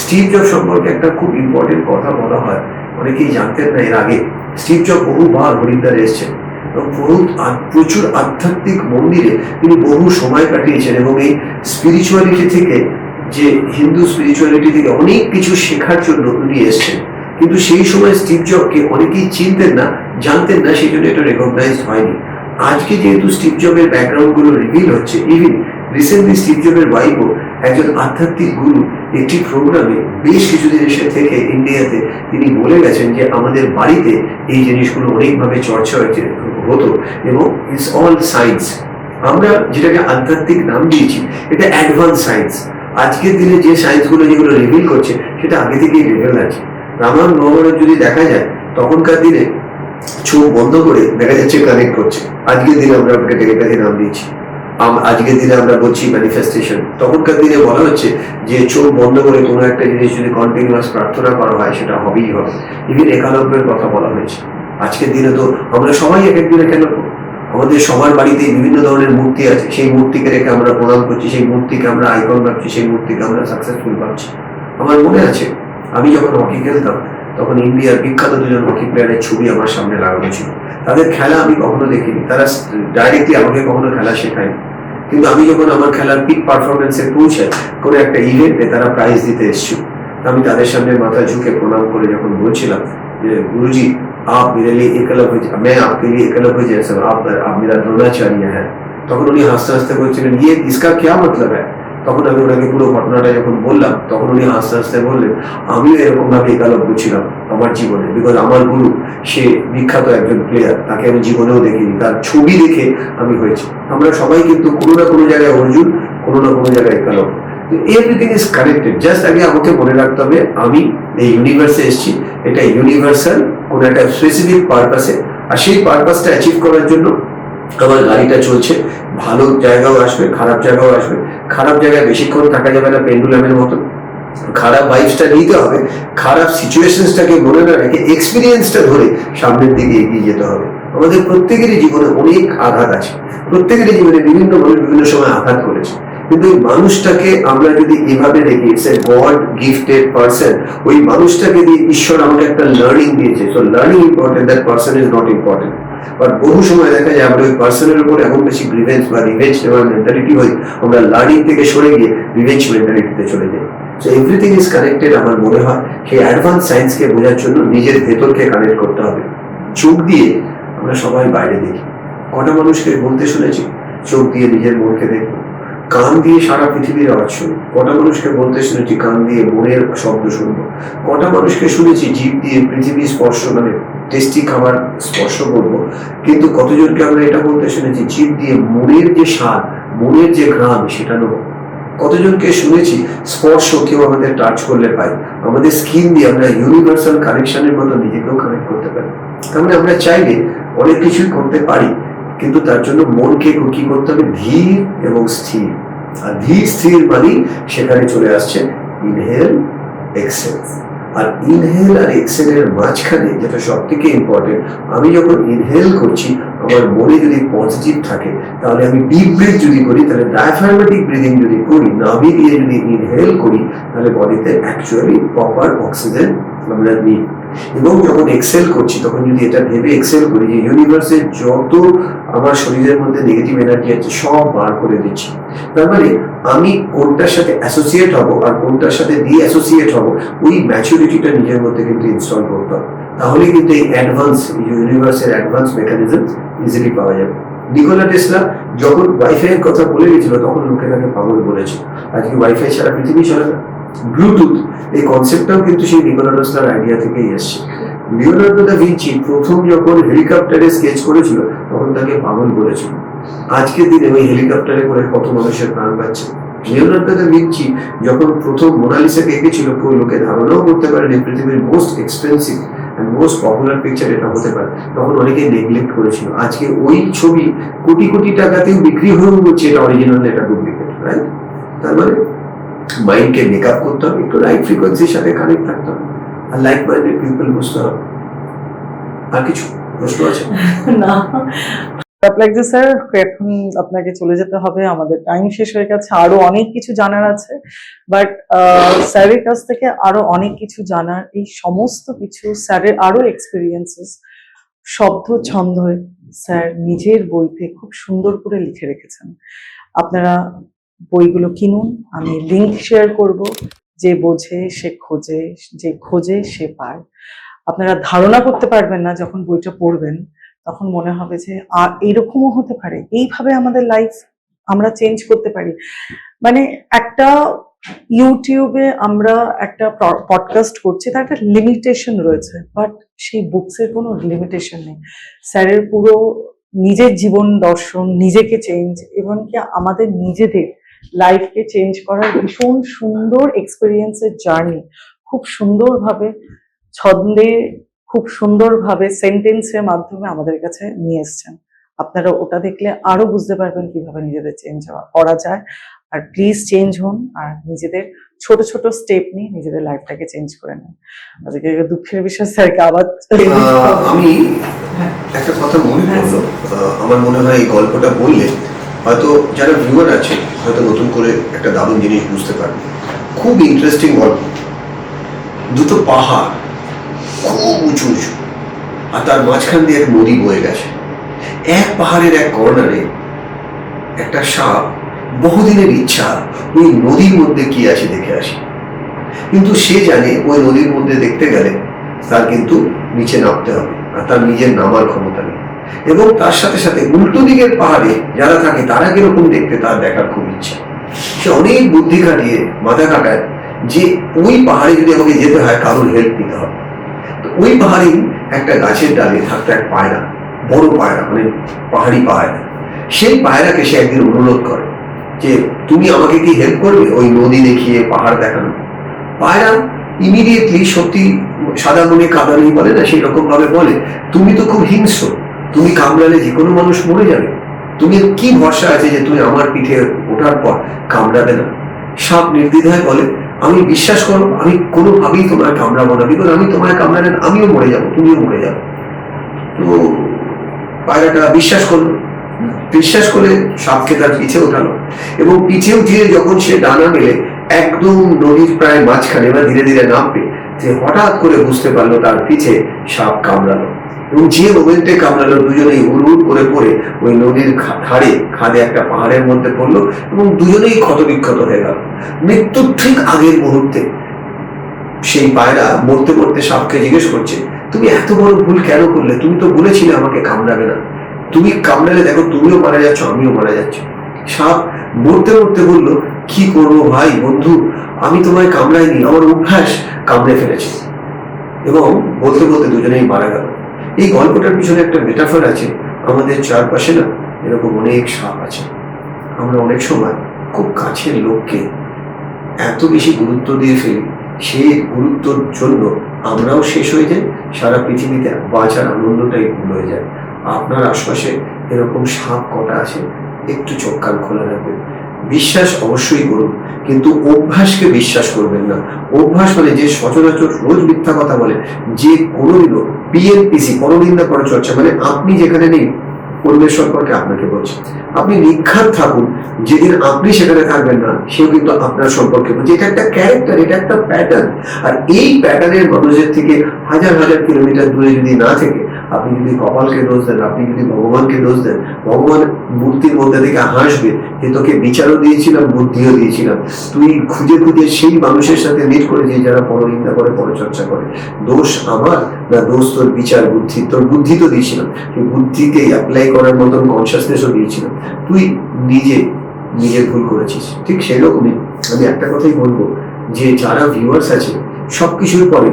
Speaker 2: স্টিভ জব সম্পর্কে একটা খুব ইম্পর্টেন্ট কথা বলা হয়, অনেকেই জানতেন না এর আগে। স্টিভ জব বহুবার হরিদ্বারে এসেছেন এবং প্রচুর আধ্যাত্মিক মন্দিরে তিনি বহু সময় কাটিয়েছেন, এবং এই স্পিরিচুয়ালিটি থেকে, যে হিন্দু স্পিরিচুয়ালিটি থেকে অনেক কিছু শেখার জন্য উনি এসেছেন। কিন্তু সেই সময় স্টিভ জবকে অনেকেই চিনতেন না, জানতেন না, সেই জন্য এটা রেকগনাইজ হয়নি। আজকে যেহেতু স্টিভ জবের ব্যাকগ্রাউন্ড গুলো রিভিল হচ্ছে, ইভেন রিসেন্টলি স্টিভ জবের ওয়াইফও একজন আধ্যাত্মিক গুরু একটি প্রোগ্রামে বেশ কিছুদিন এসে থেকে ইন্ডিয়াতে তিনি বলে গেছেন যে আমাদের বাড়িতে এই জিনিসগুলো অনেকভাবে চর্চা হতো, এবং ইটস অল সায়েন্স। আমরা যেটাকে আধ্যাত্মিক নাম দিয়েছি, এটা অ্যাডভান্স সায়েন্স। আজকের দিনে যে সায়েন্সগুলো যেগুলো রিভিল করছে সেটা আগে থেকেই রিভিল আছে। রামায়ণ মহাভারত যদি দেখা যায়, তখনকার দিনে চোখ বন্ধ করে দেখা যাচ্ছে কানেক্ট করছে, আজকের দিনে আমরা ওটাকে টেলিপ্যাথি নাম দিয়েছি। আজকের দিনে আমরা বলছি ম্যানিফেস্টেশন, তখনকার দিনে বলা হচ্ছে যে চোখ বন্ধ করে কোনো একটা জিনিস যদি কন্টিনিউয়াস প্রার্থনা করা হয় সেটা হবেই হবে। ইভেন একালব্যের কথা বলা হয়েছে। আজকের দিনে তো আমরা সবাই এক একদিন একালব্য, আমাদের সবার বাড়িতে বিভিন্ন ধরনের মূর্তি আছে, সেই মূর্তিকে রেখে আমরা প্রণাম করছি, সেই মূর্তিকে আমরা আইকন ভাবছি, সেই মূর্তিকে আমরা সাকসেসফুল ভাবছি। আমার মনে আছে আমি যখন হকি খেলতাম, তখন ইন্ডিয়ার বিখ্যাত দুজন হকি প্লেয়ারের ছবি আমার সামনে লাগানো ছিল। তাদের খেলা আমি কখনো দেখিনি, তারা ডাইরেক্টলি আমাকে কখনো খেলা শেখায়নি, কিন্তু আমি যখন আমার খেলার পিক পারফরমেন্সে পৌঁছাই, কোনো একটা ইভেন্টে তারা প্রাইজ দিতে এসেছিল, আমি তাদের সামনে মাথা ঝুঁকে প্রণাম করে যখন বলছিলাম যে গুরুজি आप मेरे लिए एकलव्य, मैं आपके लिए एकलव्य जैसा, आप मेरा द्रोणाचार्य है, তখন উনি হাসতে হাসতে বলছিলেন ये इसका क्या मतलब है। তখন আমি ওনাকে পুরো ঘটনাটা যখন বললাম, তখন উনি হাসতে হাসতে বললেন আমিও এরকম ভাবে একালব্য ছিলাম আমার জীবনে, বিকজ আমার গুরু সে বিখ্যাত একজন প্লেয়ার, তাকে আমি জীবনেও দেখিনি, তার ছবি দেখে আমি হয়েছি। আমরা সবাই কিন্তু কোনো না কোনো জায়গায় অর্জুন, কোনো না কোনো জায়গায় Ekalavya. Everything is connected. Just আগে আমাকে মনে রাখতে হবে আমি এই ইউনিভার্সে এসেছি, এটা ইউনিভার্সাল কোন একটা স্পেসিফিক পারপাসে, আর সেই পারপাসটা অ্যাচিভ করার জন্য আমার গাড়িটা চলছে, ভালো জায়গাও আসবে, খারাপ জায়গাও আসবে, খারাপ জায়গায় বেশিক্ষণ থাকা যাবে না পেন্ডুলামের মতো, খারাপ ভাইবসটা নিতে হবে, খারাপ সিচুয়েশনসটাকে মনে না রেখে এক্সপিরিয়েন্সটা ধরে সামনের দিকে এগিয়ে যেতে হবে। আমাদের প্রত্যেকেরই জীবনে অনেক আঘাত আছে, প্রত্যেকেরই জীবনে বিভিন্ন মানুষ বিভিন্ন সময় আঘাত করেছে, কিন্তু ওই মানুষটাকে আমরা যদি এভাবে দেখি it's a god gifted person, ওই মানুষটাকে দিয়ে ঈশ্বর আমাকে একটা লার্নিং দিয়েছে, so learning important, that person is not important. But বহু সময় দেখা যায় আমরা ওই পার্সনের উপর এমন বেশি গ্রিভেন্স বা রিভেঞ্জ নেওয়ার মেন্টালিটি হয়, আমরা লার্নিং থেকে সরে গিয়ে রিভেঞ্জ মেন্টালিটিতে চলে যাই। So everything is connected. আমার মনে হয় সেই অ্যাডভান্স সায়েন্সকে বোঝার জন্য নিজের ভেতরকে কানেক্ট করতে হবে। চোখ দিয়ে আমরা সবাই বাইরে দেখি, কটা মানুষকে বলতে শুনেছি চোখ দিয়ে নিজের মনকে দেখবো, কান দিয়ে সারা পৃথিবীর আওয়াজ শুনি, কটা মানুষকে বলতে শুনেছি কান দিয়ে মনের শব্দ শুনবো, কটা মানুষকে শুনেছি জিভ দিয়ে পৃথিবী স্পর্শ মানে টেস্টি খাবার স্পর্শ করবো, কিন্তু কতজনকে আমরা এটা বলতে শুনেছি জিভ দিয়ে মনের যে স্বাদ, মনের যে ঘ্রাণ সেটা নেবো। কতজনকে শুনেছি স্পর্শ কেউ আমাদের টাচ করলে পাই, আমাদের স্কিন দিয়ে আমরা ইউনিভার্সাল কানেকশনের মতো নিজেকেও কানেক্ট করতে পারি। তার মানে আমরা চাইলে অনেক কিছুই করতে পারি, কিন্তু তার জন্য মনকে কি করতে হবে, ধীর এবং স্থির। আর ধীর স্থির মানে সেখানে চলে আসছে ইনহেল এক্সেল। আর ইনহেল আর এক্সেলের মাঝখানে যেটা সব থেকে ইম্পর্টেন্ট, আমি যখন ইনহেল করছি আমার মনে যদি পজিটিভ থাকে, তাহলে আমি ডিপ ব্রিথ যদি করি, তাহলে ডায়াফ্রাগমেটিক ব্রিদিং যদি করি, নাভি দিয়ে যদি ইনহেল করি, তাহলে বডিতে অ্যাকচুয়ালি প্রপার অক্সিজেন আমরা নিই। এবং যখন এক্সেল করছি তখন যদি এটা ভেবে এক্সেল করি যে ইউনিভার্সের যত আমার শরীরের মধ্যে নেগেটিভ এনার্জি আছে সব বার করে দিচ্ছি, তার মানে আমি কোনটার সাথে অ্যাসোসিয়েট হব আর কোনটার সাথে ডি অ্যাসোসিয়েট হব, ওই ম্যাচুরিটিটা নিজের মধ্যে কিন্তু ইনস্টল করতে হবে। তাহলে কিন্তু এই অ্যাডভান্স ইউনিভার্সের অ্যাডভান্স মেকানিজম ইজিলি পাওয়া যাবে। নিকোলা টেসলা যখন ওয়াইফাই এর কথা বলে গেছিল তখন লোকে তাকে পাগল বলেছে। আজকে ওয়াইফাই ছাড়া পৃথিবী চলে না। ব্লুটুথ এই কনসেপ্টটাও কিন্তু সেই নিকোলা টেসলার আইডিয়া থেকেই এসেছে। লিওনার্দো দা ভিঞ্চি প্রথম যখন হেলিকপ্টারে স্কেচ করেছিল তখন তাকে পাগল বলেছিল। আজকের দিনে ওই হেলিকপ্টারে করে কত মানুষের প্রাণ বাঁচছে। লিওনার্দো দা ভিঞ্চি যখন প্রথম মোনালিসাকে এঁকেছিল, কেউ লোকে ধারণাও করতে পারেনি পৃথিবীর most expensive and most popular picture এটা হতে পারে, তখন অনেকে নেগলেক্ট করেছিল। আজকে ওই ছবি কোটি কোটি টাকাতেও বিক্রি হয়েও বলছে এটা অরিজিনাল, এটা ডুপ্লিকেট, রাইট? তার মানে মাইন্ডকে মেকআপ করতে হবে, একটু রাইট ফ্রিকোয়েন্সির সাথে কানেক্ট থাকতে হবে, আর লাইক মাইন্ডেড পিপল বুঝতে হবে। আর কিছু প্রশ্ন আছে?
Speaker 1: না, খারাপ লাগছে স্যার, এখন আপনাকে চলে যেতে হবে, আমাদের টাইম শেষ হয়ে গেছে। আরো অনেক কিছু জানার আছে, বাট স্যারের কাছ থেকে আরো অনেক কিছু জানার, এই সমস্ত কিছু স্যারের আরো এক্সপিরিয়েন্সেস শব্দ ছন্দে স্যার নিজের বইতে খুব সুন্দর করে লিখে রেখেছেন। আপনারা বইগুলো কিনুন, আমি লিংক শেয়ার করব। যে বোঝে সে খোঁজে, যে খোঁজে সে পায়। আপনারা ধারণা করতে পারবেন না, যখন বইটা পড়বেন তখন মনে হবে যে এরকমও হতে পারে, এইভাবে আমাদের লাইফ আমরা চেঞ্জ করতে পারি। মানে একটা ইউটিউবে আমরা একটা পডকাস্ট করছি, তার একটা লিমিটেশন রয়েছে, বাট সেই বুকসের কোনো লিমিটেশন নেই। স্যারের পুরো নিজের জীবন দর্শন, নিজেকে চেঞ্জ, এমনকি আমাদের নিজেদের লাইফকে চেঞ্জ করার ভীষণ সুন্দর এক্সপিরিয়েন্সের জার্নি খুব সুন্দরভাবে ছন্দে, খুব সুন্দরভাবে সেন্টেন্সের মাধ্যমে আমাদের কাছে নিয়ে এসছেন। আপনারা ওটা দেখলে আরো বুঝতে পারবেন কিভাবে নিজেদের চেঞ্জ করা যায়। আর প্লিজ চেঞ্জ হন, আর নিজেদের ছোট ছোট স্টেপ নিয়ে নিজেদের লাইফটাকে চেঞ্জ করে নেন। আজকে দুঃখের বিষয় স্যারকে আবার
Speaker 2: আমি একটা কথা মনে পড়লো, আমার মনে হয় এই গল্পটা বললে হয়তো যারা ভিউয়ার আছে হয়তো নতুন করে একটা দারুণ জিনিস বুঝতে পারবে। খুব ইন্টারেস্টিং গল্প। দুটো পাহাড় খুব উঁচু উঁচু, আর তার মাঝখান দিয়ে এক নদী বয়ে গেছে। এক পাহাড়ের এক কর্নারে একটা সাপ বহুদিনের ইচ্ছা ওই নদীর মধ্যে কি আছে দেখে আসে, কিন্তু সে জানে ওই নদীর মধ্যে দেখতে গেলে তার কিন্তু নিচে নামতে হবে, আর তার নিজের নামার ক্ষমতা নেই। এবং তার সাথে সাথে উল্টো দিকের পাহাড়ে যারা থাকে তারা কিরকম দেখতে তার দেখার খুব ইচ্ছা। সে অনেক বুদ্ধি খাটিয়ে মাথা কাটায় যে ওই পাহাড়ে যদি আমাকে যেতে হয় কারোর হেল্প নিতে হবে। তো ওই পাহাড়ে একটা গাছের ডালে থাকতো এক পায়রা, বড় পায়রা, মানে পাহাড়ি পায়রা। সেই পায়রাকে সে একদিন অনুরোধ করে যে তুমি আমাকে কি হেল্প করবে ওই নদী দেখিয়ে পাহাড় দেখানো? পায়রা ইমিডিয়েটলি, সত্যি সাদা মনে কাদা নেই বলে না, সেই রকম ভাবে বলে, তুমি তো খুব হিংস্র, তুমি কামড়ালে যে কোনো মানুষ মরে যাবে, তুমি কি ভরসা আছে যে তুমি আমার পিঠে ওঠার পর কামড়াবে না? সাপ নির্দ্বিধায় বলে, আমি বিশ্বাস করো, আমি কোনোভাবেই তোমার কামড়াবো না, বিকজ আমি তোমার কামড়ালে আমিও মরে যাবো, তুমিও মরে যাবো। তো পায়রাটা বিশ্বাস করলো, বিশ্বাস করে সাপকে তার পিছে ওঠালো, এবং পিছে উঠিয়ে যখন সে ডানা মেলে একদম নদীর প্রায় মাঝখানে বা ধীরে ধীরে নামবে, যে হঠাৎ করে বুঝতে পারলো তার পিছে সাপ কামড়ালো, এবং যে মোমেন্টে কামড়ালো দুজনেই হুড় করে পড়ে ওই নদীর খাদে একটা পাহাড়ের মধ্যে পড়লো, এবং দুজনেই ক্ষতবিক্ষত হয়ে গেল। মৃত্যুর ঠিক আগের মুহূর্তে সেই পায়রা মরতে মরতে সাপকে জিজ্ঞেস করছে, তুমি এত বড় ভুল কেন করলে? তুমি তো বলেছিলে আমাকে কামড়াবে না, তুমি কামড়ালে দেখো তুমিও মারা যাচ্ছ, আমিও মারা যাচ্ছি। সাপ মরতে মরতে বললো, কি করবো ভাই বন্ধু, আমি তোমায় কামড়াইনি, আমার অভ্যাস কামড়ে ফেলেছে। এবং বলতে বলতে দুজনেই মারা গেল। এই গল্পটার পিছনে একটা মেটাফর আছে, আমাদের চারপাশে না এরকম অনেক সাপ আছে। আমরা অনেক সময় খুব কাছের লোককে এত বেশি গুরুত্ব দিয়ে ফেলি, সেই গুরুত্বর জন্য আমরাও শেষ হয়ে যাই, সারা পৃথিবীতে বাঁচার আনন্দটাই ভুল হয়ে যায়। আপনার আশপাশে এরকম সাপ কটা আছে, একটু চোখ কান খোলা রাখবেন। বিশ্বাস অবশ্যই করুন, কিন্তু অভ্যাসকে বিশ্বাস করবেন না। অভ্যাস মানে যে সচরাচর রোজ মিথ্যা কথা বলে, যে কোনোদিনও পিএনপিসি, পরনিন্দা পরচর্চা, মানে আপনি যেখানে নেই পরিবেশ সম্পর্কে আপনাকে বলছি, আপনি নিখাত থাকুন, যেদিন আপনি সেখানে থাকবেন না সেও কিন্তু আপনার সম্পর্কে বলছে। এটা একটা ক্যারেক্টার, এটা একটা প্যাটার্ন। আর এই প্যাটার্নের মানুষের থেকে হাজার হাজার কিলোমিটার দূরে যদি না থেকে আপনি যদি কপালকে দোষ দেন, আপনি যদি ভগবানকে দোষ দেন, ভগবান মূর্তির মধ্যে থেকে হাসবে যে তোকে বিচারও দিয়েছিলাম, বুদ্ধিও দিয়েছিলাম, তুই খুঁজে খুঁজে সেই মানুষের সাথে মিট করেছিস যারা পরনিন্দা করে, পরচর্চা করে। দোষ আমার না দোষ তোর বিচার বুদ্ধি? তোর বুদ্ধি তো দিয়েছিলাম, সেই বুদ্ধিকে অ্যাপ্লাই করার মতন কনসিয়াসনেসও দিয়েছিলাম, তুই নিজে ভুল করেছিস। ঠিক সেই রকমই আমি একটা কথাই বলবো, যে যারা ভিউয়ার্স আছে সবকিছুর পরে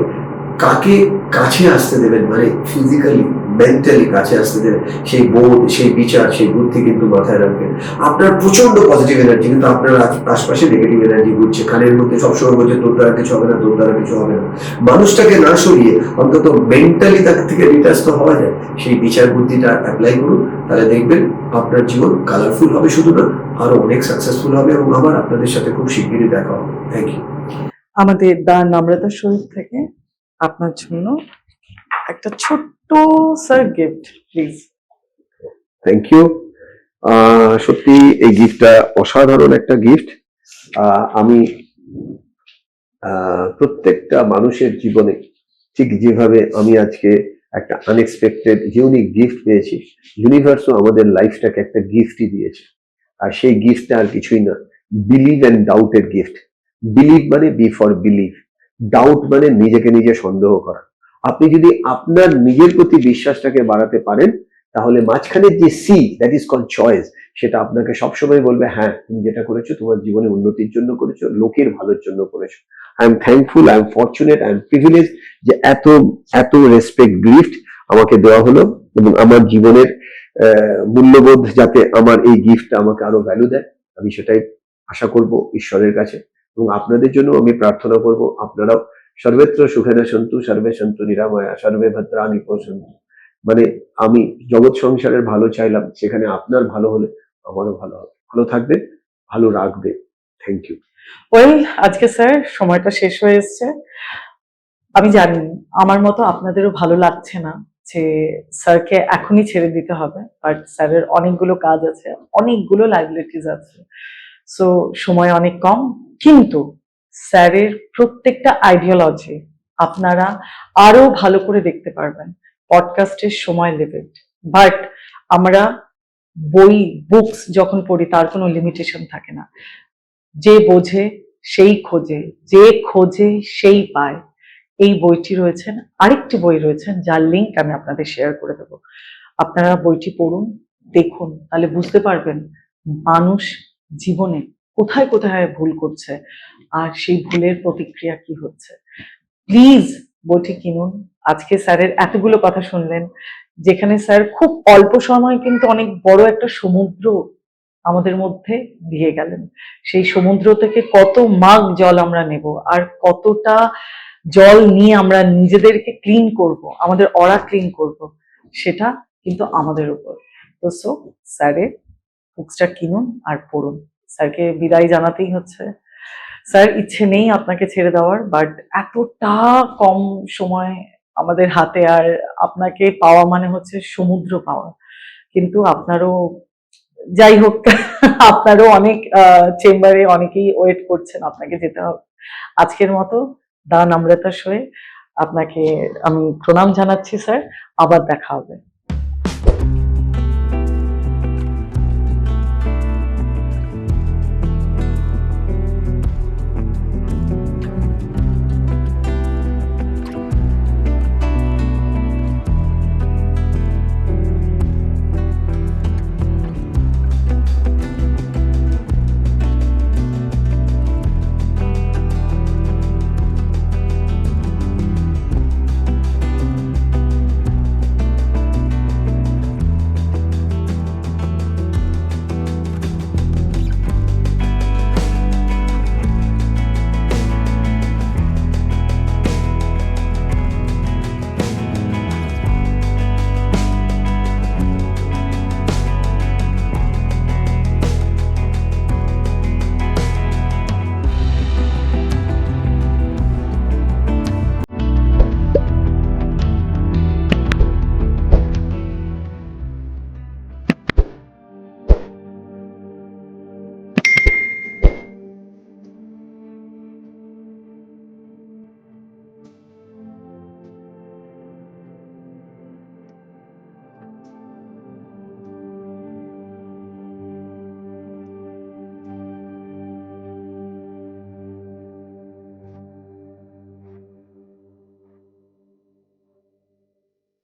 Speaker 2: কাকে কাছে আসতে দেবেন, মানে ফিজিক্যালি মেন্টালি কাছে আসতে দেবেন, সেই বোধ, সেই বিচার, সেই বুদ্ধি কিন্তু মাথায় রাখবেন। আপনার প্রচন্ড পজিটিভ এনার্জি, কিন্তু আপনার আশপাশে নেগেটিভ এনার্জি ঘুরছে, কানের মধ্যে সবসময় বলছে তোর দ্বারা কিছু হবে না, তোর দ্বারা কিছু হবে না। মানুষটাকে না সরিয়ে অন্তত মেন্টালি তার থেকে ডিটাচ তো হওয়া যায়, সেই বিচার বুদ্ধিটা অ্যাপ্লাই করুন, তাহলে দেখবেন আপনার জীবন কালারফুল হবে, শুধু না আরো অনেক সাকসেসফুল হবে। এবং আবার আপনাদের সাথে খুব শিগগিরই দেখা হবে। Thank you.
Speaker 1: আমাদের দা নম্রতা শরীফ থেকে আপনার জন্য একটা ছোট্ট sir gift, please.
Speaker 3: Thank you. সত্যি এই গিফটটা অসাধারণ একটা গিফট। আমি প্রত্যেকটা মানুষের জীবনে ঠিক যেভাবে আমি আজকে একটা আনএক্সপেক্টেড ইউনিক গিফট পেয়েছি, ইউনিভার্সও আমাদের লাইফটাকে একটা গিফটই দিয়েছে। আর সেই গিফটটা আর কিছুই না, বিলিভ অ্যান্ড ডাউটের গিফট। বিলিভ মানে বি ফর বিলিভ, ডাউট মানে নিজেকে নিজে সন্দেহ করা। আপনি যদি আপনার নিজের প্রতি বিশ্বাসটাকে বাড়াতে পারেন, তাহলে মাঝখানে যে C, that is called choice, সেটা আপনাকে সবসময় বলবে হ্যাঁ তুমি যেটা করেছো তোমার জীবনে উন্নতির জন্য করেছো, লোকের ভালোর জন্য করেছো। I am thankful, I am fortunate, I am privilege যে এত এত রেসপেক্ট গিফট আমাকে দেওয়া হলো, এবং আমার জীবনের মূল্যবোধ যাতে আমার এই গিফটটা আমাকে আরো ভ্যালু দেয়, আমি সেটাই আশা করব ঈশ্বরের কাছে। এবং আপনাদের জন্য আমি প্রার্থনা করব আপনারাও সর্বত্র সুখেন সন্তু, সর্বে সন্তু নিরাময়া, সর্বে ভদ্রাণি পশ্যন্তু। মানে আমি জগৎ সংসারের ভালো চাইলাম, সেখানে আপনার ভালো হলে আমারও ভালো হবে। ভালো থাকবে, ভালো রাখবে। Thank you.
Speaker 1: ওয়েল, আজকে স্যার সময়টা শেষ হয়ে এসছে। আমি জানি আমার মতো আপনাদেরও ভালো লাগছে না যে স্যারকে এখনই ছেড়ে দিতে হবে, বাট স্যারের অনেকগুলো কাজ আছে, অনেকগুলো লাইবিলিটিস আছে, সো সময় অনেক কম। কিন্তু স্যারের প্রত্যেকটা আইডিওলজি আপনারা আরো ভালো করে দেখতে পারবেন পডকাস্টের সময় লিমিট। বাট আমরা বুকস যখন পড়ি তার কোনো লিমিটেশন থাকে না। যে বোঝে সেই খোঁজে, যে খোঁজে সেই পায়। এই বইটি রয়েছেন, আরেকটি বই রয়েছেন যার লিঙ্ক আমি আপনাদের শেয়ার করে দেব। আপনারা বইটি পড়ুন, দেখুন, তাহলে বুঝতে পারবেন মানুষ জীবনে কোথায় কোথায় ভুল করছে আর সেই ভুলের প্রতিক্রিয়া কি হচ্ছে। প্লিজ বইটি কিনুন। আজকে স্যারের এতগুলো কথা শুনলেন, যেখানে স্যার খুব অল্প সময় কিন্তু অনেক বড় একটা সমুদ্র আমাদের মধ্যে দিয়ে গেলেন। সেই সমুদ্র থেকে কত মাগ জল আমরা নেব, আর কতটা জল নিয়ে আমরা নিজেদেরকে ক্লিন করব, আমাদের অরা ক্লিন করব, সেটা কিন্তু আমাদের উপর। তো স্যারের বুকসটা কিনুন আর পড়ুন। স্যারকে বিদায় জানাতেই হচ্ছে। স্যার, ইচ্ছে নেই আপনাকে ছেড়ে দেওয়ার, বাট এতটা কম সময় আমাদের হাতে, আর আপনাকে পাওয়া মানে হচ্ছে সমুদ্র পাওয়া। কিন্তু আপনারও, যাই হোক, আপনারও অনেক চেম্বারে অনেকেই ওয়েট করছেন, আপনাকে যেতে হবে। আজকের মতো দা নম্রতা শোয়ে আপনাকে আমি প্রণাম জানাচ্ছি স্যার। আবার দেখা হবে।